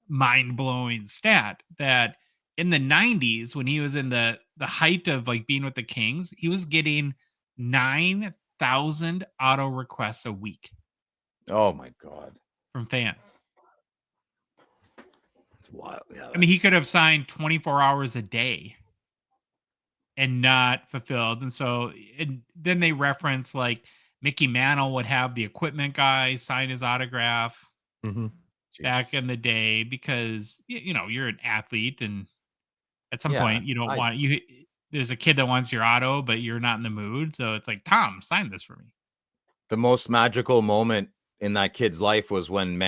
Speaker 2: mind-blowing stat that in the 90s, when he was in the height of like being with the Kings, he was getting 9,000 auto requests a week
Speaker 3: Oh my God.
Speaker 2: from fans.
Speaker 3: It's wild. Yeah.
Speaker 2: I mean, he could have signed 24 hours a day and not fulfilled. And so, and then they reference like Mickey Mantle would have the equipment guy sign his autograph back in the day because, you know, you're an athlete and at some point you don't want there's a kid that wants your auto, but you're not in the mood. So it's like, Tom, sign this for me.
Speaker 3: The most magical moment in that kid's life was when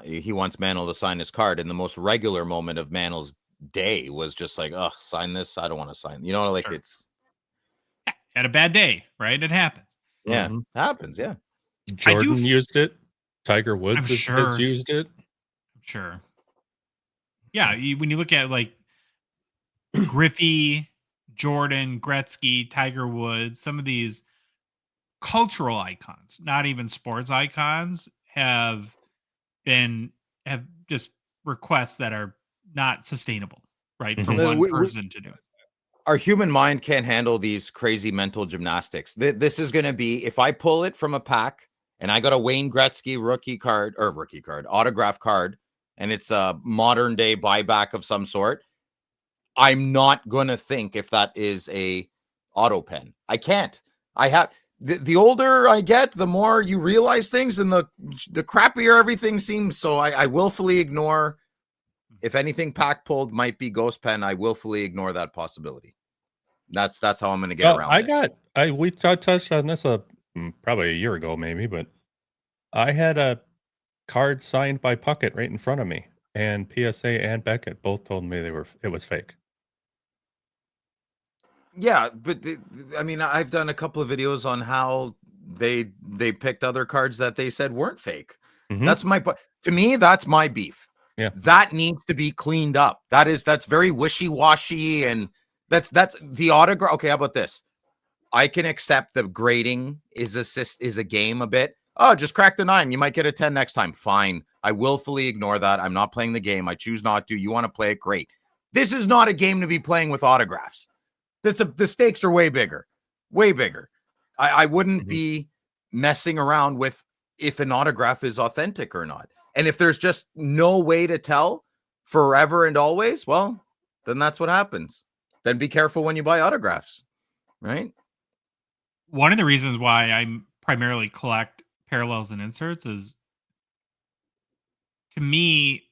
Speaker 3: he wants Mantle to sign his card. And the most regular moment of Mantle's day was just like, oh, sign this. I don't want to sign. You know, like
Speaker 2: Sure.
Speaker 3: it's
Speaker 2: Had a bad day, right? It happens.
Speaker 3: yeah, happens. Yeah.
Speaker 4: Jordan used it. Tiger Woods
Speaker 2: I'm
Speaker 4: has
Speaker 2: sure.
Speaker 4: used it.
Speaker 2: Sure. Yeah, when you look at like Griffey, Jordan, Gretzky, Tiger Woods, some of these cultural icons, not even sports icons, have just requests that are not sustainable, right? For one person to do it.
Speaker 3: Our human mind can't handle these crazy mental gymnastics. This is going to be, if I pull it from a pack and I got a Wayne Gretzky autograph card, and it's a modern day buyback of some sort, I'm not going to think if that is a auto pen. I can't. I have the older I get, the more you realize things and the crappier everything seems. So I willfully ignore, if anything pack pulled might be ghost pen, I willfully ignore that possibility. That's how I'm going to get around this.
Speaker 4: We touched on this probably a year ago, maybe, but I had a card signed by Puckett right in front of me, and PSA and Beckett both told me it was fake.
Speaker 3: Yeah, but I mean, I've done a couple of videos on how they picked other cards that they said weren't fake. That's my to me, that's my beef.
Speaker 4: Yeah,
Speaker 3: that needs to be cleaned up. That's very wishy-washy, and that's the autograph. Okay, how about this? I can accept the grading is a game a bit. Oh, just crack the 9. You might get a 10 next time. Fine. I willfully ignore that. I'm not playing the game. I choose not to. You want to play it? Great. This is not a game to be playing with autographs. The stakes are way bigger. Way bigger. I wouldn't be messing around with if an autograph is authentic or not. And if there's just no way to tell forever and always, well, then that's what happens. Then be careful when you buy autographs, right?
Speaker 2: One of the reasons why I primarily collect parallels and inserts is, to me,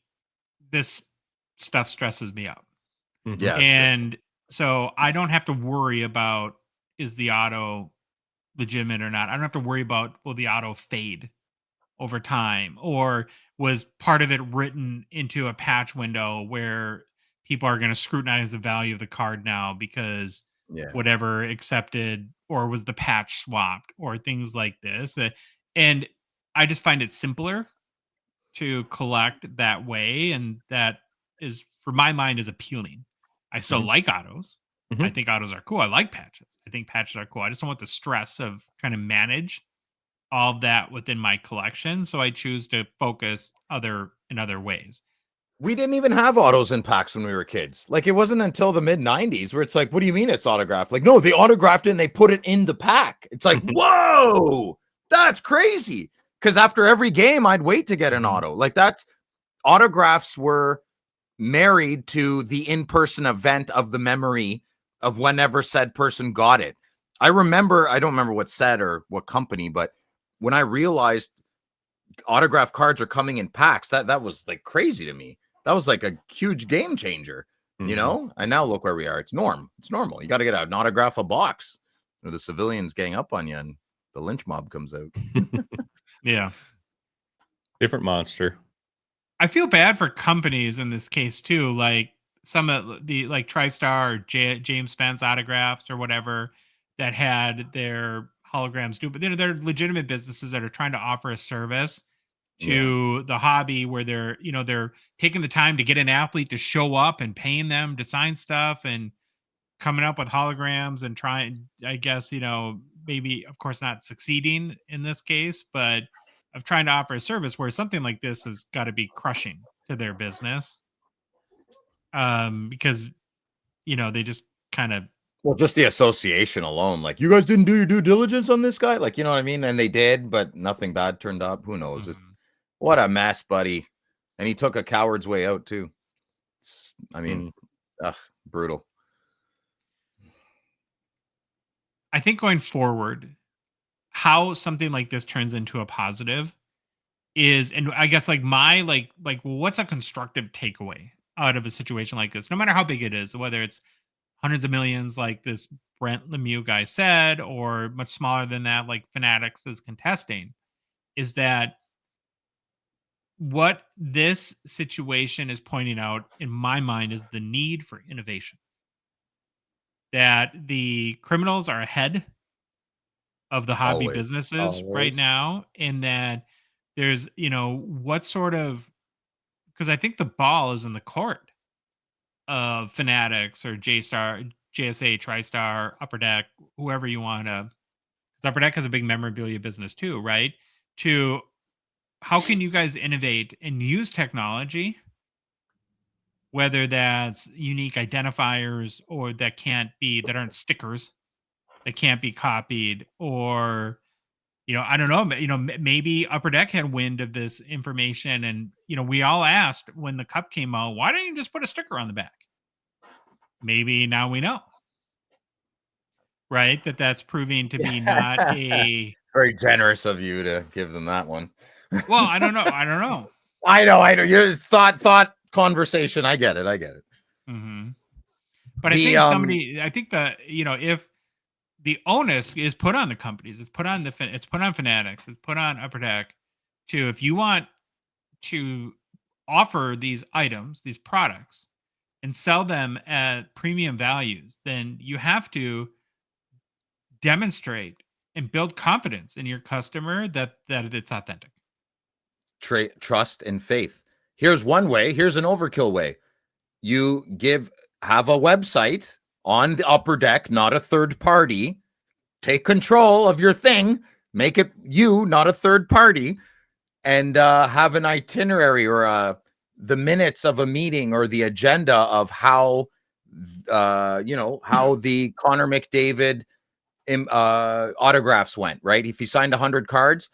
Speaker 2: this stuff stresses me out.
Speaker 3: Yeah.
Speaker 2: And so I don't have to worry about, is the auto legitimate or not? I don't have to worry about, will the auto fade over time, or was part of it written into a patch window where people are going to scrutinize the value of the card now because whatever accepted, or was the patch swapped, or things like this. And I just find it simpler to collect that way, and that is, for my mind, is appealing. I still like autos,
Speaker 4: Mhm.
Speaker 2: I think autos are cool. I like patches. I think patches are cool. I just don't want the stress of trying to manage all of that within my collection. So I choose to focus in other ways.
Speaker 3: We didn't even have autos in packs when we were kids. Like, it wasn't until the mid 90s where it's like, what do you mean it's autographed? Like, no, they autographed it and they put it in the pack. It's like, whoa, that's crazy. Because after every game, I'd wait to get an auto. Like, that's autographs were married to the in-person event of the memory of whenever said person got it. I don't remember what set or what company, but when I realized autograph cards are coming in packs, that was like crazy to me. That was like a huge game changer, you know? And now look where we are. It's normal. You got to get an autograph a box or the civilians gang up on you and the lynch mob comes out.
Speaker 2: Yeah.
Speaker 4: Different monster.
Speaker 2: I feel bad for companies in this case too. Like some of the like TriStar or James Spence autographs or whatever that had their holograms do, but they're legitimate businesses that are trying to offer a service to the hobby where they're taking the time to get an athlete to show up and paying them to sign stuff and coming up with holograms and trying, I guess, maybe of course not succeeding in this case, but of trying to offer a service where something like this has got to be crushing to their business. Because they just kind of
Speaker 3: Well, just the association alone, like, you guys didn't do your due diligence on this guy, like, you know what I mean? And they did, but nothing bad turned up. Who knows? Just what a mess, buddy. And he took a coward's way out too. I mean, brutal.
Speaker 2: I think going forward, how something like this turns into a positive is, and I guess like what's a constructive takeaway out of a situation like this, no matter how big it is, whether it's hundreds of millions like this Brent Lemieux guy said, or much smaller than that, like Fanatics is contesting, is that what this situation is pointing out in my mind is the need for innovation. That the criminals are ahead of the hobby
Speaker 3: Always.
Speaker 2: businesses right now, and that there's, what sort of, because I think the ball is in the court of Fanatics or J-Star, JSA, TriStar, Upper Deck, whoever you want to, because Upper Deck has a big memorabilia business too, right? To how can you guys innovate and use technology, whether that's unique identifiers or that aren't stickers, that can't be copied, or I don't know, maybe Upper Deck had wind of this information, and we all asked when the cup came out, why don't you just put a sticker on the back? Maybe now we know, right? That's proving to be not a
Speaker 3: Very generous of you to give them that one.
Speaker 2: well, I don't know.
Speaker 3: I know. Your thought conversation. I get it.
Speaker 2: Mm-hmm. But I think that if the onus is put on the companies, it's put on Fanatics, it's put on Upper Deck, if you want to offer these items, these products, and sell them at premium values, then you have to demonstrate and build confidence in your customer that it's authentic.
Speaker 3: Trust and faith. Here's one way. Here's an overkill way. You have a website on the Upper Deck, not a third party. Take control of your thing. Make it you, not a third party, and have an itinerary or the minutes of a meeting or the agenda of how how the Connor McDavid autographs went. Right? If he signed 100 cards,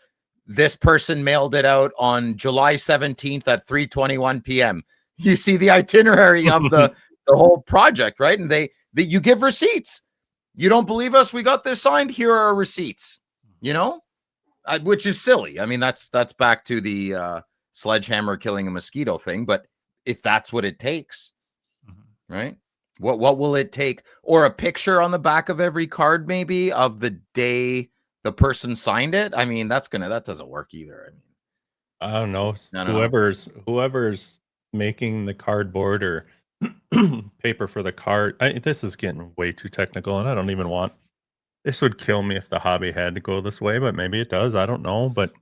Speaker 3: this person mailed it out on July 17th at 3:21 p.m. You see the itinerary of the whole project, right? And you give receipts. You don't believe us? We got this signed. Here are our receipts. Which is silly. I mean, that's back to the sledgehammer killing a mosquito thing. But if that's what it takes, right? What will it take? Or a picture on the back of every card, maybe, of the day the person signed it. I mean, that doesn't work either.
Speaker 4: I don't know.
Speaker 3: No.
Speaker 4: Whoever's making the cardboard or paper for the card. This is getting way too technical, and I don't even want. This would kill me if the hobby had to go this way, but maybe it does. I don't know. But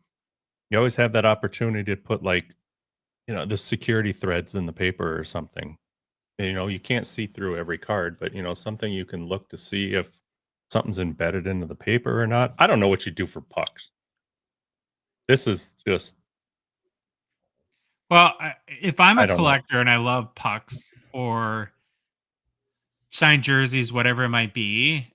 Speaker 4: you always have that opportunity to put the security threads in the paper or something. You can't see through every card, but something you can look to see if something's embedded into the paper or not. I don't know what you do for pucks. This is just,
Speaker 2: Well, if I'm
Speaker 4: I
Speaker 2: a
Speaker 4: don't know.
Speaker 2: collector and I love pucks or signed jerseys, whatever it might be,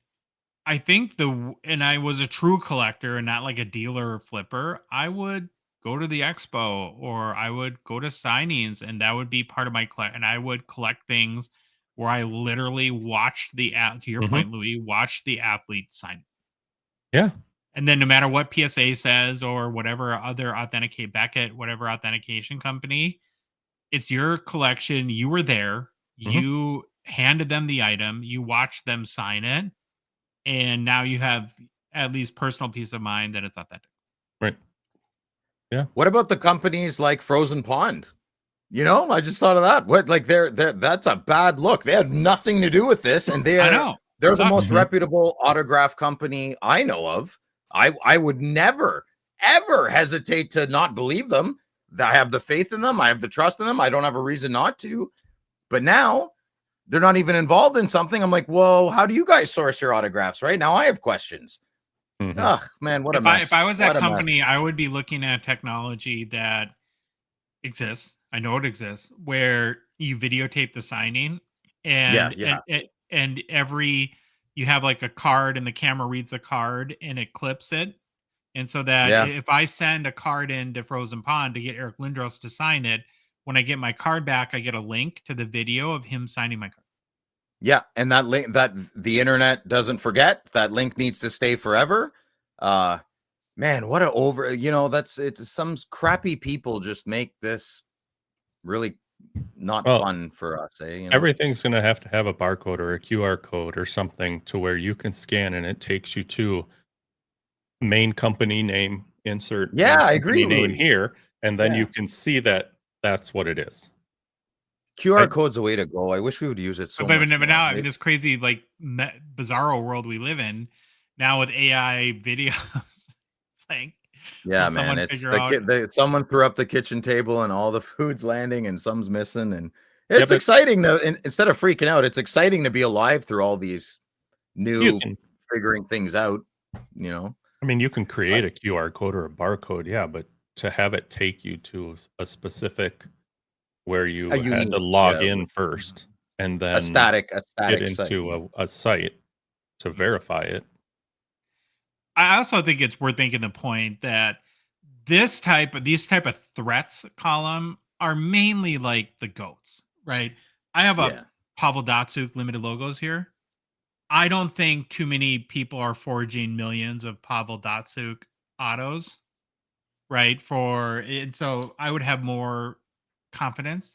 Speaker 2: I think and I was a true collector and not like a dealer or flipper, I would go to the expo or I would go to signings and that would be part of my collect. And I would collect things where I literally watched to your
Speaker 3: Mhm.
Speaker 2: point, Louis, watched the athlete sign.
Speaker 4: Yeah.
Speaker 2: And then no matter what PSA says or whatever other authenticate Beckett, whatever authentication company, it's your collection. You were there.
Speaker 4: Mhm.
Speaker 2: You handed them the item. You watched them sign it. And now you have at least personal peace of mind that it's authentic.
Speaker 4: Right. Yeah.
Speaker 3: What about the companies like Frozen Pond? I just thought of that. What, like, they're that's a bad look. They had nothing to do with this, and
Speaker 2: I know.
Speaker 3: they're
Speaker 2: It
Speaker 3: the
Speaker 2: sucks.
Speaker 3: most
Speaker 4: Mhm.
Speaker 3: reputable autograph company I know of. I would never ever hesitate to not believe them. I have the faith in them. I have the trust in them. I don't have a reason not to. But now they're not even involved in something. I'm like, whoa, how do you guys source your autographs? Right now, I have questions.
Speaker 4: Mhm.
Speaker 3: Ugh, man, what a
Speaker 2: If I
Speaker 3: mess.
Speaker 2: was that
Speaker 3: What a mess.
Speaker 2: company, I would be looking at technology that exists. I know it exists where you videotape the signing
Speaker 3: Yeah,
Speaker 2: and
Speaker 3: you
Speaker 2: and
Speaker 3: have to.
Speaker 2: and every you have like a card and the camera reads the card and it clips it. And so that
Speaker 3: Yeah.
Speaker 2: if I send a card into Frozen Pond to get Eric Lindros to sign it, when I get my card back, I get a link to the video of him signing my card.
Speaker 3: Yeah, and that link that the internet doesn't forget, that link needs to stay forever. Uh Man, what a over, that's it's some crappy people just make this really not
Speaker 4: Well,
Speaker 3: fun for us,
Speaker 4: everything's going to have a barcode or a QR code or something to where you can scan and it takes you to main company name, insert
Speaker 3: Yeah,
Speaker 4: main
Speaker 3: I agree,
Speaker 4: company name
Speaker 3: Louis.
Speaker 4: here, and then you
Speaker 3: Yeah.
Speaker 4: can see that that's what it is.
Speaker 3: QR
Speaker 4: I
Speaker 3: code's a way to go. I wish we would use it so
Speaker 2: But
Speaker 3: much
Speaker 2: but
Speaker 3: more.
Speaker 2: now in this crazy like bizarro world we live in now with AI videos, it's like, will
Speaker 3: Yeah, man,
Speaker 2: someone
Speaker 3: it's
Speaker 2: figure
Speaker 3: the
Speaker 2: out?
Speaker 3: kid. Someone threw up the kitchen table and all the food's landing and some's missing, and
Speaker 4: yeah,
Speaker 3: it's
Speaker 4: but
Speaker 3: exciting to instead of freaking out, it's exciting to be alive through all these
Speaker 4: you
Speaker 3: new
Speaker 4: can
Speaker 3: figuring things out. You know,
Speaker 4: you can
Speaker 3: I-
Speaker 4: create a QR code or a barcode, yeah, but to have it take you to a specific where
Speaker 3: a
Speaker 4: you had to
Speaker 3: unique,
Speaker 4: log
Speaker 3: yeah,
Speaker 4: in first and
Speaker 3: a
Speaker 4: then get
Speaker 3: static site.
Speaker 4: into a site to verify it.
Speaker 2: I also think it's worth making the point that these type of threats column are mainly like the goats, right? I have a
Speaker 3: Yeah.
Speaker 2: Pavel Datsuk limited logos here. I don't think too many people are forging millions of Pavel Datsuk autos, right? And so I would have more confidence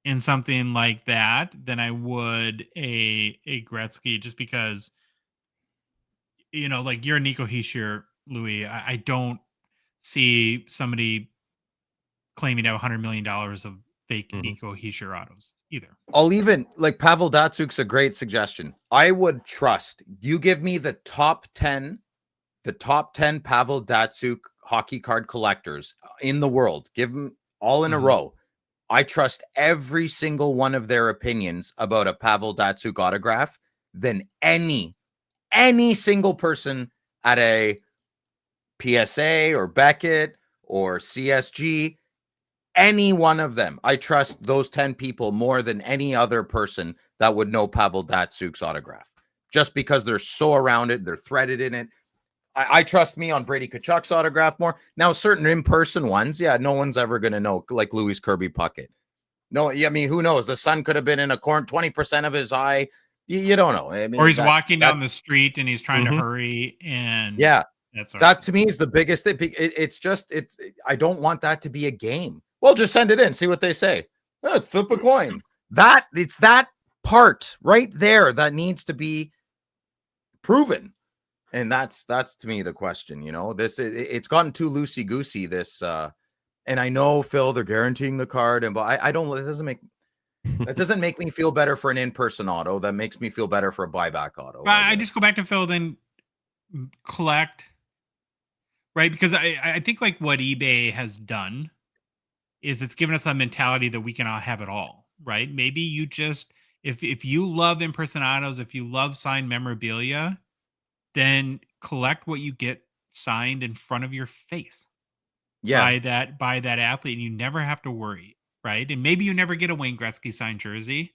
Speaker 2: in something like that than I would a Gretzky, just because like you're a Nico Heischer, Louis. I don't see somebody claiming to have $100 million of fake
Speaker 4: Mhm.
Speaker 2: Nico Heischer autos either.
Speaker 3: I'll even like Pavel Datsuk's a great suggestion. I would trust you give me the top 10 Pavel Datsuk hockey card collectors in the world. Give them all in a
Speaker 2: Mhm.
Speaker 3: row. I trust every single one of their opinions about a Pavel Datsuk autograph than any single person at a PSA or Beckett or CSG. Any one of them. I trust those 10 people more than any other person that would know Pavel Datsuk's autograph. Just because they're so around it, they're threaded in it. I trust me on Brady Tkachuk's autograph more. Now, certain in-person ones, yeah, no one's ever going to know, like Louis Kirby Puckett. No, I mean, who knows? The sun could have been in a corner, 20% of his eye. You don't know. I
Speaker 2: Or
Speaker 3: mean,
Speaker 2: he's walking
Speaker 3: that
Speaker 2: down the street and he's trying to
Speaker 4: Mhm.
Speaker 2: hurry, and
Speaker 3: yeah,
Speaker 2: that sort of
Speaker 3: that
Speaker 2: thing.
Speaker 3: to me is the biggest thing. I don't want that to be a game. Well, just send it in, see what they say. Flip a coin. It's that part right there that needs to be proven. And that's to me the question, it's gotten too loosey goosey. And I know, Phil, they're guaranteeing the card, but I don't. That doesn't make me feel better for an in-person auto. That makes me feel better for a buyback auto,
Speaker 2: But
Speaker 3: I
Speaker 2: I
Speaker 3: guess.
Speaker 2: just go back to Phil, then collect, right? Because I think like what eBay has done is it's given us a mentality that we can all have it all, right? Maybe you just, if you love impersonatos, if you love signed memorabilia, then collect what you get signed in front of your face
Speaker 3: Yeah.
Speaker 2: by that athlete, and you never have to worry, right? And maybe you never get a Wayne Gretzky signed jersey,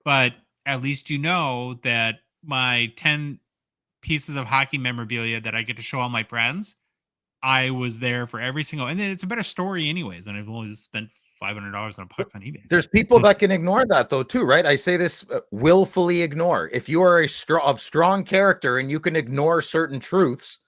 Speaker 2: but at least you know that my 10 pieces of hockey memorabilia that I get to show all my friends, I was there for every single, and then it's a better story anyways, and I've only spent $500 on a puck on eBay.
Speaker 3: There's people that can ignore that though too, right? I say this willfully ignore. If you are of strong character and you can ignore certain truths,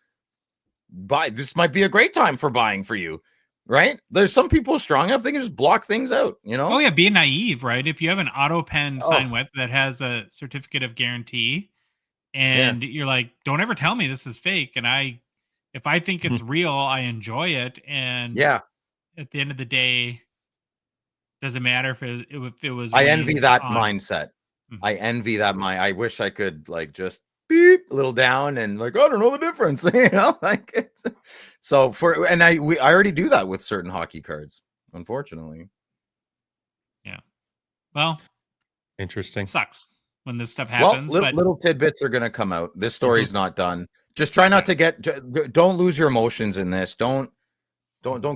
Speaker 3: this might be a great time for buying for you, right? There's some people strong enough they can just block things out, you know?
Speaker 2: Oh yeah, be naive, right? If you have an auto pen
Speaker 3: Oh.
Speaker 2: sign with that has a certificate of guarantee, and you're like, don't ever tell me this is fake, and if I think it's real, I enjoy it, and
Speaker 3: Yeah.
Speaker 2: at the end of the day, doesn't matter if it was.
Speaker 3: I envy
Speaker 2: released
Speaker 3: that
Speaker 2: on-
Speaker 3: mindset.
Speaker 2: Mhm.
Speaker 3: I envy that I wish I could like just beep a little down and like, I don't know the difference, you know, like it's, so I already do that with certain hockey cards, unfortunately.
Speaker 2: Well,
Speaker 4: Interesting.
Speaker 2: sucks when this stuff happens.
Speaker 3: Well,
Speaker 2: but
Speaker 3: little tidbits are going to come out. This story's not done. Just try not to don't lose your emotions in this. Don't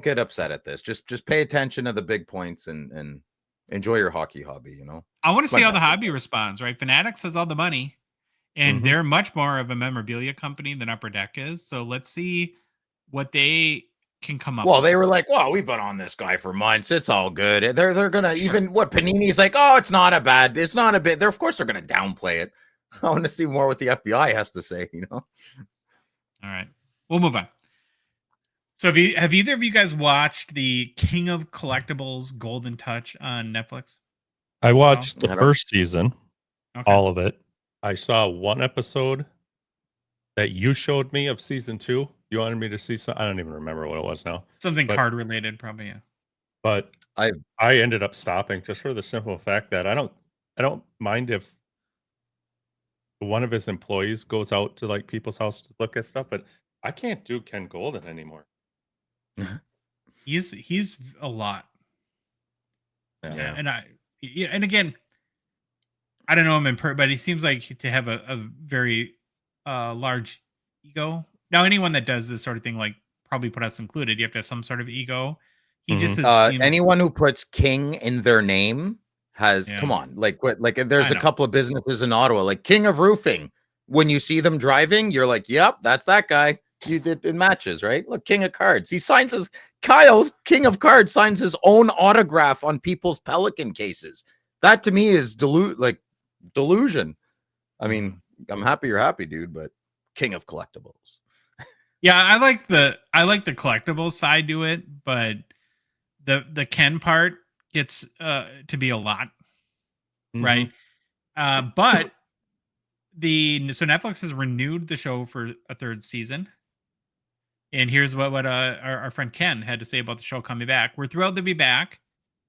Speaker 3: get upset at this. Just pay attention to the big points and enjoy your hockey hobby, you know.
Speaker 2: I want to see
Speaker 3: my
Speaker 2: how the
Speaker 3: message.
Speaker 2: hobby responds, right? Fanatics has all the money, and
Speaker 3: Mhm.
Speaker 2: they're much more of a memorabilia company than Upper Deck is. So let's see what they can come up
Speaker 3: Well,
Speaker 2: with.
Speaker 3: they were like, "Well, we've been on this guy for months. It's all good." They're gonna
Speaker 2: Sure.
Speaker 3: even what Panini's like, "Oh, it's not a bit." They're of course they're gonna downplay it. I want to see more what the FBI has to say, you know.
Speaker 2: All right, we'll move on. So have either of you guys watched the King of Collectibles Golden Touch on Netflix?
Speaker 4: I watched
Speaker 3: I
Speaker 4: the
Speaker 3: don't-
Speaker 4: first season,
Speaker 2: Okay.
Speaker 4: all of it. I saw one episode that you showed me of season 2. You wanted me to see some. I don't even remember what it was now.
Speaker 2: Something
Speaker 4: but-
Speaker 2: card related, probably. Yeah.
Speaker 4: But
Speaker 3: I
Speaker 4: ended up stopping just for the simple fact that I don't mind if one of his employees goes out to like people's house to look at stuff, but I can't do Ken Goldin anymore.
Speaker 2: He's a lot.
Speaker 3: Yeah.
Speaker 2: And again, I don't know him but he seems like to have a very large ego. Now, anyone that does this sort of thing, like probably put us included, you have to have some sort of ego. He just seems,
Speaker 3: anyone who puts King in their name has
Speaker 2: Yeah.
Speaker 3: come on, like what, like there's
Speaker 2: I
Speaker 3: a
Speaker 2: know.
Speaker 3: couple of businesses in Ottawa, like King of Roofing. When you see them driving, you're like, "Yep, that's that guy." It matches, right? Look, King of Cards. He signs his King of Cards signs his own autograph on people's Pelican cases. That to me is delusion. I mean, I'm happy you're happy, dude, but King of Collectibles.
Speaker 2: yeah, I like the collectibles side to it, but the Ken part gets to be a lot, right? But so Netflix has renewed the show for a third season. And here's what our friend Ken had to say about the show coming back. We're thrilled to be back.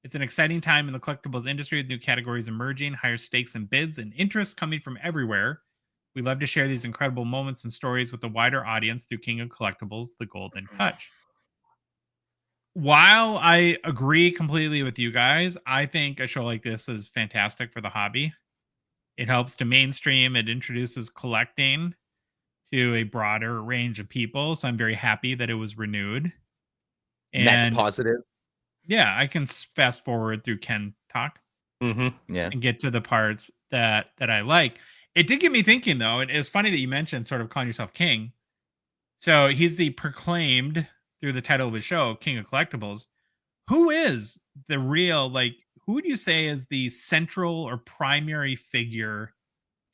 Speaker 2: It's an exciting time in the collectibles industry with new categories emerging, higher stakes and bids, and interest coming from everywhere. We love to share these incredible moments and stories with a wider audience through King of Collectibles, The Golden Touch. While I agree completely with you guys, I think a show like this is fantastic for the hobby. It helps to mainstream. It introduces collecting to a broader range of people. So I'm very happy that it was renewed.
Speaker 3: Net
Speaker 2: And
Speaker 3: positive.
Speaker 2: yeah, I can fast forward through Ken talk
Speaker 3: Yeah.
Speaker 2: and get to the parts that I like. It did get me thinking, though. It is funny that you mentioned sort of calling yourself king. So he's the proclaimed, through the title of his show, King of Collectibles. Who is the real, like, who would you say is the central or primary figure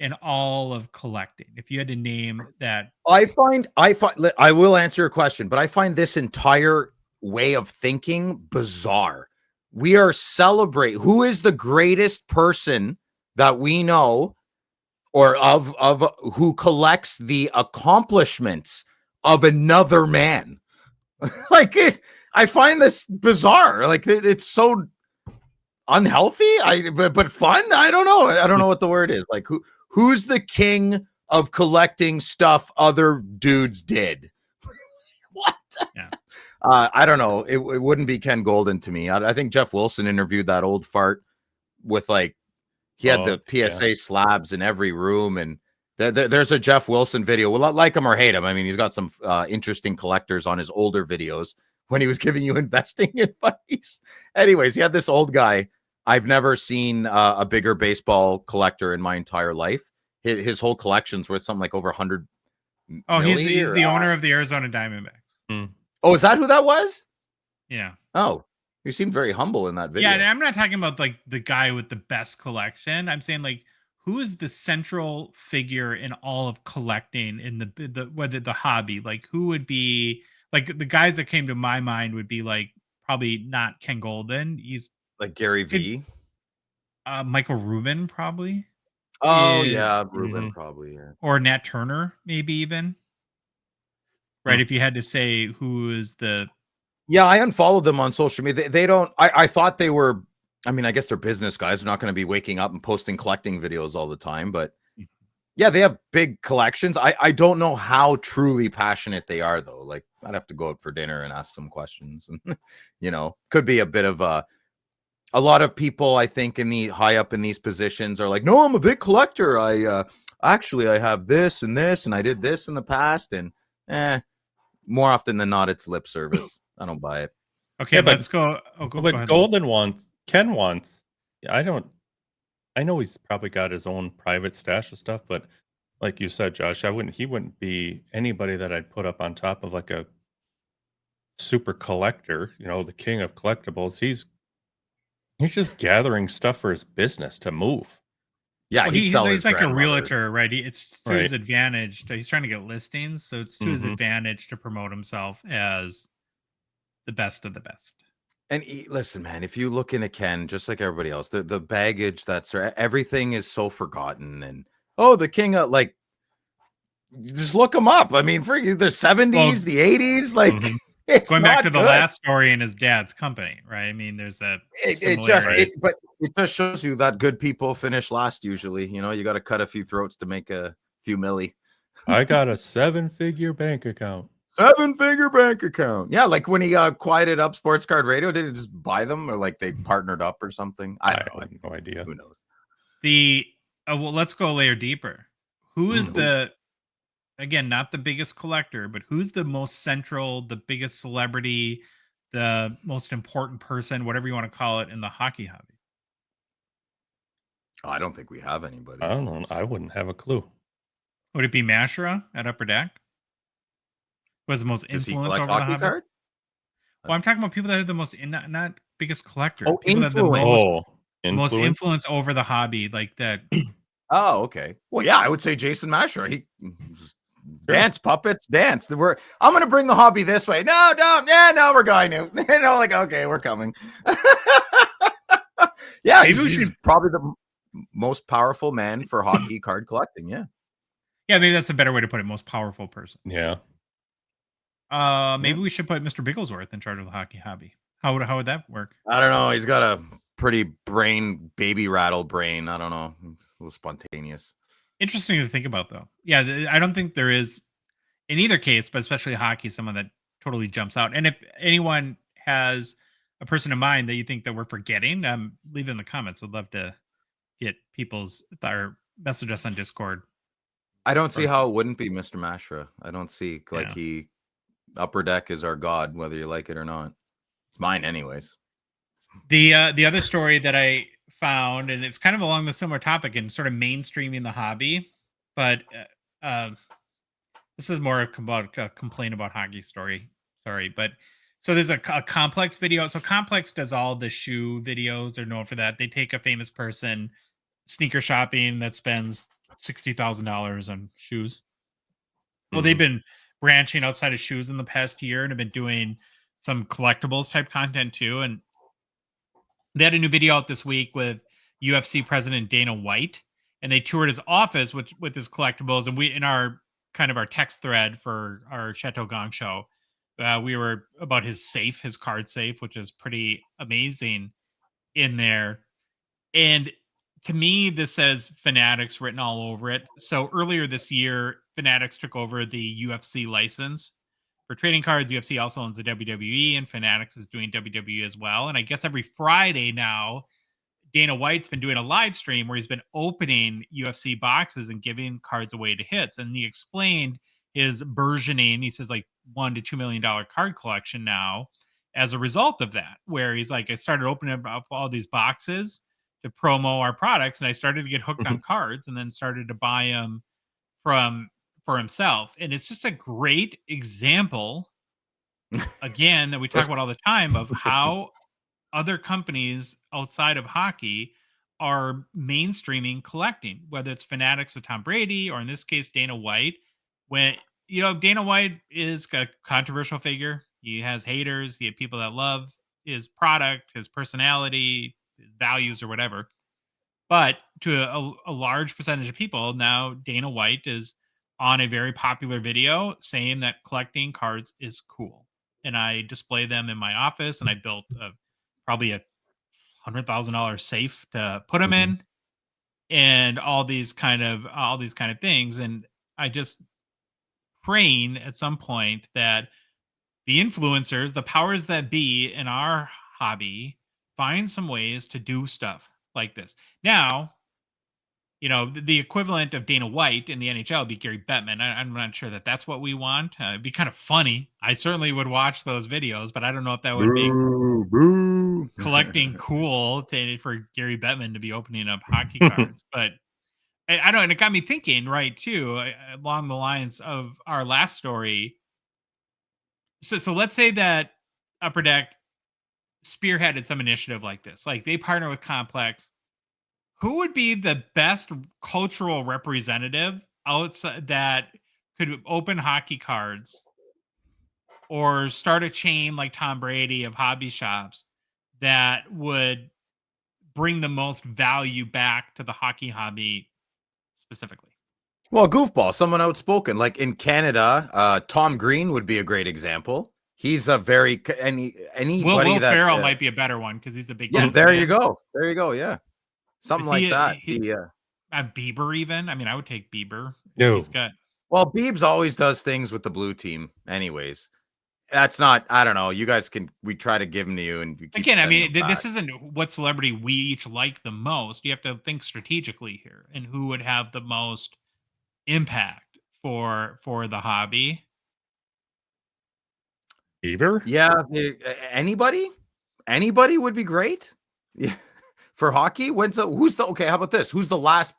Speaker 2: in all of collecting? If you had to name that.
Speaker 3: I will answer your question, but I find this entire way of thinking bizarre. We are celebrating who is the greatest person that we know or of who collects the accomplishments of another man. Like I find this bizarre. Like it's so unhealthy. But fun. I don't know. I don't know what the word is. Like who's the king of collecting stuff other dudes did? What?
Speaker 2: Yeah.
Speaker 3: I don't know. It wouldn't be Ken Goldin to me. I think Jeff Wilson interviewed that old fart with like he had the PSA slabs in every room, and there's a Jeff Wilson video. Well, like him or hate him, I mean, he's got some interesting collectors on his older videos when he was giving you investing advice. Anyways, he had this old guy. I've never seen a bigger baseball collector in my entire life. His whole collection's worth something like over 100.
Speaker 2: Oh, he's the owner of the Arizona Diamondbacks.
Speaker 3: Oh, is that who that was?
Speaker 2: Yeah.
Speaker 3: Oh, you seemed very humble in that video.
Speaker 2: Yeah, and I'm not talking about like the guy with the best collection. I'm saying like who is the central figure in all of collecting in the whether the hobby? Like who would be like the guys that came to my mind would be like probably not Ken Goldin. He's
Speaker 3: like Gary V.
Speaker 2: Michael Rubin probably.
Speaker 3: Oh yeah, Rubin probably. Yeah.
Speaker 2: Or Nat Turner maybe even. Right, if you had to say who is the
Speaker 3: Yeah, I unfollowed them on social media. They don't. I thought they were. I mean, I guess they're business guys. They're not going to be waking up and posting collecting videos all the time. But yeah, they have big collections. I don't know how truly passionate they are, though. Like, I'd have to go out for dinner and ask some questions. And could be a bit of a lot of people, I think, in the high up in these positions are like, no, I'm a big collector. I have this and this, and I did this in the past, and more often than not, it's lip service. I don't buy it.
Speaker 2: Okay, yeah, let's go. Go
Speaker 4: but
Speaker 2: ahead.
Speaker 4: Ken wants. I know he's probably got his own private stash of stuff, but like you said, Josh, he wouldn't be anybody that I'd put up on top of like a super collector, the king of collectibles. He's just gathering stuff for his business to move.
Speaker 3: Yeah,
Speaker 2: well, he's like a realtor, right? It's to his advantage. He's trying to get listings, so it's to his advantage to promote himself as the best of the best.
Speaker 3: And listen, man, if you look into Ken, just like everybody else, the baggage everything is so forgotten. And the king of like, just look him up. I mean, for the 70s, the 80s, like it's
Speaker 2: going back to the last story in his dad's company, right? I mean, there's a
Speaker 3: but it just shows you that good people finish last. Usually, you got to cut a few throats to make a few milli.
Speaker 4: I got a 7-figure bank account.
Speaker 3: 7-figure bank account. Yeah, like when he quieted up Sports Card Radio, did he just buy them or like they partnered up or something? I don't know.
Speaker 4: I have no idea.
Speaker 3: Who knows?
Speaker 2: Well, let's go a layer deeper. Who is again, not the biggest collector, but who's the most central, the biggest celebrity, the most important person, whatever you want to call it, in the hockey hobby?
Speaker 3: I don't think we have anybody.
Speaker 4: I don't know. I wouldn't have a clue.
Speaker 2: Would it be Mashra at Upper Deck? Who has the most influence over the hobby? Card? Well, I'm talking about people that have the most, not biggest collector.
Speaker 3: Oh,
Speaker 2: people
Speaker 3: influence.
Speaker 2: That have the most influence over the hobby, like that.
Speaker 3: Oh, okay. Well, yeah, I would say Jason Mashra. He dance puppets, dance. I'm going to bring the hobby this way. No, don't. Yeah, no, we're going to. Like, okay, we're coming. Yeah, he's probably the most powerful man for hockey card collecting. Yeah.
Speaker 2: Yeah, maybe that's a better way to put it. Most powerful person.
Speaker 4: Yeah.
Speaker 2: Maybe we should put Mr. Bigglesworth in charge of the hockey hobby. How would that work?
Speaker 3: I don't know. He's got a pretty baby rattle brain. I don't know. It's a little spontaneous.
Speaker 2: Interesting to think about, though. Yeah, I don't think there is, in either case, but especially hockey, someone that totally jumps out. And if anyone has a person in mind that you think that we're forgetting, leave it in the comments. I'd love to get people's or message us on Discord.
Speaker 3: I don't see how it wouldn't be Mr. Mashra. I don't see he Upper Deck is our god, whether you like it or not. It's mine, anyways.
Speaker 2: The other story that I found, and it's kind of along the similar topic and sort of mainstreaming the hobby, but this is more about a complaint about hockey story. Sorry, but so there's a Complex video. So Complex does all the shoe videos. They're known for that. They take a famous person sneaker shopping that spends $60,000 on shoes. Well, they've been branching outside of shoes in the past year and have been doing some collectibles type content too. And they had a new video out this week with UFC president Dana White, and they toured his office with his collectibles. And we, in our kind of our text thread for our Chateau Gongshow, we were about his safe, his card safe, which is pretty amazing in there. And to me, this says Fanatics written all over it. So earlier this year, Fanatics took over the UFC license for trading cards. UFC also owns the WWE, and Fanatics is doing WWE as well. And I guess every Friday now, Dana White's been doing a live stream where he's been opening UFC boxes and giving cards away to hits. And he explained his burgeoning, he says, like $1 to $2 million card collection now as a result of that, where he's like, I started opening up all these boxes to promo our products, and I started to get hooked on cards and then started to buy them for himself. And it's just a great example, again, that we talk about all the time, of how other companies outside of hockey are mainstreaming collecting, whether it's Fanatics with Tom Brady, or in this case, Dana White. When, Dana White is a controversial figure. He has haters. He has people that love his product, his personality, his values, or whatever. But to a large percentage of people now, Dana White is on a very popular video saying that collecting cards is cool. And I display them in my office, and I built probably a $100,000 safe to put them in, and all these kind of things. And I just praying at some point that the influencers, the powers that be in our hobby, find some ways to do stuff like this. Now, the equivalent of Dana White in the NHL would be Gary Bettman. I'm not sure that that's what we want. It'd be kind of funny. I certainly would watch those videos, but I don't know if that would make collecting cool for Gary Bettman to be opening up hockey cards. But I don't, and it got me thinking, right, too, along the lines of our last story. So let's say that Upper Deck spearheaded some initiative like this. Like, they partner with Complex. Who would be the best cultural representative outside that could open hockey cards or start a chain like Tom Brady of hobby shops that would bring the most value back to the hockey hobby specifically?
Speaker 3: Well, goofball, someone outspoken. Like in Canada, Tom Green would be a great example. He's a very anybody
Speaker 2: Will
Speaker 3: that
Speaker 2: Ferrell might be a better one because he's a big.
Speaker 3: Yeah, there you go. There you go. Yeah, something like that.
Speaker 2: Bieber, even. I mean, I would take Bieber.
Speaker 4: No.
Speaker 2: He's got.
Speaker 3: Well, Biebs always does things with the blue team, anyways. That's not. I don't know. You guys can. We try to give them to you, and
Speaker 2: again, I mean, this isn't what celebrity we each like the most. You have to think strategically here, and who would have the most impact for the hobby.
Speaker 4: Bieber?
Speaker 3: Yeah, anybody would be great. Yeah, for hockey. Okay, how about this? Who's the last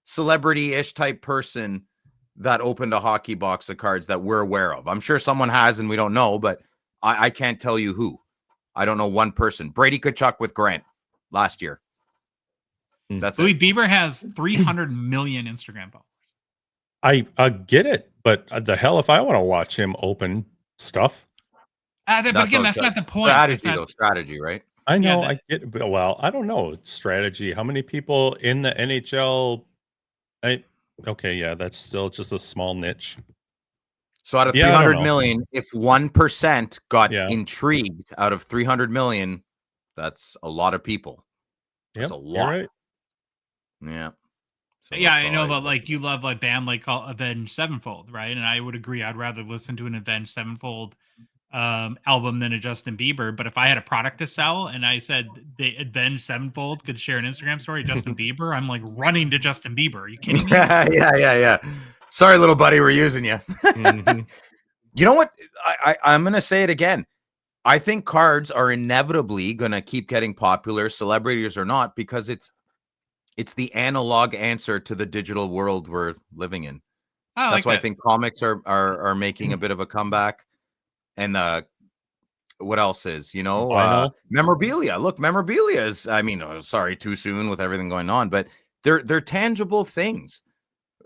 Speaker 3: celebrity-ish type person that opened a hockey box of cards that we're aware of? I'm sure someone has and we don't know, but I can't tell you who. I don't know one person. Brady Tkachuk with Grant last year. That's
Speaker 2: Louis
Speaker 3: it.
Speaker 2: Bieber has 300 million Instagram followers.
Speaker 4: I get it, but the hell if I want to watch him open stuff.
Speaker 2: But again, that's not the point.
Speaker 3: Strategy, right?
Speaker 4: I know, I get it, but, well, I don't know. Strategy. How many people in the NHL? Okay, yeah, that's still just a small niche.
Speaker 3: So out of 300 million, if 1% got intrigued out of 300 million, that's a lot of people. That's a lot.
Speaker 4: Right.
Speaker 3: Yeah. So
Speaker 2: yeah, I know that like you love a band like Avenged Sevenfold, right? And I would agree. I'd rather listen to an Avenged Sevenfold album than a Justin Bieber. But if I had a product to sell and I said the Avenged Sevenfold could share an Instagram story, Justin Bieber, I'm like running to Justin Bieber. Are you kidding me?
Speaker 3: Yeah. Sorry, little buddy, we're using you. You know what? I'm going to say it again. I think cards are inevitably going to keep getting popular, celebrities or not, because it's the analog answer to the digital world we're living in. That's why I think comics are making a bit of a comeback. And what else is, memorabilia. Look, memorabilia is, sorry, too soon with everything going on, but they're tangible things.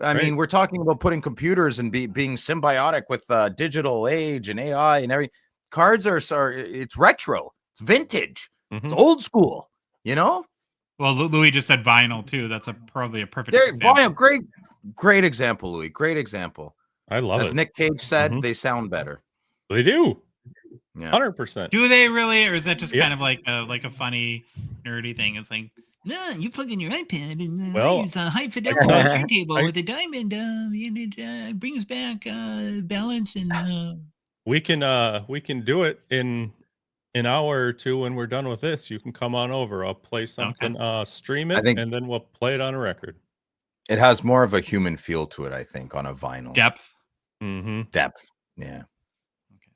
Speaker 3: I mean, we're talking about putting computers and being symbiotic with digital age and AI and everything. Cards are it's retro, it's vintage, it's old school,
Speaker 2: Well, Louis just said vinyl too. That's probably a perfect example.
Speaker 3: Vinyl, great example, Louis. Great example.
Speaker 4: I love it.
Speaker 3: As Nick Cage said, they sound better.
Speaker 4: They do.
Speaker 3: Yeah.
Speaker 4: 100%.
Speaker 2: Do they really, or is that just kind of like a funny nerdy thing? It's like, no, you plug in your iPad and I use a high fidelity turntable with a diamond, and it brings back balance and
Speaker 4: we can do it in an hour or two when we're done with this. You can come on over. I'll play something, stream
Speaker 3: I
Speaker 4: it,
Speaker 3: think
Speaker 4: and then we'll play it on a record.
Speaker 3: it has more of a human feel to it, I think, on a vinyl.
Speaker 2: Depth.
Speaker 4: Mm-hmm.
Speaker 3: Depth. Yeah.
Speaker 2: Okay.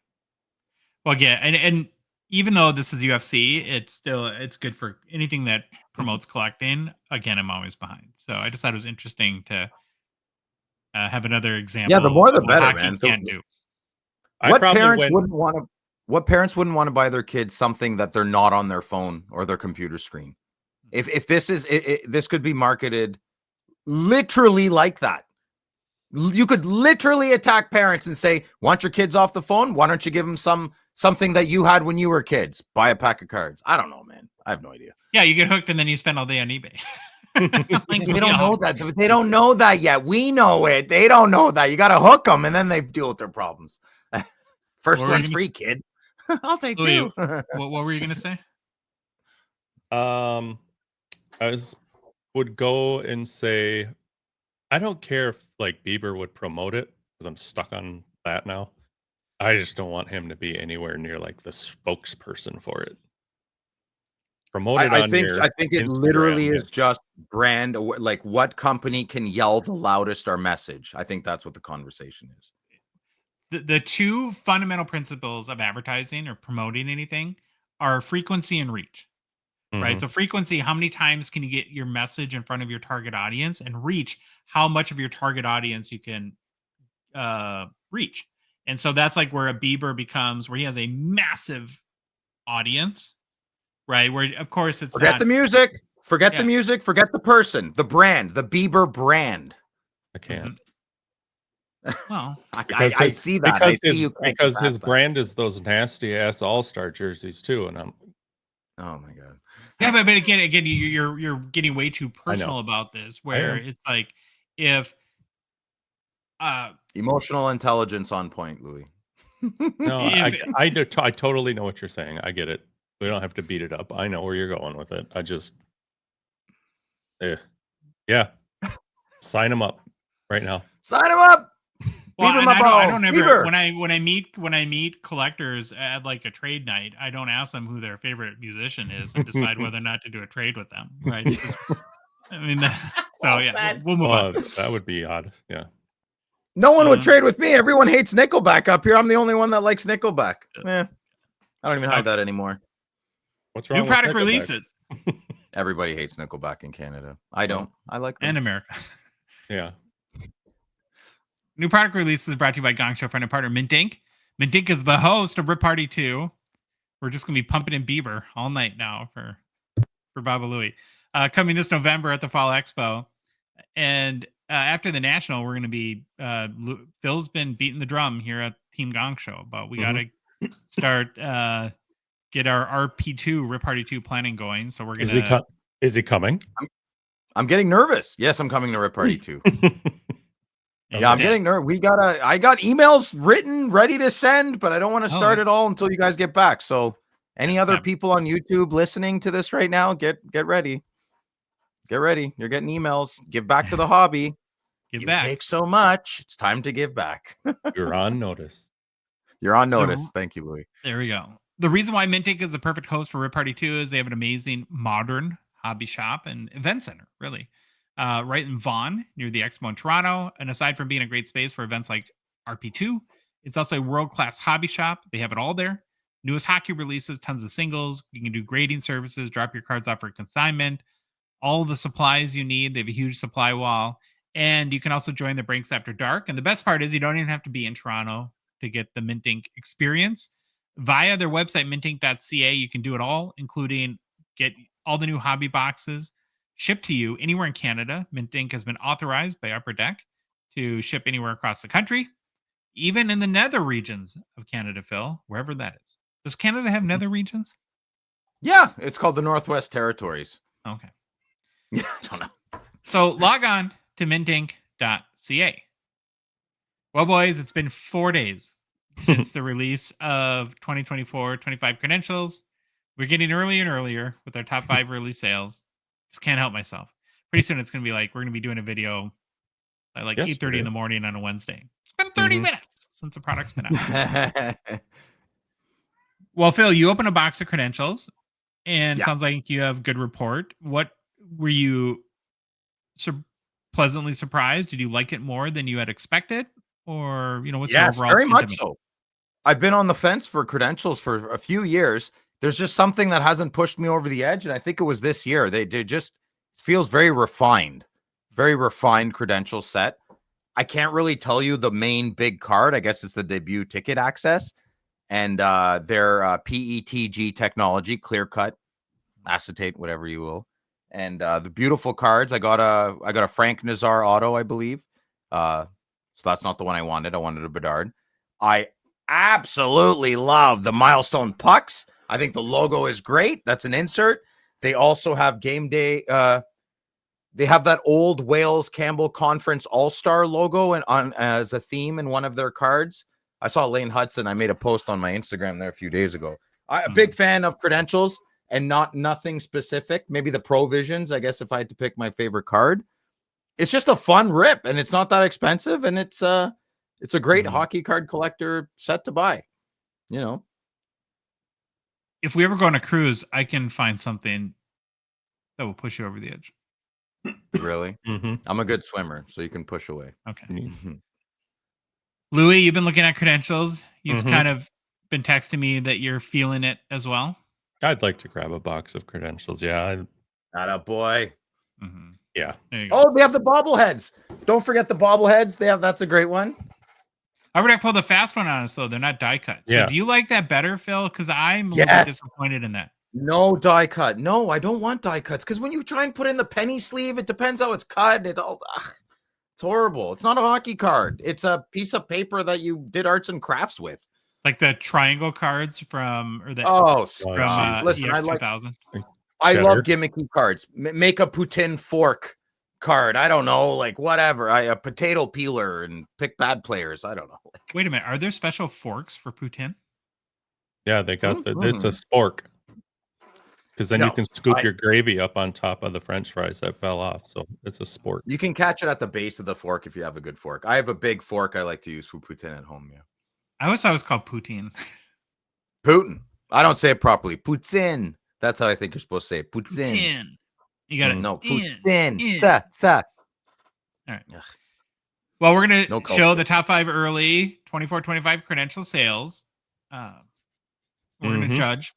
Speaker 2: Well, yeah, and even though this is UFC, it's good for anything that promotes collecting. Again, I'm always behind. So I just thought it was interesting to have another example.
Speaker 3: Yeah, the more the
Speaker 2: of what
Speaker 3: better,
Speaker 2: hockey
Speaker 3: man.
Speaker 2: Can't do.
Speaker 3: What parents wouldn't want to buy their kids something that they're not on their phone or their computer screen? If this is this could be marketed literally like that. You could literally attack parents and say, "Want your kids off the phone? Why don't you give them something that you had when you were kids? Buy a pack of cards." I don't know, man. I have no idea.
Speaker 2: Yeah, you get hooked and then you spend all day on eBay. Like,
Speaker 3: They don't know that. They don't know that yet. We know it. They don't know that. You got to hook them, and then they deal with their problems. First one's free, kid. I'll take two.
Speaker 2: What were you gonna say?
Speaker 4: Would go and say, I don't care if like Bieber would promote it because I'm stuck on that now. I just don't want him to be anywhere near like the spokesperson for it. Promote it
Speaker 3: I
Speaker 4: on
Speaker 3: think
Speaker 4: your
Speaker 3: it
Speaker 4: Instagram,
Speaker 3: literally
Speaker 4: yeah.
Speaker 3: is just brand, like what company can yell the loudest our message. I think that's what the conversation is.
Speaker 2: The two fundamental principles of advertising or promoting anything are frequency and reach. Right.
Speaker 4: Mhm.
Speaker 2: So frequency, how many times can you get your message in front of your target audience, and reach, how much of your target audience you can reach. And so that's like where a Bieber becomes, where he has a massive audience, right? Where of course it's
Speaker 3: Forget
Speaker 2: not
Speaker 3: the music, forget
Speaker 2: Yeah.
Speaker 3: the music, forget the person, the brand, the Bieber brand.
Speaker 4: I can't.
Speaker 2: well,
Speaker 3: I see that. I see you can't
Speaker 4: because
Speaker 3: get
Speaker 4: his
Speaker 3: past that.
Speaker 4: brand is those nasty ass All-Star jerseys too, and I'm
Speaker 3: Oh my god.
Speaker 2: yeah, but again, you're getting way too personal about this, where
Speaker 4: am.
Speaker 2: it's like if
Speaker 3: Emotional intelligence on point, Louis.
Speaker 4: No,
Speaker 2: If-
Speaker 4: I totally know what you're saying. I get it. We don't have to beat it up. I know where you're going with it. I just, yeah, sign him up right now.
Speaker 3: Sign him up.
Speaker 2: Well,
Speaker 3: Bieber
Speaker 2: and
Speaker 3: my
Speaker 2: I
Speaker 3: ball.
Speaker 2: don't ever
Speaker 3: Bieber.
Speaker 2: when I meet collectors at like a trade night, I don't ask them who their favorite musician is and decide whether or not to do a trade with them. Right? I mean, so yeah, we'll move on.
Speaker 4: That would be odd. Yeah.
Speaker 3: No one would trade with me. Everyone hates Nickelback up here. I'm the only one that likes Nickelback. I don't even hide that anymore.
Speaker 4: What's wrong
Speaker 2: New product
Speaker 4: with Nickelback?
Speaker 2: releases.
Speaker 3: Everybody hates Nickelback in Canada. I don't. I like them.
Speaker 2: And America.
Speaker 4: Yeah.
Speaker 2: New product releases is brought to you by Gongshow friend and partner Mint Inc. Mint Inc. is the host of Rip Party 2. We're just going to be pumping in Bieber all night now for Baba Louie. Coming this November at the Fall Expo. And after the National, we're going to be... Phil's been beating the drum here at Team Gongshow, but we got to start... get our RP2, Rip Party 2 planning going. So we're going to...
Speaker 4: Is he coming?
Speaker 3: I'm getting nervous. Yes, I'm coming to Rip Party 2. Yeah, I'm getting nervous. I got emails written, ready to send, but I don't want to start it all until you guys get back. So any other people on YouTube listening to this right now, get ready. Get ready. You're getting emails. Give back to the hobby.
Speaker 2: Give
Speaker 3: you
Speaker 2: back.
Speaker 3: take so much. It's time to give back.
Speaker 4: You're on notice.
Speaker 3: You're on notice. Thank you, Louis.
Speaker 2: There we go. The reason why Mint Inc. is the perfect host for Rip Party 2 is they have an amazing modern hobby shop and event center, really. Right in Vaughan, near the Expo in Toronto. And aside from being a great space for events like RP2, it's also a world-class hobby shop. They have it all there. Newest hockey releases, tons of singles. You can do grading services, drop your cards off for consignment. All the supplies you need. They have a huge supply wall. And you can also join the Brinks After Dark. And the best part is you don't even have to be in Toronto to get the Mint Inc. experience. Via their website, mintinc.ca, you can do it all, including get all the new hobby boxes shipped to you anywhere in Canada. Mint Inc. has been authorized by Upper Deck to ship anywhere across the country, even in the nether regions of Canada, Phil, wherever that is. Does Canada have nether regions?
Speaker 3: Yeah, it's called the Northwest Territories.
Speaker 2: Okay.
Speaker 3: Yeah, I don't know.
Speaker 2: So log on to mintinc.ca. Well, boys, it's been 4 days since the release of 2024-25 credentials. We're getting earlier and earlier with our top 5 early sales. Just can't help myself. Pretty soon it's going to be like, we're going to be doing a video at like 8:30 in the morning on a Wednesday. It's been 30 minutes since the product's been out. Well, Phil, you open a box of credentials, and
Speaker 3: Yeah.
Speaker 2: sounds like you have good report. What were you pleasantly surprised? Did you like it more than you had expected, or what's your
Speaker 3: Yes,
Speaker 2: overall
Speaker 3: very
Speaker 2: sentiment?
Speaker 3: much so. I've been on the fence for credentials for a few years. There's just something that hasn't pushed me over the edge, and I think it was this year. They just it feels very refined credential set. I can't really tell you the main big card. I guess it's the debut ticket access and their PETG technology, clear cut, acetate, whatever you will, and the beautiful cards. I got a Frank Nazar auto, I believe. So that's not the one I wanted. I wanted a Bedard. I absolutely love the milestone pucks. I think the logo is great. That's an insert. They also have game day. They have that old Wales Campbell Conference All-Star logo and on as a theme in one of their cards. I saw Lane Hudson. I made a post on my Instagram there a few days ago. I'm a big fan of credentials and nothing specific. Maybe the Provisions, I guess, if I had to pick my favorite card. It's just a fun rip, and it's not that expensive, and it's a great hockey card collector set to buy.
Speaker 2: If we ever go on a cruise, I can find something that will push you over the edge.
Speaker 3: Really? I'm a good swimmer, so you can push away.
Speaker 2: Okay. Louis, you've been looking at credentials. You've kind of been texting me that you're feeling it as well.
Speaker 4: I'd like to grab a box of credentials. Yeah.
Speaker 3: Attaboy.
Speaker 4: Yeah.
Speaker 2: There you go.
Speaker 3: Oh, they have the bobbleheads. Don't forget the bobbleheads. That's a great one.
Speaker 2: I would have pulled the fast one on us, though. They're not die cut. So
Speaker 4: Yeah.
Speaker 2: do you like that better, Phil? Because I'm a little bit disappointed in that.
Speaker 3: No die cut. No, I don't want die cuts because when you try and put in the penny sleeve, it depends how it's cut. It's horrible. It's not a hockey card. It's a piece of paper that you did arts and crafts with.
Speaker 2: Like the triangle cards from listen,
Speaker 3: I like
Speaker 2: 2000.
Speaker 3: I love gimmicky cards. Make a Poutine fork card. I don't know, like whatever. A potato peeler and pick bad players. I don't know.
Speaker 2: Wait a minute. Are there special forks for Poutine?
Speaker 4: Yeah, they got it's a spork. Because then you can scoop your gravy up on top of the French fries that fell off. So it's a spork.
Speaker 3: You can catch it at the base of the fork if you have a good fork. I have a big fork I like to use for Poutine at home. Yeah.
Speaker 2: I always thought it was called Poutine.
Speaker 3: Putin. I don't say it properly. Poutine. That's how I think you're supposed to say it. Poutine.
Speaker 2: You got it.
Speaker 3: No, Poutine.
Speaker 2: All right.
Speaker 3: Ugh.
Speaker 2: Well, we're going to
Speaker 3: No
Speaker 2: show
Speaker 3: culture.
Speaker 2: the top 5 early 24-25 credential sales. We're going to judge.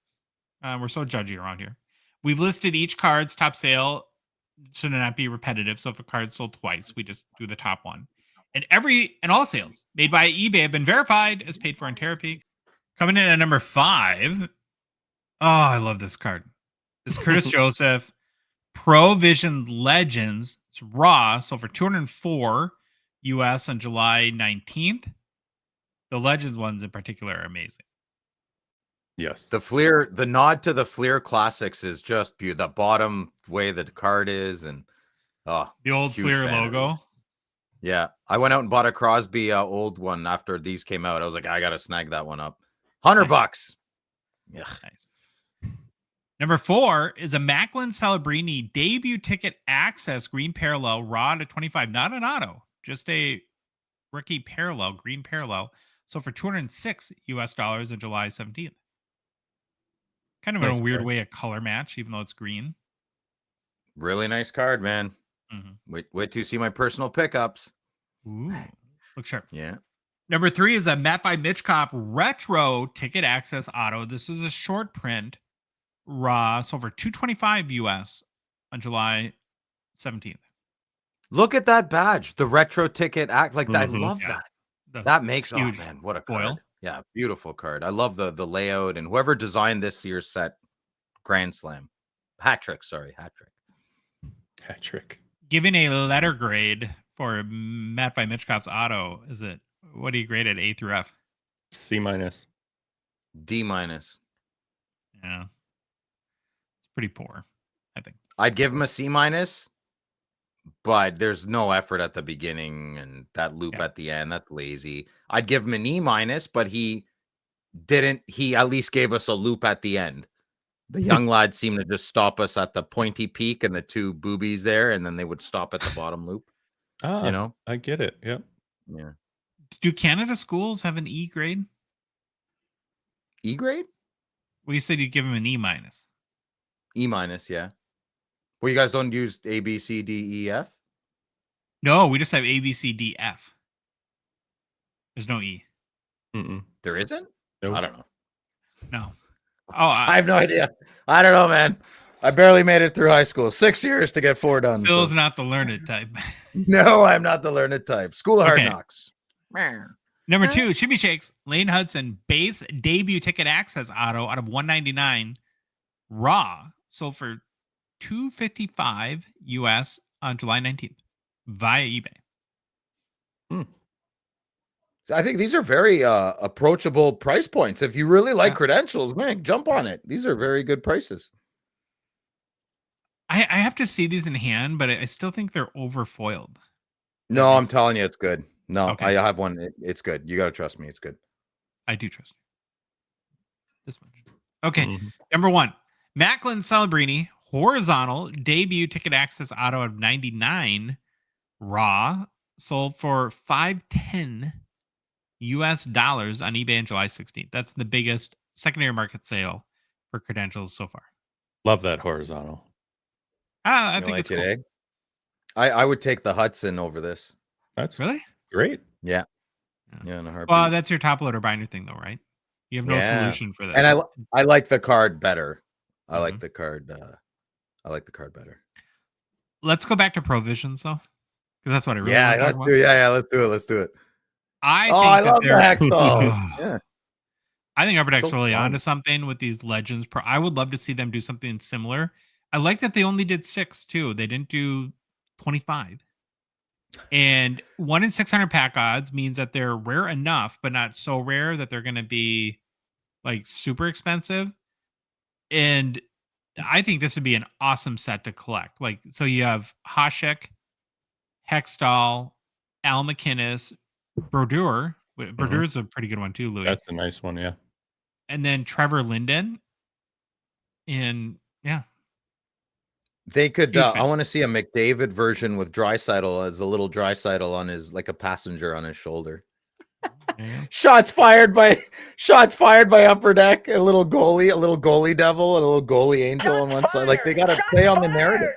Speaker 2: We're so judgy around here. We've listed each card's top sale to not be repetitive. So if a card's sold twice, we just do the top one. And all sales made by eBay have been verified as paid for in Terrapeak. Coming in at number 5. Oh, I love this card. This is Curtis Joseph Pro Vision Legends. It's raw, sold for $204 US on July 19th. The Legends ones in particular are amazing.
Speaker 4: Yes.
Speaker 3: The nod to the Fleer Classics is just beautiful. The bottom way the card is, and
Speaker 2: the old
Speaker 3: huge
Speaker 2: Fleer
Speaker 3: fan of
Speaker 2: logo.
Speaker 3: these. Yeah, I went out and bought a Crosby old one after these came out. I was like, I gotta snag that one up. $100. Yeah.
Speaker 2: Nice. Number 4 is a Macklin Celebrini debut ticket access green parallel raw to 25. Not an auto, just a rookie parallel, green parallel. So for $206 US on July 17th. Kind of
Speaker 4: Nice
Speaker 2: in a weird
Speaker 4: card.
Speaker 2: way a color match, even though it's green.
Speaker 3: Really nice card, man. Wait to see my personal pickups.
Speaker 2: Ooh, look sharp.
Speaker 3: Yeah.
Speaker 2: Number 3 is a Matt by Mitchkoff retro ticket access auto. This is a short print raw, sold for $225 US on July 17th.
Speaker 3: Look at that badge. The retro ticket act like that. I love that. That makes
Speaker 2: huge
Speaker 3: man, what a
Speaker 2: foil.
Speaker 3: card. Yeah, beautiful card. I love the layout and whoever designed this year's set. Grand Slam. Hat-trick.
Speaker 2: Giving a letter grade for Matt by Mitchkoff's auto, what do you grade it, A through F?
Speaker 4: C-.
Speaker 3: D-.
Speaker 2: Yeah. It's pretty poor, I think.
Speaker 3: I'd give him a C-, but there's no effort at the beginning and that loop at the end. That's lazy. I'd give him an E-, but he at least gave us a loop at the end. The young lads seem to just stop us at the pointy peak and the 2 boobies there, and then they would stop at the bottom loop.
Speaker 4: I get it. Yep.
Speaker 3: Yeah.
Speaker 2: Do Canada schools have an E grade?
Speaker 3: E grade?
Speaker 2: Well, you said you'd give them an E minus.
Speaker 3: E minus, yeah. Well, you guys don't use A, B, C, D, E, F?
Speaker 2: No, we just have A, B, C, D, F. There's no E.
Speaker 4: Mm-mm.
Speaker 3: There isn't?
Speaker 4: Nope.
Speaker 3: I don't know.
Speaker 2: No. Oh,
Speaker 3: I have no idea. I don't know, man. I barely made it through high school. 6 years to get 4 done.
Speaker 2: Phil's
Speaker 3: so.
Speaker 2: not the learned type.
Speaker 3: No, I'm not the learned type. School of Hard
Speaker 2: Okay.
Speaker 3: Knocks.
Speaker 2: Number 2, Shimmy Shakes, Lane Hudson, base debut ticket access auto out of 199 raw, sold for $255 US on July 19th via eBay.
Speaker 3: I think these are very approachable price points. If you really like
Speaker 2: Yeah.
Speaker 3: credentials, man, jump on it. These are very good prices.
Speaker 2: I have to see these in hand, but I still think they're overfoiled.
Speaker 3: No, I'm telling you, it's good. No,
Speaker 2: Okay.
Speaker 3: I have one. It's good. You got to trust me. It's good.
Speaker 2: I do trust you. This much. Okay.
Speaker 4: Mhm.
Speaker 2: Number 1, Macklin Celebrini, horizontal debut ticket access auto of 99 raw, sold for $510 US on eBay on July 16th. That's the biggest secondary market sale for credentials so far.
Speaker 4: Love that horizontal.
Speaker 2: I
Speaker 3: You
Speaker 2: think
Speaker 3: like
Speaker 2: it's
Speaker 3: it,
Speaker 2: cool.
Speaker 3: eh? I would take the Hudson over this.
Speaker 4: That's
Speaker 2: Really?
Speaker 4: great.
Speaker 3: Yeah.
Speaker 2: Yeah.
Speaker 3: Yeah, in a heartbeat.
Speaker 2: Well, that's your top loader binder thing, though, right? You have no
Speaker 3: Yeah.
Speaker 2: solution for this.
Speaker 3: And I like the card better. I
Speaker 2: Mhm.
Speaker 3: like the card. I like the card better.
Speaker 2: Let's go back to provisions, though, because that's what I really
Speaker 3: Yeah,
Speaker 2: want to
Speaker 3: let's
Speaker 2: talk
Speaker 3: do
Speaker 2: about.
Speaker 3: it. Yeah, let's do it. Let's do it.
Speaker 2: I
Speaker 3: Oh,
Speaker 2: think
Speaker 3: I
Speaker 2: that
Speaker 3: love the
Speaker 2: they're.
Speaker 3: Hextall. Yeah.
Speaker 2: I think Upper Deck's
Speaker 3: So
Speaker 2: really
Speaker 3: fun.
Speaker 2: onto something with these Legends. I would love to see them do something similar. I like that they only did 6 too. They didn't do 25. And 1 in 600 pack odds means that they're rare enough, but not so rare that they're going to be like super expensive. And I think this would be an awesome set to collect. Like, so you have Hasek, Hextall, Al McInnes, Brodeur. Brodeur's a pretty good one too, Louis.
Speaker 4: That's a nice one. Yeah.
Speaker 2: And then Trevor Linden. And yeah,
Speaker 3: They could.
Speaker 2: Huge
Speaker 3: I
Speaker 2: fan.
Speaker 3: want to see a McDavid version with Draisaitl as a little Draisaitl on his, like a passenger on his shoulder.
Speaker 2: There you go.
Speaker 3: Shots fired by Upper Deck. A little goalie devil, and a little goalie angel on one side. Like they got to play on the narrative.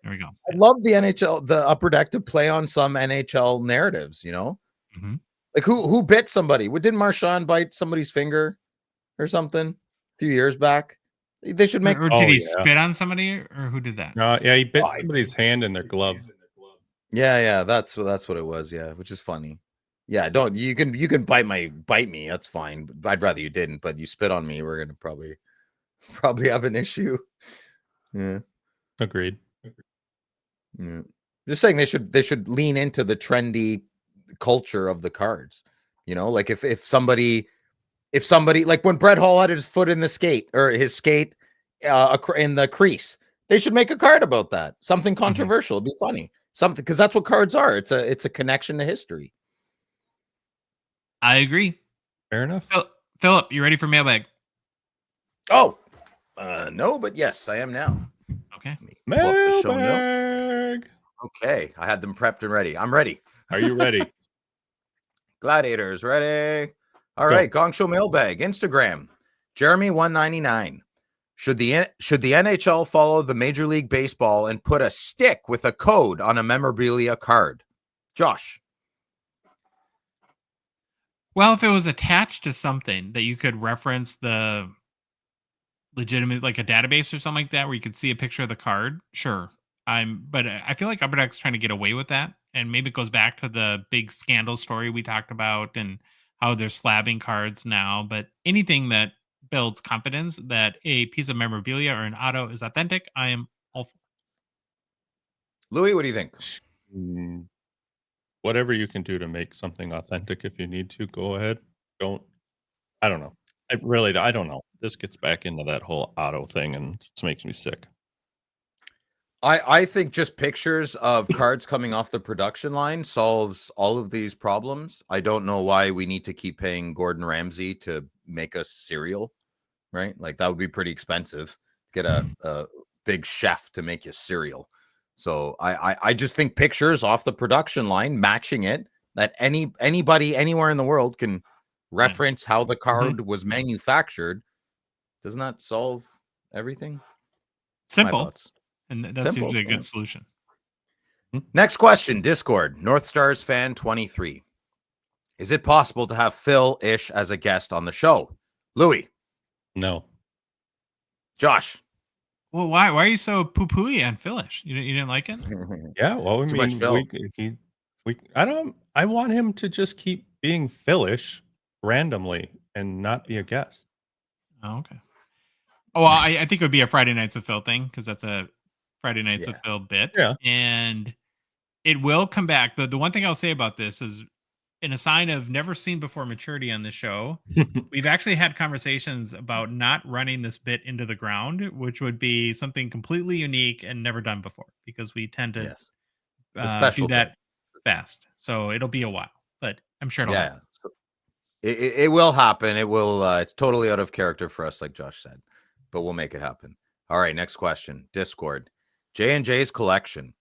Speaker 2: There we go.
Speaker 3: I love the NHL, the Upper Deck to play on some NHL narratives. You know,
Speaker 2: Mhm.
Speaker 3: like who bit somebody? Didn't Marchand bite somebody's finger or something a few years back? They should make.
Speaker 2: Or
Speaker 4: Oh,
Speaker 2: did he
Speaker 4: yeah.
Speaker 2: spit on somebody, or who did that?
Speaker 4: No, yeah, he bit
Speaker 3: Oh, I-
Speaker 4: somebody's hand in their glove.
Speaker 3: Yeah, that's what it was. Yeah, which is funny. Yeah, don't you can bite me. That's fine. But I'd rather you didn't. But you spit on me, we're gonna probably have an issue. Yeah,
Speaker 4: Agreed.
Speaker 3: yeah. Just saying they should lean into the trendy culture of the cards. You know, like if somebody like when Brett Hall had his foot in the skate or his skate in the crease, they should make a card about that. Something controversial. It'd be funny. Something, because that's what cards are. It's a connection to history.
Speaker 2: I agree.
Speaker 4: Fair enough.
Speaker 2: Philip, you ready for mailbag?
Speaker 3: Oh, no, but yes, I am now.
Speaker 2: Okay.
Speaker 3: Let me pull up the show notes.
Speaker 4: Mailbag.
Speaker 3: Okay, I had them prepped and ready. I'm ready.
Speaker 4: Are you ready?
Speaker 3: Gladiators, ready? All
Speaker 4: Go.
Speaker 3: right, Gongshow mailbag, Instagram, Jeremy199. Should the NHL follow the Major League Baseball and put a stick with a code on a memorabilia card? Josh.
Speaker 2: Well, if it was attached to something that you could reference the legitimate, like a database or something like that, where you could see a picture of the card, sure. But I feel like Upper Deck's trying to get away with that, and maybe it goes back to the big scandal story we talked about and how they're slabbing cards now. But anything that builds confidence that a piece of memorabilia or an auto is authentic, I am all for.
Speaker 3: Louis, what do you think?
Speaker 4: Whatever you can do to make something authentic, if you need to, go ahead. I don't know. I don't know. This gets back into that whole auto thing and just makes me sick.
Speaker 3: I think just pictures of cards coming off the production line solves all of these problems. I don't know why we need to keep paying Gordon Ramsay to make us cereal, right? Like that would be pretty expensive. Get a big chef to make you cereal. So I just think pictures off the production line, matching it, that anybody anywhere in the world can reference how the card was manufactured, doesn't that solve everything? My
Speaker 2: Simple.
Speaker 3: thoughts.
Speaker 2: And that's
Speaker 3: Simple,
Speaker 2: usually a
Speaker 3: yeah.
Speaker 2: good solution.
Speaker 3: Next question, Discord, North Stars fan 23. Is it possible to have Phil-ish as a guest on the show? Louis,
Speaker 4: No.
Speaker 3: Josh.
Speaker 2: Well, why are you so poo-pooey on Philish? You didn't like it?
Speaker 4: Yeah, well, I
Speaker 3: Too much
Speaker 4: mean,
Speaker 3: Phil.
Speaker 4: I want him to just keep being Philish randomly and not be a guest.
Speaker 2: Oh, okay. Oh, well, I think it would be a Friday Nights with Phil thing because that's a Friday Nights with Phil bit.
Speaker 4: Yeah.
Speaker 2: And it will come back. The one thing I'll say about this is, in a sign of never seen before maturity on the show, we've actually had conversations about not running this bit into the ground, which would be something completely unique and never done before because we tend to
Speaker 3: Yes. It's a special
Speaker 2: do that
Speaker 3: bit.
Speaker 2: fast. So it'll be a while, but I'm sure it'll happen.
Speaker 3: So it will happen. It will. It's totally out of character for us, like Josh said, but we'll make it happen. All right. Next question. Discord. J&J's collection.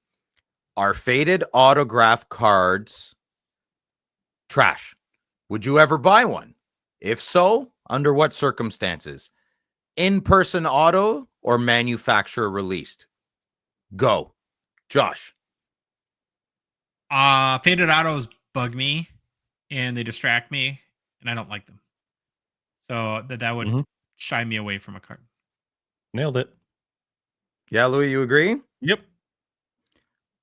Speaker 3: Are faded autograph cards trash? Would you ever buy one? If so, under what circumstances? In-person auto or manufacturer released? Go. Josh.
Speaker 2: Faded autos bug me and they distract me and I don't like them. So that would shy me away from a card.
Speaker 4: Nailed it.
Speaker 3: Yeah, Louis, you agree?
Speaker 4: Yep.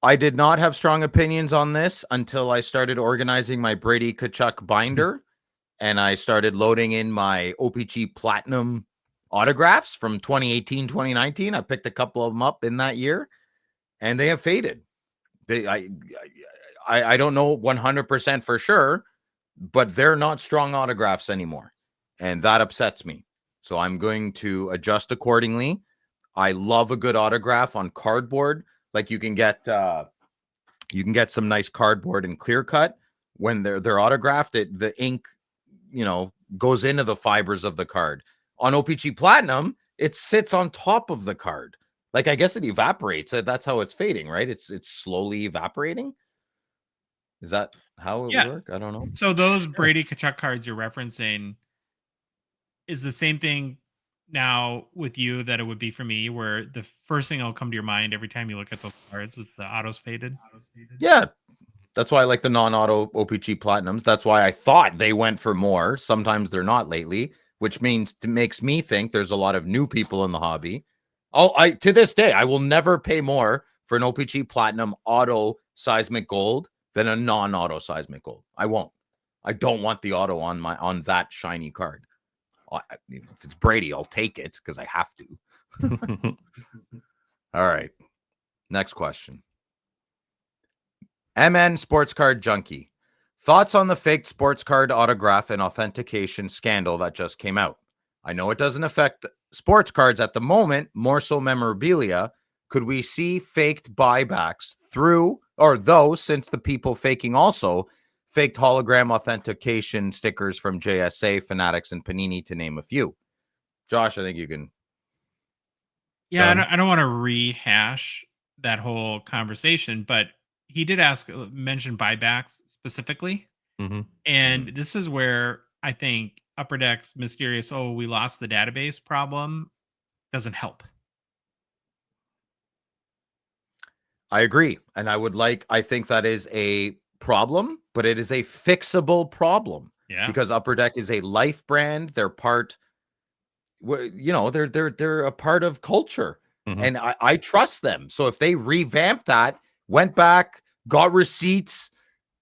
Speaker 3: I did not have strong opinions on this until I started organizing my Brady Tkachuk binder and I started loading in my O-Pee-Chee Platinum autographs from 2018, 2019. I picked a couple of them up in that year and they have faded. I don't know 100% for sure, but they're not strong autographs anymore. And that upsets me. So I'm going to adjust accordingly. I love a good autograph on cardboard. Like you can get some nice cardboard and clear cut when they're autographed. The ink, goes into the fibers of the card. On O-Pee-Chee Platinum, it sits on top of the card. Like I guess it evaporates. That's how it's fading, right? It's slowly evaporating. Is that how it would work? I don't know.
Speaker 2: So those Brady Tkachuk cards you're referencing is the same thing now with you that it would be for me, where the first thing that'll come to your mind every time you look at those cards is the autos faded.
Speaker 3: Yeah. That's why I like the non-auto O-Pee-Chee Platinums. That's why I thought they went for more. Sometimes they're not lately, which makes me think there's a lot of new people in the hobby. To this day, I will never pay more for an O-Pee-Chee Platinum auto seismic gold than a non-auto seismic gold. I won't. I don't want the auto on that shiny card. If it's Brady, I'll take it because I have to. All right. Next question. MN Sports Card Junkie. Thoughts on the faked sports card autograph and authentication scandal that just came out? I know it doesn't affect sports cards at the moment, more so memorabilia. Could we see faked buybacks since the people faking also faked hologram authentication stickers from JSA, Fanatics, and Panini, to name a few? Josh, I think you can.
Speaker 2: Yeah, I don't want to rehash that whole conversation, but he did mention buybacks specifically. And this is where I think Upper Deck's mysterious, we lost the database problem doesn't help.
Speaker 3: I agree. And I think that is a problem, but it is a fixable problem.
Speaker 2: Yeah.
Speaker 3: Because Upper Deck is a life brand. They're they're a part of culture. And I trust them. So if they revamp that, went back, got receipts,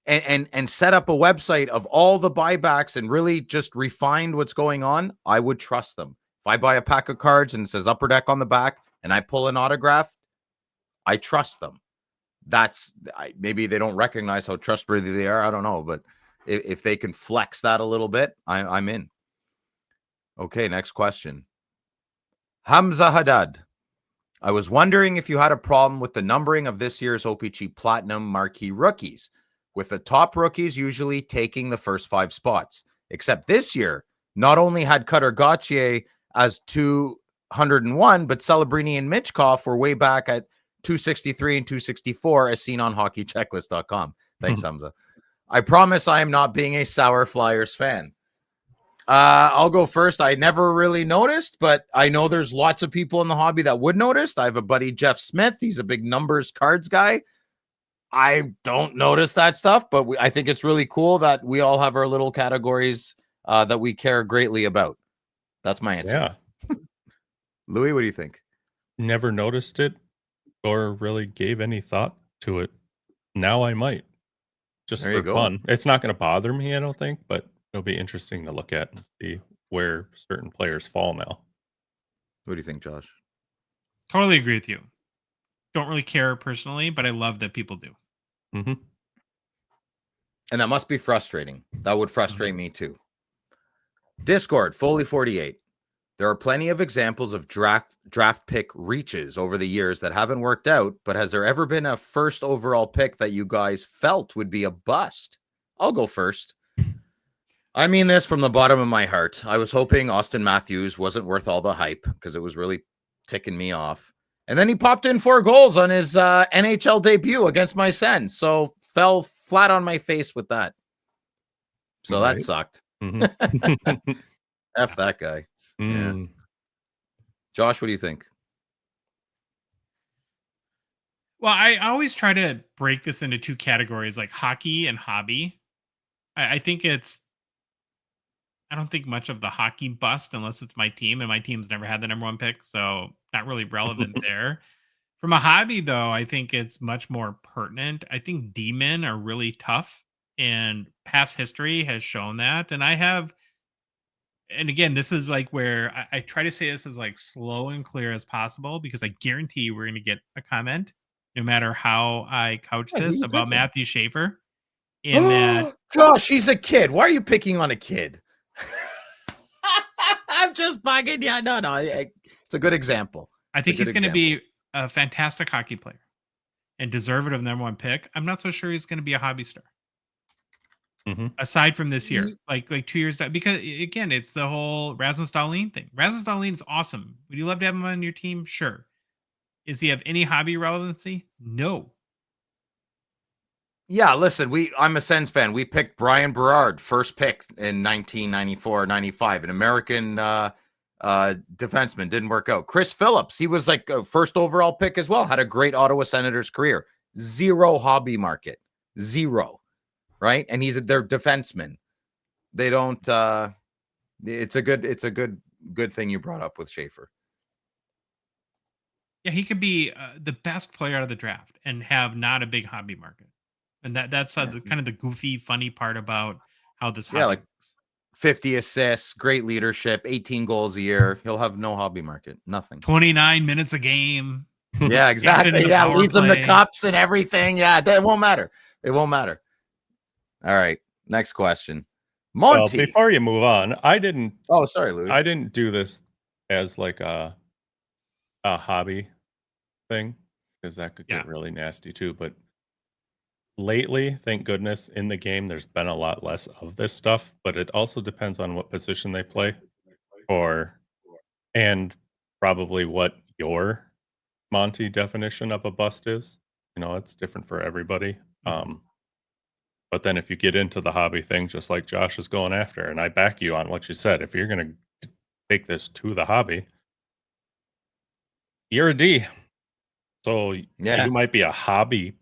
Speaker 3: and set up a website of all the buybacks and really just refined what's going on, I would trust them. If I buy a pack of cards and it says Upper Deck on the back and I pull an autograph, I trust them. Maybe they don't recognize how trustworthy they are. I don't know. But if they can flex that a little bit, I'm in. Okay, next question. Hamza Haddad. I was wondering if you had a problem with the numbering of this year's O-Pee-Chee Platinum marquee rookies, with the top rookies usually taking the first 5 spots. Except this year, not only had Cutter Gauthier as 201, but Celebrini and Michkov were way back at 263 and 264, as seen on hockeychecklist.com. Thanks, Hamza. I promise I am not being a sour Flyers fan. I'll go first. I never really noticed, but I know there's lots of people in the hobby that would notice. I have a buddy, Jeff Smith. He's a big numbers cards guy. I don't notice that stuff, but I think it's really cool that we all have our little categories that we care greatly about. That's my answer.
Speaker 4: Yeah.
Speaker 3: Louis, what do you think?
Speaker 4: Never noticed it or really gave any thought to it. Now I might. Just
Speaker 3: There you
Speaker 4: for
Speaker 3: go.
Speaker 4: fun. It's not going to bother me, I don't think, but it'll be interesting to look at and see where certain players fall now.
Speaker 3: What do you think, Josh?
Speaker 2: Totally agree with you. Don't really care personally, but I love that people do.
Speaker 4: Mm-hmm.
Speaker 3: And that must be frustrating. That would frustrate me too. Discord, Foley48. There are plenty of examples of draft pick reaches over the years that haven't worked out, but has there ever been a first overall pick that you guys felt would be a bust? I'll go first. I mean this from the bottom of my heart. I was hoping Austin Matthews wasn't worth all the hype because it was really ticking me off. And then he popped in 4 goals on his NHL debut against my Sens, so fell flat on my face with that. So
Speaker 4: Right.
Speaker 3: that sucked.
Speaker 4: Mm-hmm.
Speaker 3: F that guy. Yeah. Josh, what do you think?
Speaker 2: Well, I always try to break this into 2 categories, like hockey and hobby. I think I don't think much of the hockey bust unless it's my team, and my team's never had the number 1 pick, so not really relevant there. From a hobby, though, I think it's much more pertinent. I think D-men are really tough, and past history has shown that. And again, this is like where I try to say this as like slow and clear as possible, because I guarantee we're going to get a comment, no matter how I couch
Speaker 3: Yeah, who
Speaker 2: this,
Speaker 3: you
Speaker 2: about
Speaker 3: picking?
Speaker 2: Matthew Schaefer. In that,
Speaker 3: Josh, he's a kid. Why are you picking on a kid? I'm just bugging. Yeah, no. It's a good example.
Speaker 2: I think
Speaker 3: It's a
Speaker 2: he's
Speaker 3: good
Speaker 2: going to be a fantastic hockey player and deserve it of number 1 pick. I'm not so sure he's going to be a hobby star.
Speaker 4: Mm-hmm.
Speaker 2: Aside from this year, like 2 years down, because again, it's the whole Rasmus Dahlin thing. Rasmus Dahlin is awesome. Would you love to have him on your team? Sure. Is he have any hobby relevancy? No.
Speaker 3: Yeah, listen, I'm a Sens fan. We picked Brian Berard, first pick in 1994-95, an American defenseman. Didn't work out. Chris Phillips, he was like a first overall pick as well. Had a great Ottawa Senators career. 0 hobby market. 0. Right? And he's their defenseman. They don't it's a good thing you brought up with Schaefer.
Speaker 2: Yeah, he could be the best player out of the draft and have not a big hobby market. And that's the kind of the goofy, funny part about how this hobby
Speaker 3: like
Speaker 2: works.
Speaker 3: 50 assists, great leadership, 18 goals a year. He'll have no hobby market. Nothing.
Speaker 2: 29 minutes a game.
Speaker 3: Yeah, exactly. Yeah, leads them to cups and everything. Yeah, it won't matter. It won't matter. All right, next question. Monty.
Speaker 4: Well, before you move on, I didn't.
Speaker 3: Oh, sorry, Louis.
Speaker 4: I didn't do this as like a hobby thing, because that could get really nasty too. But lately, thank goodness, in the game, there's been a lot less of this stuff. But it also depends on what position they play, and probably what your Monty definition of a bust is. You know, it's different for everybody. But then if you get into the hobby thing, just like Josh is going after, and I back you on what you said, if you're going to take this to the hobby, you're a D. So
Speaker 3: Yeah,
Speaker 4: you might be a hobby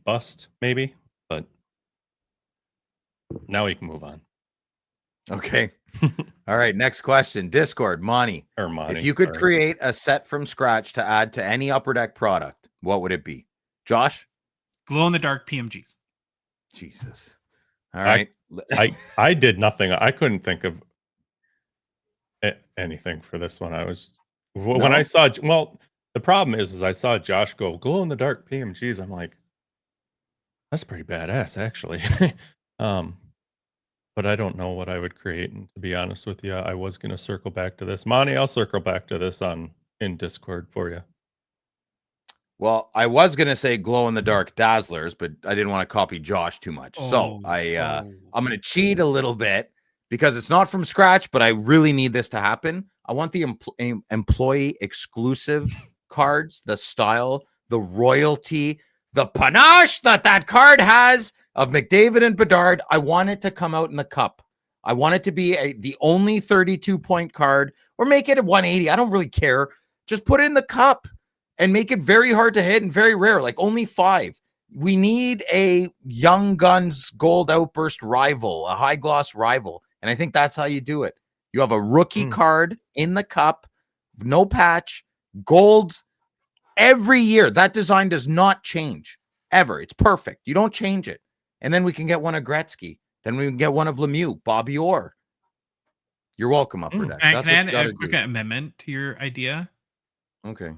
Speaker 4: bust, maybe. But now we can move on.
Speaker 3: Okay. All right, next question. Discord, Monty. If you could create a set from scratch to add to any Upper Deck product, what would it be? Josh?
Speaker 2: Glow-in-the-dark PMGs.
Speaker 3: Jesus. All right.
Speaker 4: I did nothing. I couldn't think of anything for this one. When I saw, the problem is I saw Josh go glow in the dark PMGs. I'm like, that's pretty badass, actually. But I don't know what I would create. And to be honest with you, I was going to circle back to this. Monty, I'll circle back to this in Discord for you.
Speaker 3: Well, I was going to say glow in the dark dazzlers, but I didn't want to copy Josh too much. So I'm going to cheat a little bit because it's not from scratch, but I really need this to happen. I want the employee exclusive cards, the style, the royalty the panache that card has of McDavid and Bedard, I want it to come out in the cup. I want it to be the only 32-point card, or make it a 180. I don't really care. Just put it in the cup and make it very hard to hit and very rare, like only 5. We need a Young Guns gold outburst rival, a high gloss rival. And I think that's how you do it. You have a rookie card in the cup, no patch, gold every year. That design does not change ever. It's perfect. You don't change it. And then we can get one of Gretzky. Then we can get one of Lemieux, Bobby Orr. You're welcome, Upper Deck.
Speaker 2: Can
Speaker 3: That's
Speaker 2: I
Speaker 3: what
Speaker 2: add
Speaker 3: you got to
Speaker 2: a quick
Speaker 3: do.
Speaker 2: amendment to your idea?
Speaker 3: Okay.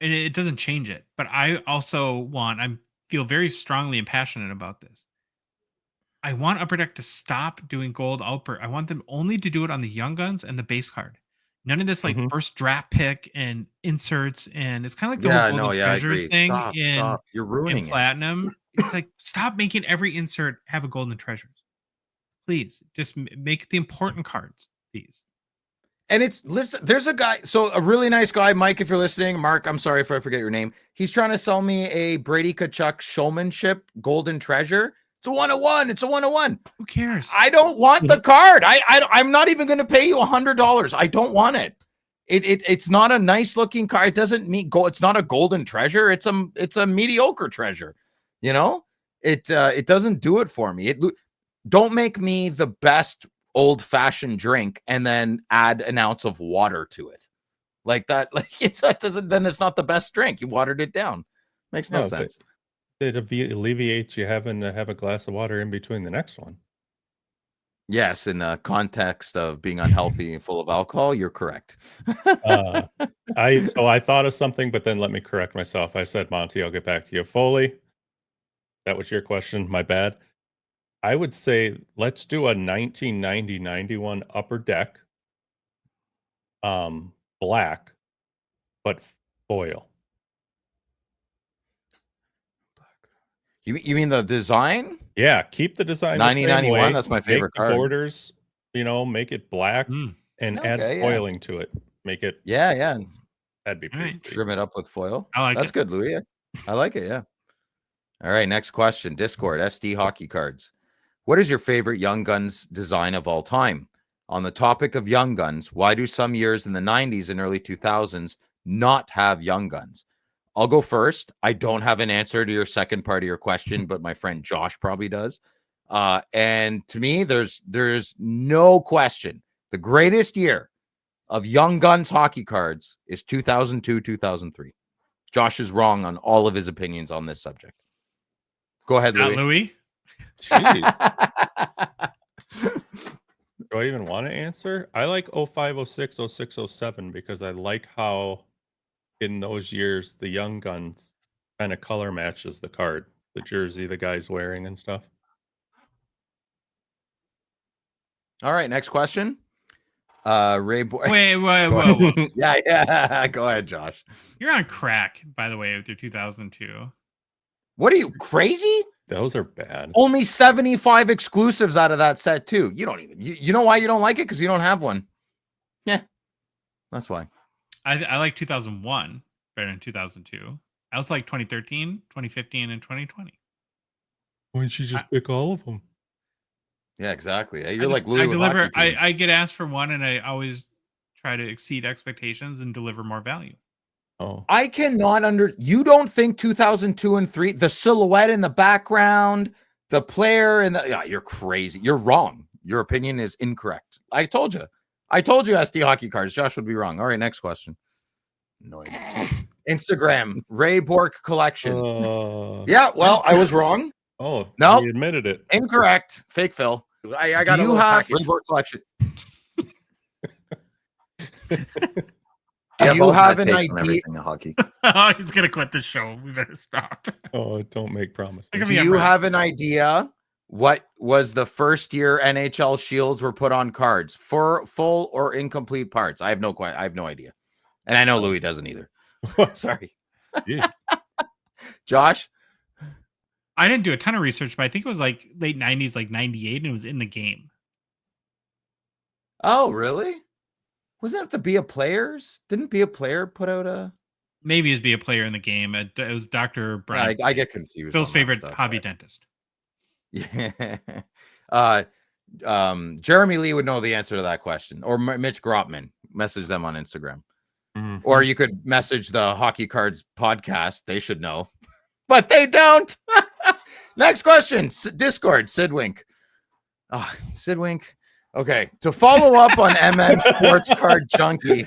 Speaker 2: And it doesn't change it, but I also feel very strongly and passionate about this. I want Upper Deck to stop doing gold outburst. I want them only to do it on the Young Guns and the base card. None of this like first draft pick and inserts, and it's kind of like the whole Golden Treasures thing
Speaker 3: Stop. You're ruining it.
Speaker 2: Platinum. It's like, stop making every insert have a Golden Treasures. Please, just make the important cards, please.
Speaker 3: And listen, there's a guy, so a really nice guy, Mike, if you're listening, Mark, I'm sorry if I forget your name. He's trying to sell me a Brady Tkachuk showmanship Golden Treasure. It's a 101. It's a 101.
Speaker 2: Who cares?
Speaker 3: I don't want the card. I'm not even going to pay you $100. I don't want it. It's not a nice looking card. It doesn't meet gold. It's not a Golden Treasure. It's a mediocre treasure. You know, it doesn't do it for me. Don't make me the best old-fashioned drink and then add an ounce of water to it. Like that, that doesn't, then it's not the best drink. You watered it down. Makes no sense.
Speaker 4: It alleviates you having to have a glass of water in between the next one.
Speaker 3: Yes, in the context of being unhealthy and full of alcohol, you're correct.
Speaker 4: I thought of something, but then let me correct myself. I said, Monty, I'll get back to you. Foley, that was your question. My bad. I would say let's do a 1990-91 Upper Deck, black, but foil.
Speaker 3: You mean the design?
Speaker 4: Yeah, keep the design.
Speaker 3: 9091. That's my favorite card.
Speaker 4: Borders, make it black and add foiling to it. Make it.
Speaker 3: Yeah.
Speaker 4: That'd be pretty.
Speaker 3: Trim it up with foil.
Speaker 2: I like
Speaker 3: That's good, Louis. I like it. Yeah. All right. Next question. Discord SD Hockey Cards. What is your favorite Young Guns design of all time? On the topic of Young Guns, why do some years in the 90s and early 2000s not have Young Guns? I'll go first. I don't have an answer to your second part of your question, but my friend Josh probably does. And to me, there's no question. The greatest year of Young Guns hockey cards is 2002, 2003. Josh is wrong on all of his opinions on this subject. Go ahead, Louis.
Speaker 2: Louis?
Speaker 4: Jeez. Do I even want to answer? I like 05, 06, 06, 07 because I like how in those years the Young Guns kind of color matches the card, the jersey the guy's wearing and stuff.
Speaker 3: All right, next question. Ray Boy.
Speaker 2: Wait, whoa.
Speaker 3: Yeah. Go ahead, Josh.
Speaker 2: You're on crack, by the way, with your 2002.
Speaker 3: What are you, crazy?
Speaker 4: Those are bad.
Speaker 3: Only 75 exclusives out of that set, too. You don't even, you know why you don't like it? Because you don't have one. Yeah, that's why.
Speaker 2: I like 2001 better than 2002. I also like 2013, 2015, and 2020.
Speaker 4: Why don't you just pick all of them?
Speaker 3: Yeah, exactly. You're like Louis.
Speaker 2: I get asked for one, and I always try to exceed expectations and deliver more value.
Speaker 4: Oh,
Speaker 3: I cannot you don't think 2002 and 3, the silhouette in the background, the player and you're crazy. You're wrong. Your opinion is incorrect. I told you SD Hockey Cards. Josh would be wrong. All right, next question. Annoying. Instagram, Ray Bork collection. Yeah, well, I was wrong.
Speaker 4: Oh,
Speaker 3: no,
Speaker 4: he admitted it.
Speaker 3: Incorrect. Fake Phil. I got you have Ray Bork collection. Do you have an idea?
Speaker 5: Hockey.
Speaker 2: Oh, he's gonna quit the show. We better stop.
Speaker 4: Oh, don't make promises.
Speaker 3: Do you have an idea what was the first year NHL shields were put on cards for full or incomplete parts? I have no idea, and I know Louis doesn't either. Sorry, Josh.
Speaker 2: I didn't do a ton of research, but I think it was like late 90s, like 98, and it was in the game.
Speaker 3: Oh, really? Wasn't it the Be a Players? Didn't Be a Player put out a?
Speaker 2: Maybe he'd be a player in the game. It was Dr. Brian.
Speaker 3: I get confused.
Speaker 2: Phil's
Speaker 3: on that
Speaker 2: favorite
Speaker 3: stuff,
Speaker 2: hobby dentist.
Speaker 3: Yeah. Jeremy Lee would know the answer to that question, or Mitch Grotman. Message them on Instagram, or you could message the Hockey Cards podcast. They should know, but they don't. Next question, Discord. Sid Wink. Oh, Sid Wink. Okay, to follow up on MM Sports Card Junkie.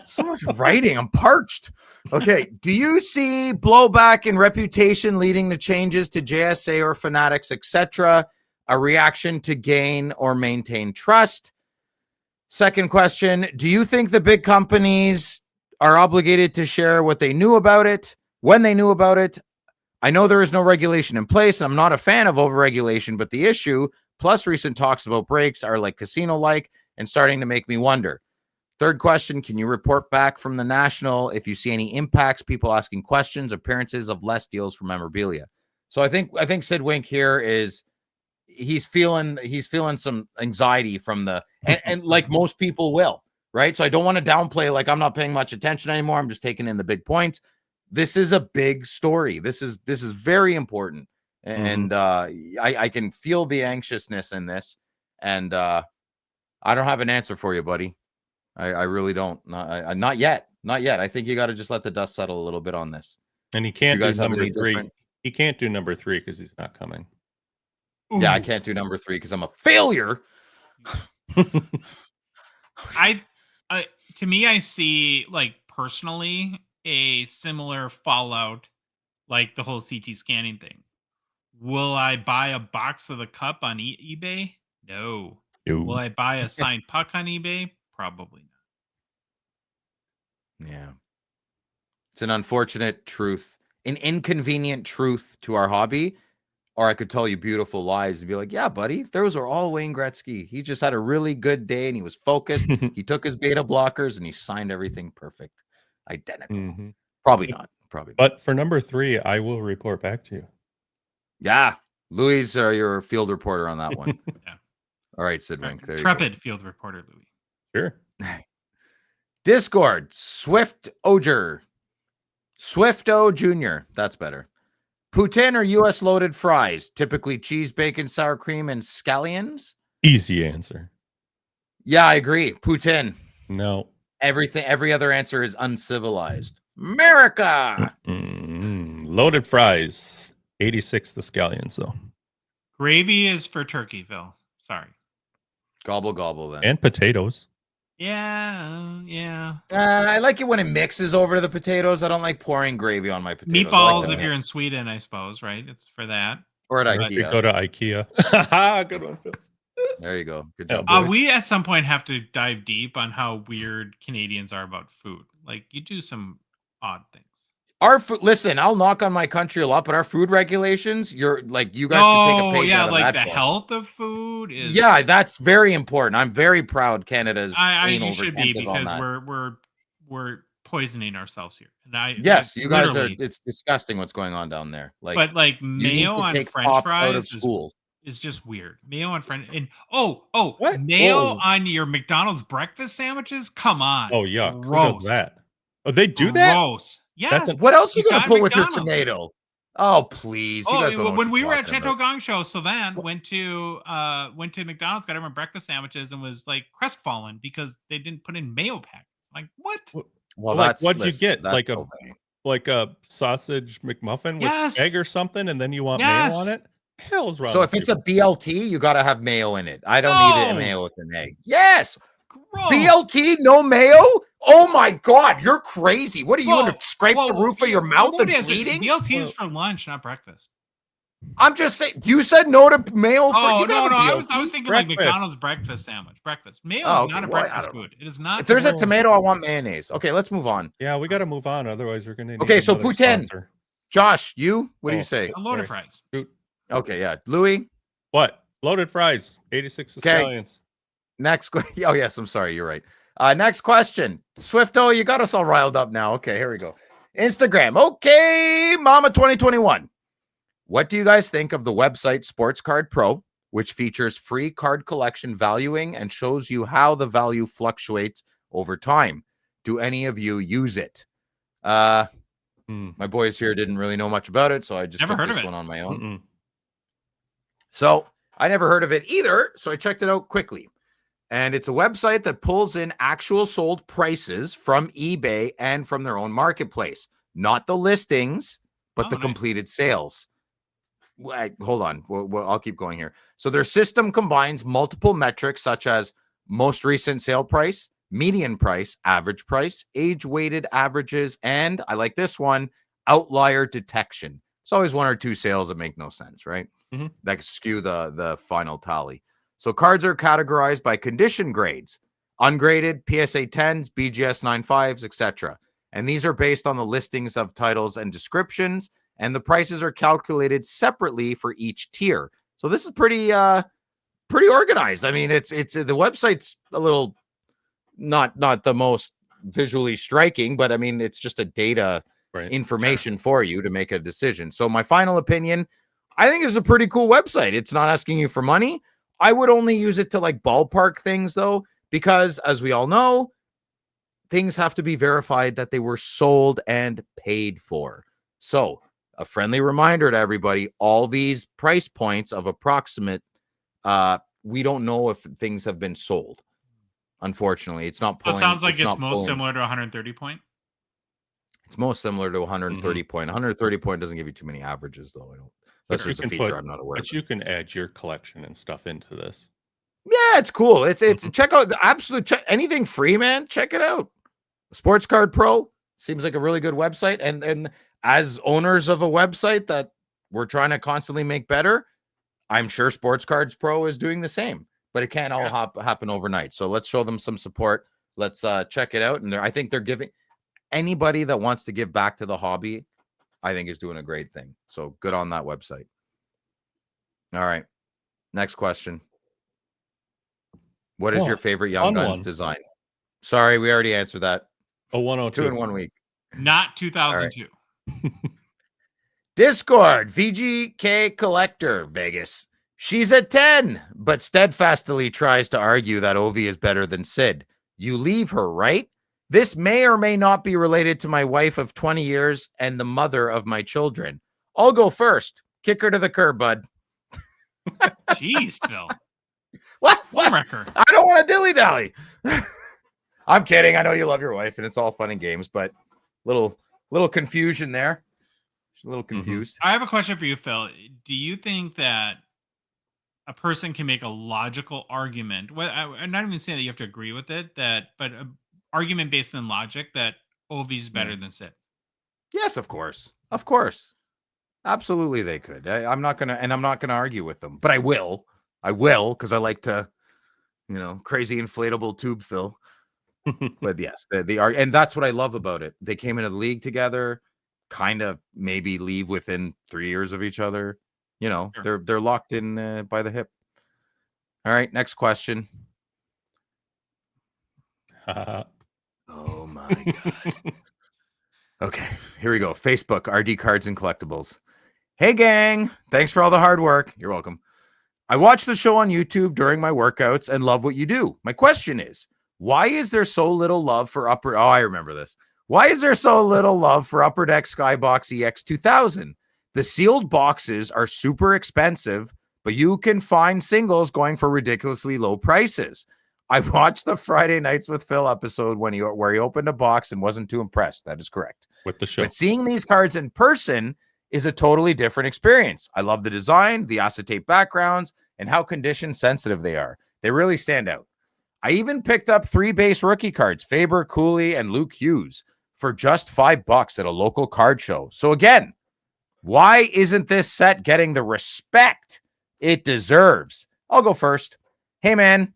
Speaker 3: So much writing. I'm parched. Okay. Do you see blowback in reputation leading to changes to JSA or Fanatics, etc.? A reaction to gain or maintain trust? Second question. Do you think the big companies are obligated to share what they knew about it, when they knew about it? I know there is no regulation in place, and I'm not a fan of overregulation, but the issue, plus recent talks about breaks, are like casino-like and starting to make me wonder. Third question, can you report back from the National if you see any impacts, people asking questions, appearances of less deals for memorabilia? So I think Sid Wink here is he's feeling some anxiety from the and like most people will, right? So I don't want to downplay like I'm not paying much attention anymore. I'm just taking in the big points. This is a big story. This is very important. And I can feel the anxiousness in this. And I don't have an answer for you, buddy. I really don't. Not yet. Not yet. I think you got to just let the dust settle a little bit on this.
Speaker 4: And he can't do number 3. He can't do number 3 because he's not coming.
Speaker 2: Ooh.
Speaker 3: Yeah, I can't do number 3 because I'm a failure.
Speaker 2: To me, I see like personally a similar fallout like the whole CT scanning thing. Will I buy a box of the cup on eBay? No. Will I buy a signed puck on eBay? Probably
Speaker 3: not. Yeah. It's an unfortunate truth, an inconvenient truth to our hobby. Or I could tell you beautiful lies and be like, yeah, buddy, those are all Wayne Gretzky. He just had a really good day and he was focused. He took his beta blockers and he signed everything perfect. Identical. Probably not.
Speaker 4: But for number 3, I will report back to you.
Speaker 3: Yeah. Louis, your field reporter on that one.
Speaker 2: Yeah.
Speaker 3: All right, Sid Wink.
Speaker 2: Intrepid field reporter, Louis.
Speaker 4: Sure.
Speaker 3: Discord, Swifto Jr. That's better. Poutine or U.S. loaded fries? Typically cheese, bacon, sour cream, and scallions?
Speaker 4: Easy answer.
Speaker 3: Yeah, I agree. Poutine.
Speaker 4: No.
Speaker 3: Every other answer is uncivilized. America.
Speaker 4: Loaded fries. 86 the scallions, though.
Speaker 2: Gravy is for turkey, Phil. Sorry.
Speaker 3: Gobble, gobble, then.
Speaker 4: And potatoes.
Speaker 2: Yeah.
Speaker 3: I like it when it mixes over to the potatoes. I don't like pouring gravy on my potatoes.
Speaker 2: Meatballs, if you're in Sweden, I suppose, right? It's for that.
Speaker 3: Or at IKEA.
Speaker 4: You go to IKEA. Good one, Phil.
Speaker 3: There you go. Good job.
Speaker 2: We at some point have to dive deep on how weird Canadians are about food. Like, you do some odd things.
Speaker 3: Our food, listen, I'll knock on my country a lot, but our food regulations, you guys can take a page out of that
Speaker 2: the
Speaker 3: book.
Speaker 2: Health of food is.
Speaker 3: Yeah, that's very important. I'm very proud Canada's.
Speaker 2: You should be, because we're poisoning ourselves here. And
Speaker 3: you guys are. It's disgusting what's going on down there.
Speaker 2: But mayo on French fries is just weird. Mayo on French and what? Mayo on your McDonald's breakfast sandwiches? Come on.
Speaker 4: Oh yeah,
Speaker 2: gross.
Speaker 4: Who does that? Oh, they do that?
Speaker 2: Gross. Yes.
Speaker 3: What else are you gonna put with your tomato? Oh please! You guys don't know
Speaker 2: when we were at Chateau Gongshow, Sylvain went to McDonald's, got everyone breakfast sandwiches, and was like crestfallen because they didn't put in mayo packets. Like what?
Speaker 3: Well,
Speaker 4: what'd you get? Like a sausage McMuffin with egg or something, and then you want mayo on it? Hell's wrong.
Speaker 3: So if it's a BLT, you gotta have mayo in it. I don't need it mayo with an egg. Yes. Gross. BLT, no mayo? Oh my God, you're crazy. What are you going to scrape the roof of your mouth and bleeding?
Speaker 2: BLT is for lunch, not breakfast.
Speaker 3: I'm just saying, you said no to mayo for
Speaker 2: no. I was thinking breakfast. Like McDonald's breakfast sandwich. Breakfast. Mayo is not a breakfast food. It is not.
Speaker 3: If there's a tomato, I want mayonnaise. Okay, let's move on.
Speaker 4: Yeah, we got to move on. Otherwise, we're going to need
Speaker 3: Okay, so Poutine. Josh, what do you say?
Speaker 2: Loaded fries.
Speaker 3: Okay, yeah. Louis?
Speaker 4: What? Loaded fries. 86 scallions.
Speaker 3: Next question. Oh, yes, I'm sorry. You're right. Next question. Swifto, you got us all riled up now. Okay, here we go. Instagram. Okay, Mama 2021. What do you guys think of the website Sports Card Pro, which features free card collection valuing and shows you how the value fluctuates over time? Do any of you use it? My boys here didn't really know much about it, so I just
Speaker 2: Never
Speaker 3: took
Speaker 2: heard of
Speaker 3: this
Speaker 2: it.
Speaker 3: one on my own.
Speaker 4: Mm-mm.
Speaker 3: So I never heard of it either, so I checked it out quickly. And it's a website that pulls in actual sold prices from eBay and from their own marketplace, not the listings, but the
Speaker 2: nice.
Speaker 3: completed sales. Hold on. I'll keep going here. So their system combines multiple metrics such as most recent sale price, median price, average price, age-weighted averages, and I like this one, outlier detection. It's always one or two sales that make no sense, right?
Speaker 4: Mm-hmm.
Speaker 3: That could skew the final tally. So cards are categorized by condition grades, ungraded, PSA 10s, BGS 95s, etc. And these are based on the listings of titles and descriptions, and the prices are calculated separately for each tier. So this is pretty organized. I mean, it's the website's a little not the most visually striking, but I mean, it's just a data information for you to make a decision. So my final opinion, I think it's a pretty cool website. It's not asking you for money. I would only use it to like ballpark things though, because as we all know, things have to be verified that they were sold and paid for. So a friendly reminder to everybody, all these price points of approximate, we don't know if things have been sold. Unfortunately, it's not pulling.
Speaker 2: So it sounds like it's most
Speaker 3: pulling.
Speaker 2: similar to 130 point.
Speaker 3: It's most similar to 130 point. 130 point doesn't give you too many averages, though. I don't. That's just a feature I'm not aware of.
Speaker 4: But you can add your collection and stuff into this.
Speaker 3: Yeah, it's cool. It's check out the absolute anything free, man. Check it out. Sports Card Pro seems like a really good website, and as owners of a website that we're trying to constantly make better, I'm sure Sports Cards Pro is doing the same. But it can't all happen overnight. So let's show them some support. Let's check it out. And I think they're giving anybody that wants to give back to the hobby, I think is doing a great thing. So good on that website. All right. Next question. What is your favorite Young Guns design? Sorry, we already answered that.
Speaker 4: 102.
Speaker 3: 2 in 1 week.
Speaker 2: Not 2002.
Speaker 3: Discord, VGK Collector, Vegas. She's a 10, but steadfastly tries to argue that Ovi is better than Sid. You leave her, right? This may or may not be related to my wife of 20 years and the mother of my children. I'll go first. Kick her to the curb, bud.
Speaker 2: Jeez, Phil.
Speaker 3: What?
Speaker 2: Record.
Speaker 3: I don't want to dilly-dally. I'm kidding. I know you love your wife, and it's all fun and games, but little confusion there. A little confused.
Speaker 2: I have a question for you, Phil. Do you think that a person can make a logical argument? Well, I'm not even saying that you have to agree with it, but an argument based on logic that Ovi is better than Sid.
Speaker 3: Yes, of course. Absolutely, they could. I'm not gonna argue with them, but I will, because I like to, crazy inflatable tube Phil. But yes, they are, and that's what I love about it. They came into the league together, kind of maybe leave within 3 years of each other. Sure. They're locked in by the hip. All right, next question. Oh my god. Okay, here we go. Facebook, RD Cards and Collectibles. Hey gang, thanks for all the hard work. You're welcome. I watch the show on YouTube during my workouts and love what you do. My question is, why is there so little love for I remember this. Why is there so little love for Upper Deck Skybox EX2000? The sealed boxes are super expensive, but you can find singles going for ridiculously low prices. I watched the Friday Nights with Phil episode where he opened a box and wasn't too impressed. That is correct.
Speaker 4: With the show.
Speaker 3: But seeing these cards in person is a totally different experience. I love the design, the acetate backgrounds, and how condition sensitive they are. They really stand out. I even picked up 3 base rookie cards, Faber, Cooley, and Luke Hughes, for just $5 at a local card show. So again, why isn't this set getting the respect it deserves? I'll go first. Hey man,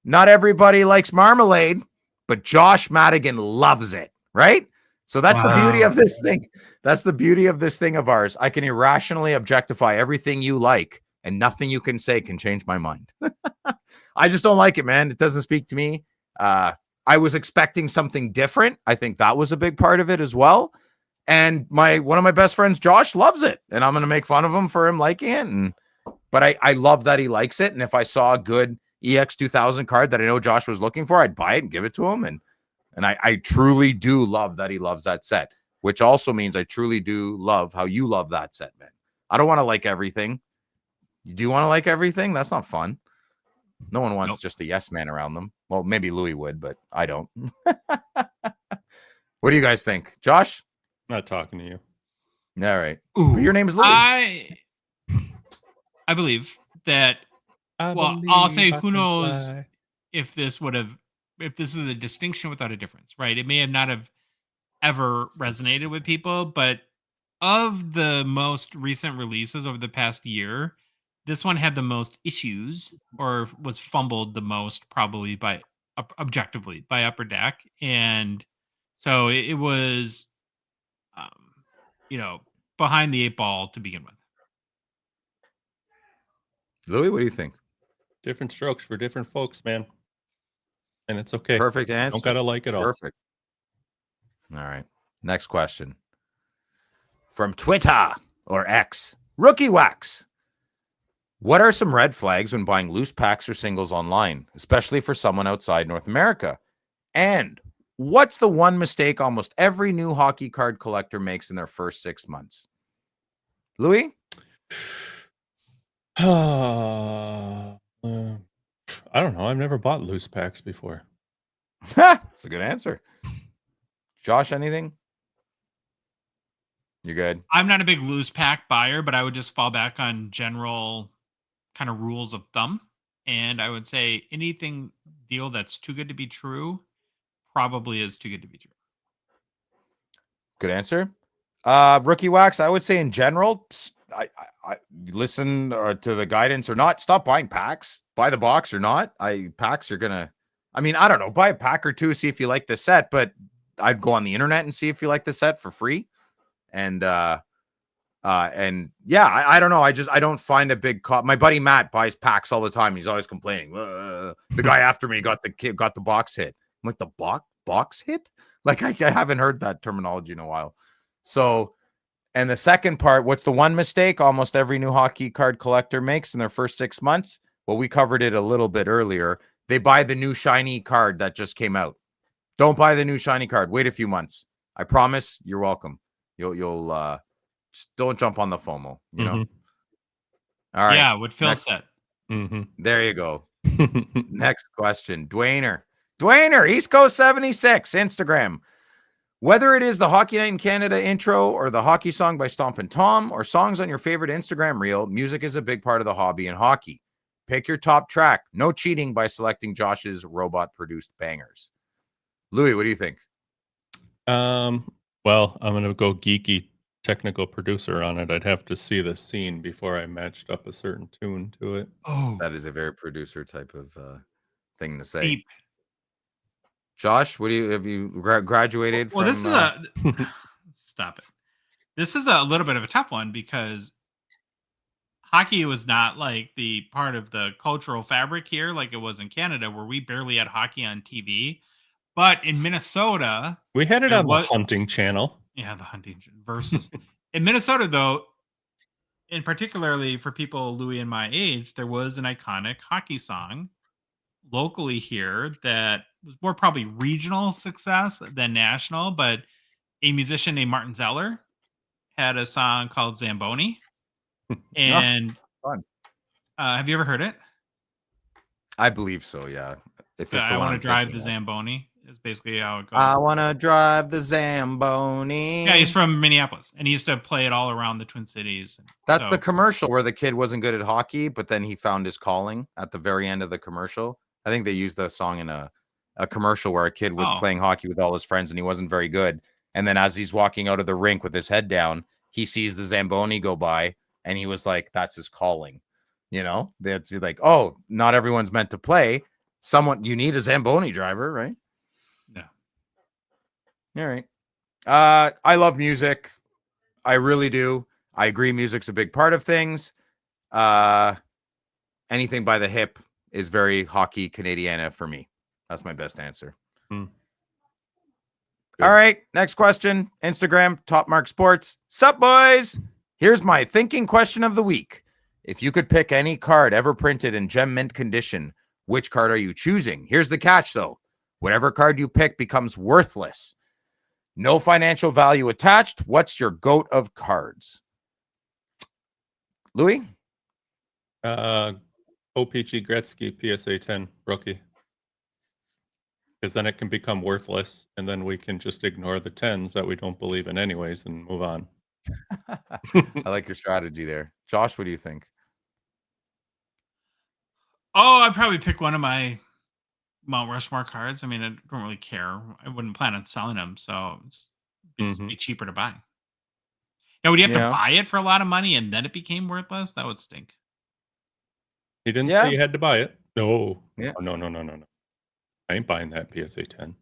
Speaker 3: not everybody likes marmalade, but Josh Madigan loves it, right? So that's the beauty of this thing. That's the beauty of this thing of ours. I can irrationally objectify everything you like, and nothing you can say can change my mind. I just don't like it, man. It doesn't speak to me. I was expecting something different. I think that was a big part of it as well. And one of my best friends, Josh, loves it. And I'm going to make fun of him for him liking it. But I love that he likes it. And if I saw a good EX2000 card that I know Josh was looking for, I'd buy it and give it to him. And I truly do love that he loves that set. which also means I truly do love how you love that set, man. I don't want to like everything. You do want to like everything? That's not fun. No one wants just a yes man around them. Well, maybe Louis would, but I don't. What do you guys think? Josh?
Speaker 4: Not talking to you.
Speaker 3: All right.
Speaker 2: Ooh,
Speaker 3: Your name is Louis.
Speaker 2: I believe that. I'll say, who knows if this is a distinction without a difference, right? It may have not have ever resonated with people, but of the most recent releases over the past year, this one had the most issues or was fumbled the most, probably objectively by Upper Deck. And so it was, behind the 8 ball to begin with.
Speaker 3: Louis, what do you think?
Speaker 4: Different strokes for different folks, man. And it's okay.
Speaker 3: Perfect answer.
Speaker 4: Don't gotta like it all.
Speaker 3: Perfect. All right. Next question. From Twitter or X, Rookie Wax. What are some red flags when buying loose packs or singles online, especially for someone outside North America? And what's the one mistake almost every new hockey card collector makes in their first 6 months? Louis?
Speaker 4: I don't know. I've never bought loose packs before.
Speaker 3: That's a good answer. Josh, anything? You're good.
Speaker 2: I'm not a big loose pack buyer, but I would just fall back on general kind of rules of thumb. And I would say anything deal that's too good to be true probably is too good to be true.
Speaker 3: Good answer. Rookie Wax, I would say in general, I listen to the guidance or not. Stop buying packs. Buy the box or not. Packs are gonna. I mean, I don't know. Buy a pack or two, see if you like the set. But I'd go on the internet and see if you like the set for free. And yeah, I don't know. I don't find a big my buddy Matt buys packs all the time. He's always complaining. The guy after me got the box hit. I'm like, the box hit? Like I haven't heard that terminology in a while. So, and the second part, what's the one mistake almost every new hockey card collector makes in their first 6 months? Well, we covered it a little bit earlier. They buy the new shiny card that just came out. Don't buy the new shiny card. Wait a few months. I promise. You're welcome. You'll just don't jump on the FOMO, you know? All right.
Speaker 2: Yeah, what Phil said.
Speaker 3: There you go. Next question. Dwayner, East Coast 76, Instagram. Whether it is the Hockey Night in Canada intro or the hockey song by Stompin' Tom or songs on your favorite Instagram reel, music is a big part of the hobby in hockey. Pick your top track. No cheating by selecting Josh's robot-produced bangers. Louis, what do you think?
Speaker 4: Well, I'm going to go geeky technical producer on it. I'd have to see the scene before I matched up a certain tune to it.
Speaker 2: Oh,
Speaker 3: that is a very producer type of thing to say.
Speaker 2: Deep.
Speaker 3: Josh, have you graduated
Speaker 2: well,
Speaker 3: from?
Speaker 2: This is stop it. This is a little bit of a tough one because hockey was not like the part of the cultural fabric here like it was in Canada, where we barely had hockey on TV. But in Minnesota,
Speaker 4: we had it on the hunting channel.
Speaker 2: Yeah, the hunting versus in Minnesota, though, and particularly for people Louis and my age, there was an iconic hockey song locally here that was more probably regional success than national. But a musician named Martin Zeller had a song called Zamboni, and
Speaker 3: fun.
Speaker 2: Have you ever heard it?
Speaker 3: I believe so. Yeah.
Speaker 2: If I want to drive the Zamboni. Is basically how it goes.
Speaker 3: I want to drive the Zamboni.
Speaker 2: Yeah, he's from Minneapolis, and he used to play it all around the Twin Cities.
Speaker 3: That's the commercial where the kid wasn't good at hockey, but then he found his calling at the very end of the commercial. I think they used the song in a commercial where a kid was playing hockey with all his friends, and he wasn't very good. And then as he's walking out of the rink with his head down, he sees the Zamboni go by, and he was like, that's his calling. You know, that's like, oh, not everyone's meant to play. You need a Zamboni driver, right? All right. I love music. I really do. I agree music's a big part of things. Anything by the hip is very hockey Canadiana for me. That's my best answer. All right. Next question. Instagram, Top Mark Sports. Sup, boys? Here's my thinking question of the week. If you could pick any card ever printed in gem mint condition, which card are you choosing? Here's the catch, though. Whatever card you pick becomes worthless. No financial value attached. What's your GOAT of cards? Louis?
Speaker 4: O-Pee-Chee Gretzky PSA 10 rookie. Because then it can become worthless, and then we can just ignore the 10s that we don't believe in anyways and move on.
Speaker 3: I like your strategy there. Josh, what do you think?
Speaker 2: Oh, I'd probably pick one of my Mount Rushmore cards. I mean, I don't really care. I wouldn't plan on selling them, so it'd be cheaper to buy. Now, would you have to buy it for a lot of money and then it became worthless? That would stink.
Speaker 4: He didn't say you had to buy it. No.
Speaker 3: Yeah.
Speaker 4: Oh, no. I ain't buying that PSA 10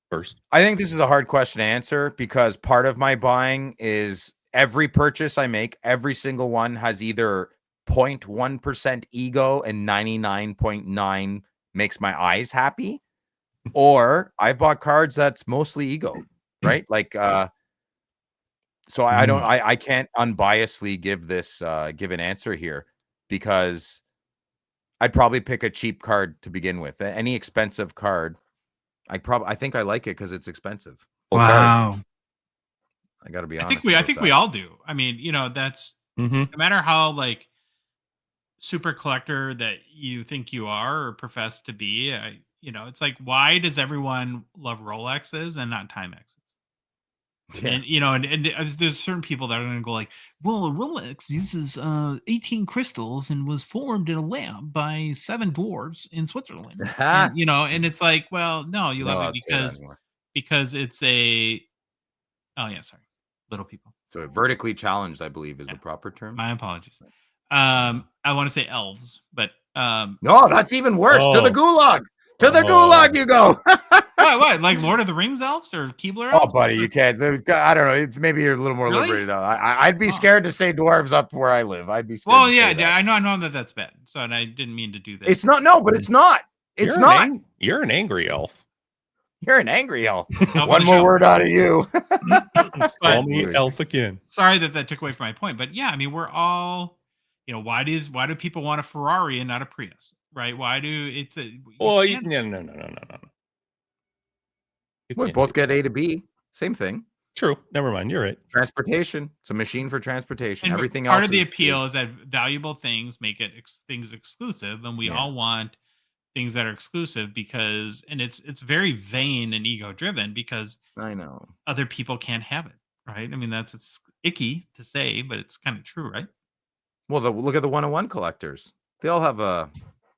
Speaker 4: first.
Speaker 3: I think this is a hard question to answer because part of my buying is every purchase I make, every single one has either 0.1% ego and 99.9 makes my eyes happy, or I bought cards that's mostly ego, right? Like, so I can't unbiasedly give an answer here because I'd probably pick a cheap card to begin with. Any expensive card, I think I like it because it's expensive.
Speaker 2: Wow.
Speaker 3: I got to be honest.
Speaker 2: I think we all do. I mean, that's no matter how like super collector that you think you are or profess to be. It's like, why does everyone love Rolexes and not Timexes?
Speaker 3: Yeah.
Speaker 2: And there's certain people that are going to go like, well, a Rolex uses 18 crystals and was formed in a lab by 7 dwarves in Switzerland. And it's like, well, no, you love it because it's little people.
Speaker 3: So vertically challenged, I believe, is the proper term.
Speaker 2: My apologies. I want to say elves, but
Speaker 3: no, that's even worse. To the gulag. To the gulag you go.
Speaker 2: What? Like Lord of the Rings elves or Keebler elves?
Speaker 3: Oh, buddy, you can't. I don't know. It's maybe you're a little more liberated. I'd be scared to say dwarves up where I live. I'd be scared.
Speaker 2: Well, yeah, I know that's bad. So, and I didn't mean to do that.
Speaker 3: It's not. No, but it's not. It's not.
Speaker 4: You're an angry elf.
Speaker 3: You're an angry elf. One more word out of you.
Speaker 4: Call me elf again.
Speaker 2: Sorry that took away from my point, but yeah, I mean, we're all. Why do people want a Ferrari and not a Prius? Right? Why do it's a?
Speaker 4: Well, no.
Speaker 3: We both get A to B. Same thing.
Speaker 4: True. Never mind. You're right.
Speaker 3: Transportation. It's a machine for transportation.
Speaker 2: And
Speaker 3: everything
Speaker 2: part
Speaker 3: else.
Speaker 2: Of the appeal is that valuable things make it things exclusive, and we all want things that are exclusive because, and it's very vain and ego driven because
Speaker 3: I know
Speaker 2: other people can't have it. Right? I mean, it's icky to say, but it's kind of true, right?
Speaker 3: Well, look at the 101 collectors. They all have a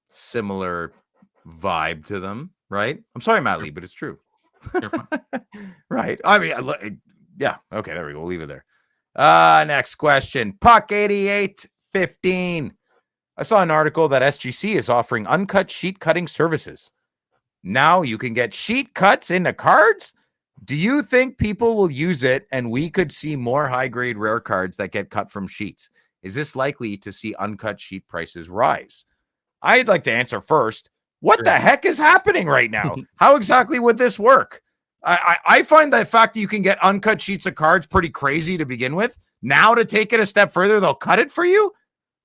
Speaker 3: similar vibe to them, right? I'm sorry, Matt Lee, but it's true. Right? I mean, yeah. Okay, there we go. We'll leave it there. Next question. Puck 8815. I saw an article that SGC is offering uncut sheet cutting services. Now you can get sheet cuts into cards. Do you think people will use it and we could see more high-grade rare cards that get cut from sheets? Is this likely to see uncut sheet prices rise? I'd like to answer first. What the heck is happening right now? How exactly would this work? I find the fact that you can get uncut sheets of cards pretty crazy to begin with. Now to take it a step further, they'll cut it for you?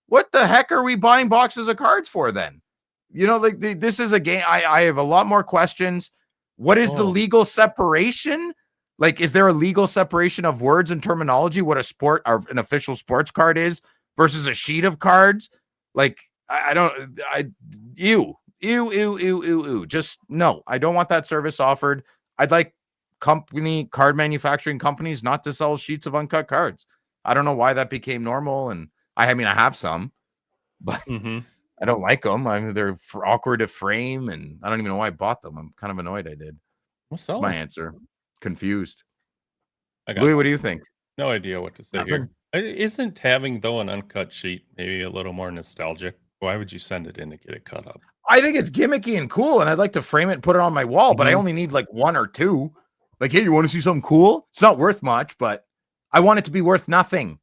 Speaker 3: What the heck are we buying boxes of cards for then? This is a game. I have a lot more questions. What is the legal separation? Like, is there a legal separation of words and terminology? What a sport or an official sports card is versus a sheet of cards? Like, just no, I don't want that service offered. I'd like card manufacturing companies not to sell sheets of uncut cards. I don't know why that became normal. And I have some, but I don't like them. They're awkward to frame and I don't even know why I bought them. I'm kind of annoyed I did. That's my answer. Confused. Louis, what do you think?
Speaker 4: No idea what to say here. Isn't having, though, an uncut sheet maybe a little more nostalgic? Why would you send it in to get it cut up?
Speaker 3: I think it's gimmicky and cool, and I'd like to frame it and put it on my wall, but I only need like 1 or 2. Like, hey, you want to see something cool? It's not worth much, but I want it to be worth nothing.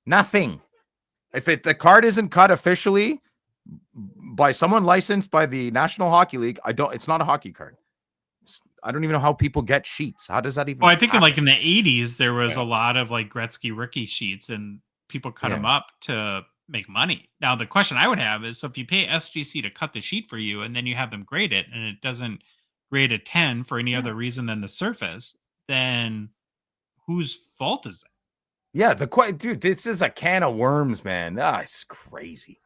Speaker 3: Nothing. If the card isn't cut officially by someone licensed by the National Hockey League, it's not a hockey card. I don't even know how people get sheets. How does that even?
Speaker 2: Well, I think in the 80s, there was a lot of like Gretzky rookie sheets and people cut them up to make money. Now, the question I would have is, so if you pay SGC to cut the sheet for you and then you have them grade it and it doesn't grade a 10 for any other reason than the surface, then whose fault is that?
Speaker 3: Yeah, dude, this is a can of worms, man. That's crazy.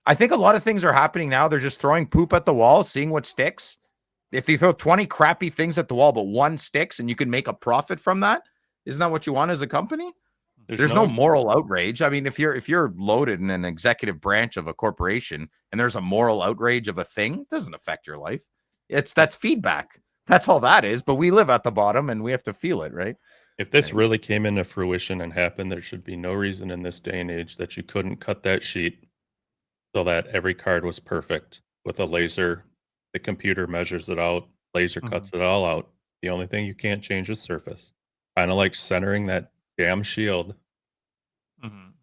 Speaker 3: I think a lot of things are happening now. They're just throwing poop at the wall, seeing what sticks. If you throw 20 crappy things at the wall, but one sticks and you can make a profit from that, isn't that what you want as a company? There's no moral outrage. I mean, if you're loaded in an executive branch of a corporation and there's a moral outrage of a thing, it doesn't affect your life. That's feedback. That's all that is. But we live at the bottom and we have to feel it, right?
Speaker 4: If this really came into fruition and happened, there should be no reason in this day and age that you couldn't cut that sheet so that every card was perfect with a laser. The computer measures it out, laser cuts it all out. The only thing you can't change is surface. Kind of like centering that damn shield.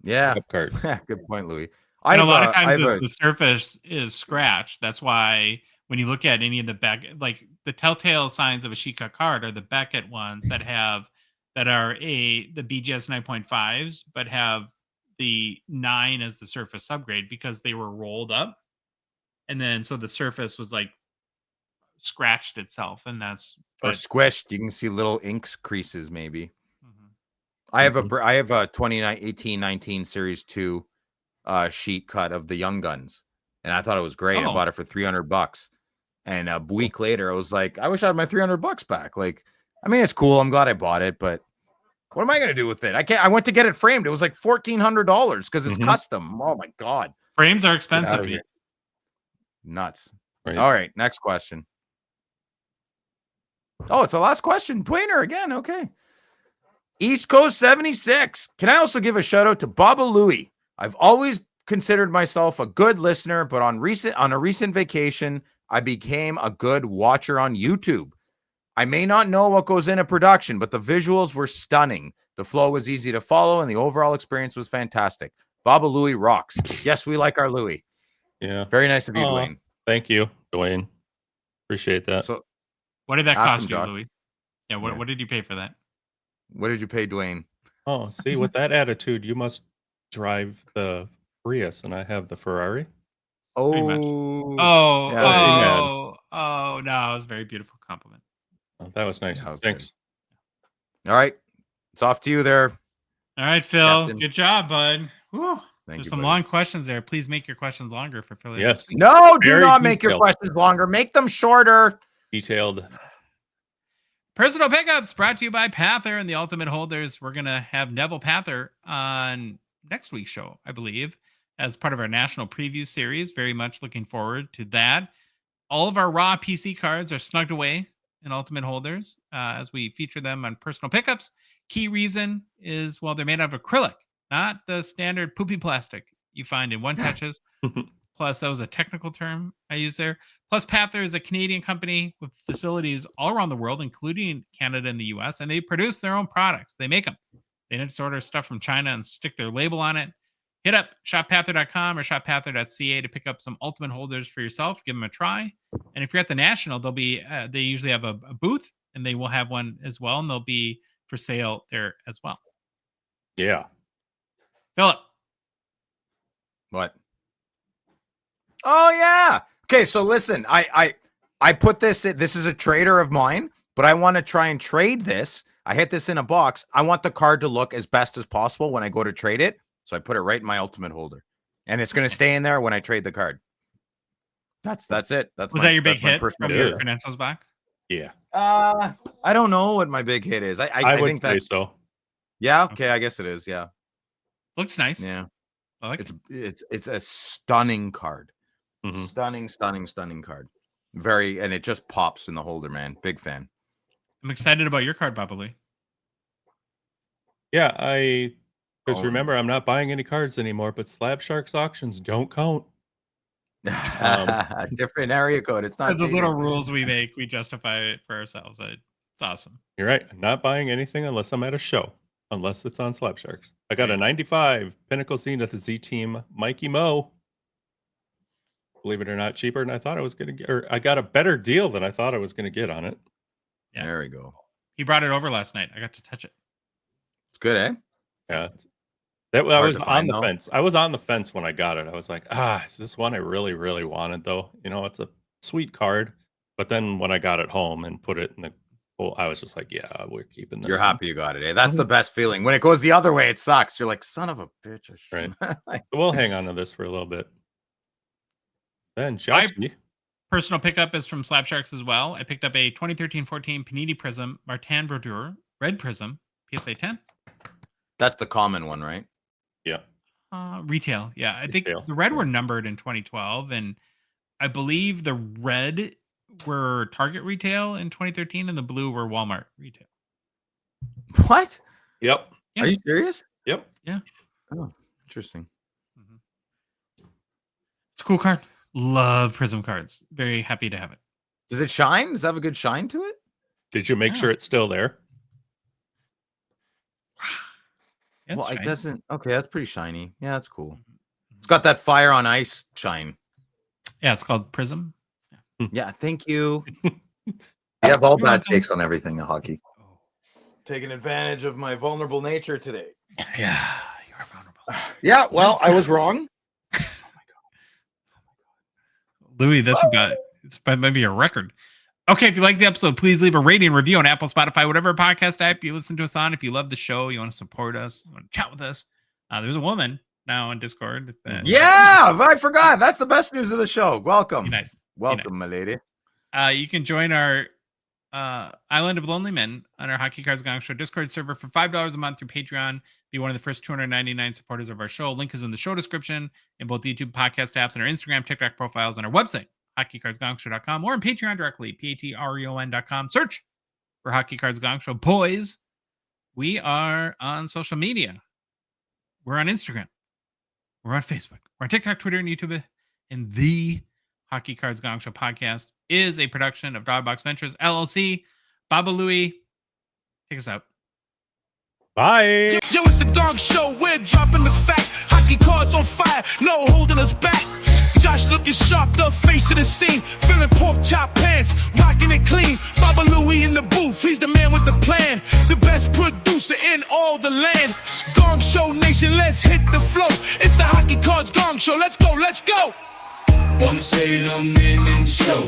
Speaker 3: Yeah.
Speaker 4: Card.
Speaker 3: Good point, Louis.
Speaker 2: And a lot of times the surface is scratched. That's why when you look at any of the back, like the telltale signs of a sheet cut card are the Beckett ones that are the BGS 9.5s, but have the 9 as the surface subgrade because they were rolled up. And then so the surface was like scratched itself, and that's
Speaker 3: or squished. You can see little ink creases maybe. I have a 2018-19 Series 2 sheet cut of the Young Guns, and I thought it was great. I bought it for $300, and a week later, I was like, I wish I had my $300 back. Like, I mean, it's cool. I'm glad I bought it, but what am I going to do with it? I went to get it framed. It was like $1,400 because it's custom. Oh my god,
Speaker 2: frames are expensive.
Speaker 3: Nuts.
Speaker 4: Right.
Speaker 3: All right, next question. Oh, it's the last question. Dwayner again. Okay. East Coast 76. Can I also give a shout out to Baba Louie? I've always considered myself a good listener, but on a recent vacation, I became a good watcher on YouTube. I may not know what goes into production, but the visuals were stunning. The flow was easy to follow, and the overall experience was fantastic. Baba Louie rocks. Yes, we like our Louie.
Speaker 4: Yeah.
Speaker 3: Very nice of you, Dwayne.
Speaker 4: Thank you, Dwayne. Appreciate that.
Speaker 3: So,
Speaker 2: what did that cost you, Louis? Yeah, what did you pay for that?
Speaker 3: What did you pay, Dwayne?
Speaker 4: Oh, see, with that attitude, you must drive the Prius, and I have the Ferrari.
Speaker 3: Oh,
Speaker 2: no, it was a very beautiful compliment.
Speaker 4: Oh, that was nice.
Speaker 3: Yeah,
Speaker 4: Thanks.
Speaker 3: Good. All right, it's off to you there.
Speaker 2: All right, Phil.
Speaker 3: Captain.
Speaker 2: Good job, bud. Whew.
Speaker 3: There's
Speaker 2: some long questions there. Please make your questions longer for Phil.
Speaker 4: Yes.
Speaker 3: No, do
Speaker 4: Very
Speaker 3: not make your
Speaker 4: detailed.
Speaker 3: questions longer. Make them shorter.
Speaker 4: Detailed.
Speaker 2: Personal pickups brought to you by Pather and the Ultimate Holders. We're going to have Neville Pather on next week's show, I believe, as part of our national preview series. Very much looking forward to that. All of our raw PC cards are snugged away in Ultimate Holders as we feature them on personal pickups. Key reason is, well, they're made out of acrylic, not the standard poopy plastic you find in one touches. Plus, that was a technical term I used there. Plus, Pather is a Canadian company with facilities all around the world, including Canada and the US, and they produce their own products. They make them. They didn't order stuff from China and stick their label on it. Hit up shoppather.com or shoppather.ca to pick up some Ultimate Holders for yourself. Give them a try. And if you're at the National, they'll be they usually have a booth, and they will have one as well, and they'll be for sale there as well.
Speaker 4: Yeah.
Speaker 2: Philip.
Speaker 3: What? Oh yeah. Okay, so listen, I put this in, this is a trader of mine, but I want to try and trade this. I hit this in a box. I want the card to look as best as possible when I go to trade it. So I put it right in my Ultimate Holder. And it's going to stay in there when I trade the card. That's it.
Speaker 2: Was that your big hit from your credentials box?
Speaker 4: Yeah.
Speaker 3: I don't know what my big hit is. I
Speaker 4: would
Speaker 3: think
Speaker 4: say
Speaker 3: that's
Speaker 4: so.
Speaker 3: Yeah, okay, I guess it is. Yeah.
Speaker 2: Looks nice.
Speaker 3: Yeah.
Speaker 2: I like
Speaker 3: it's a stunning card.
Speaker 4: Mhm.
Speaker 3: Stunning card. And it just pops in the holder, man. Big fan.
Speaker 2: I'm excited about your card, Baba Lee.
Speaker 4: Yeah, because remember, I'm not buying any cards anymore, but Slab Sharks auctions don't count.
Speaker 3: Different area code. It's not
Speaker 2: the little rules we make, we justify it for ourselves. It's awesome.
Speaker 4: You're right. I'm not buying anything unless I'm at a show, unless it's on Slab Sharks. I got a 95 Pinnacle Zenith Z-Team Mikey Mo. Believe it or not, cheaper than I thought I was going to get. Or I got a better deal than I thought I was going to get on it.
Speaker 2: Yeah.
Speaker 3: There we go.
Speaker 2: He brought it over last night. I got to touch it.
Speaker 3: It's good, eh?
Speaker 4: Yeah. I was on the fence. I was on the fence when I got it. I was like, is this one I really, really wanted, though? You know, it's a sweet card. But then when I got it home and put it in the Well, I was just like, yeah, we're keeping this.
Speaker 3: You're
Speaker 4: one.
Speaker 3: happy you got it. Eh? That's the best feeling. When it goes the other way, it sucks. You're like, son of a bitch.
Speaker 4: Right. We'll hang on to this for a little bit. Then Josh,
Speaker 2: Personal pickup is from Slab Sharks as well. I picked up a 2013-14 Panini Prism Martin Brodeur Red Prism PSA 10.
Speaker 3: That's the common one, right?
Speaker 4: yeah,
Speaker 2: Retail. Yeah, I think
Speaker 4: Retail,
Speaker 2: the red
Speaker 4: yeah.
Speaker 2: were numbered in 2012, and I believe the red were Target retail in 2013, and the blue were Walmart retail.
Speaker 3: What?
Speaker 4: yep,
Speaker 2: Yeah.
Speaker 3: Are you serious?
Speaker 4: yep.
Speaker 3: Oh, interesting.
Speaker 2: It's a cool card. Love Prism cards. Very happy to have it.
Speaker 3: Does it shine? Does it have a good shine to it?
Speaker 4: Did you make
Speaker 2: Yeah.
Speaker 4: sure it's still there?
Speaker 2: Yeah,
Speaker 3: Well,
Speaker 2: it's
Speaker 3: it
Speaker 2: shiny.
Speaker 3: doesn't. Okay, that's pretty shiny. Yeah, that's cool. It's got that fire on ice shine.
Speaker 2: Yeah, it's called Prism.
Speaker 3: Yeah, thank you.
Speaker 5: You have all
Speaker 2: You're
Speaker 5: bad
Speaker 2: welcome.
Speaker 5: takes on everything in hockey.
Speaker 3: Taking advantage of my vulnerable nature today.
Speaker 2: Yeah, you are vulnerable.
Speaker 3: Yeah, well, I was wrong.
Speaker 2: Louis, that's about maybe a record. Okay, if you like the episode, please leave a rating and review on Apple, Spotify, whatever podcast app you listen to us on. If you love the show, you want to support us, you want to chat with us. There's a woman now on Discord.
Speaker 3: Yeah, I forgot. That's the best news of the show. Welcome.
Speaker 2: Be nice.
Speaker 3: Welcome, my lady.
Speaker 2: You can join our Island of Lonely Men on our Hockey Cards Gongshow Discord server for $5 a month through Patreon. Be one of the first 299 supporters of our show. Link is in the show description in both the YouTube podcast apps and our Instagram, TikTok profiles, on our website, hockeycardsgongshow.com, or on Patreon directly, patreon.com. Search for Hockey Cards Gongshow. Boys, we are on social media. We're on Instagram. We're on Facebook. We're on TikTok, Twitter, and YouTube. And the Hockey Cards Gongshow podcast is a production of Dogbox Ventures, LLC. Baba Louie, take us out.
Speaker 4: Bye.
Speaker 1: Yo, it's the Gong Show. We're dropping the facts. Hockey cards on fire. No holding us back. Josh looking sharp, the face of the scene. Feeling pork chop pants, rocking it clean. Baba Louie in the booth, he's the man with the plan. The best producer in all the land. Gong Show Nation, let's hit the flow. It's the Hockey Cards Gong Show. Let's go, let's go. Wanna say the men in show.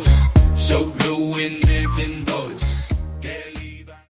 Speaker 1: So blue and living bold.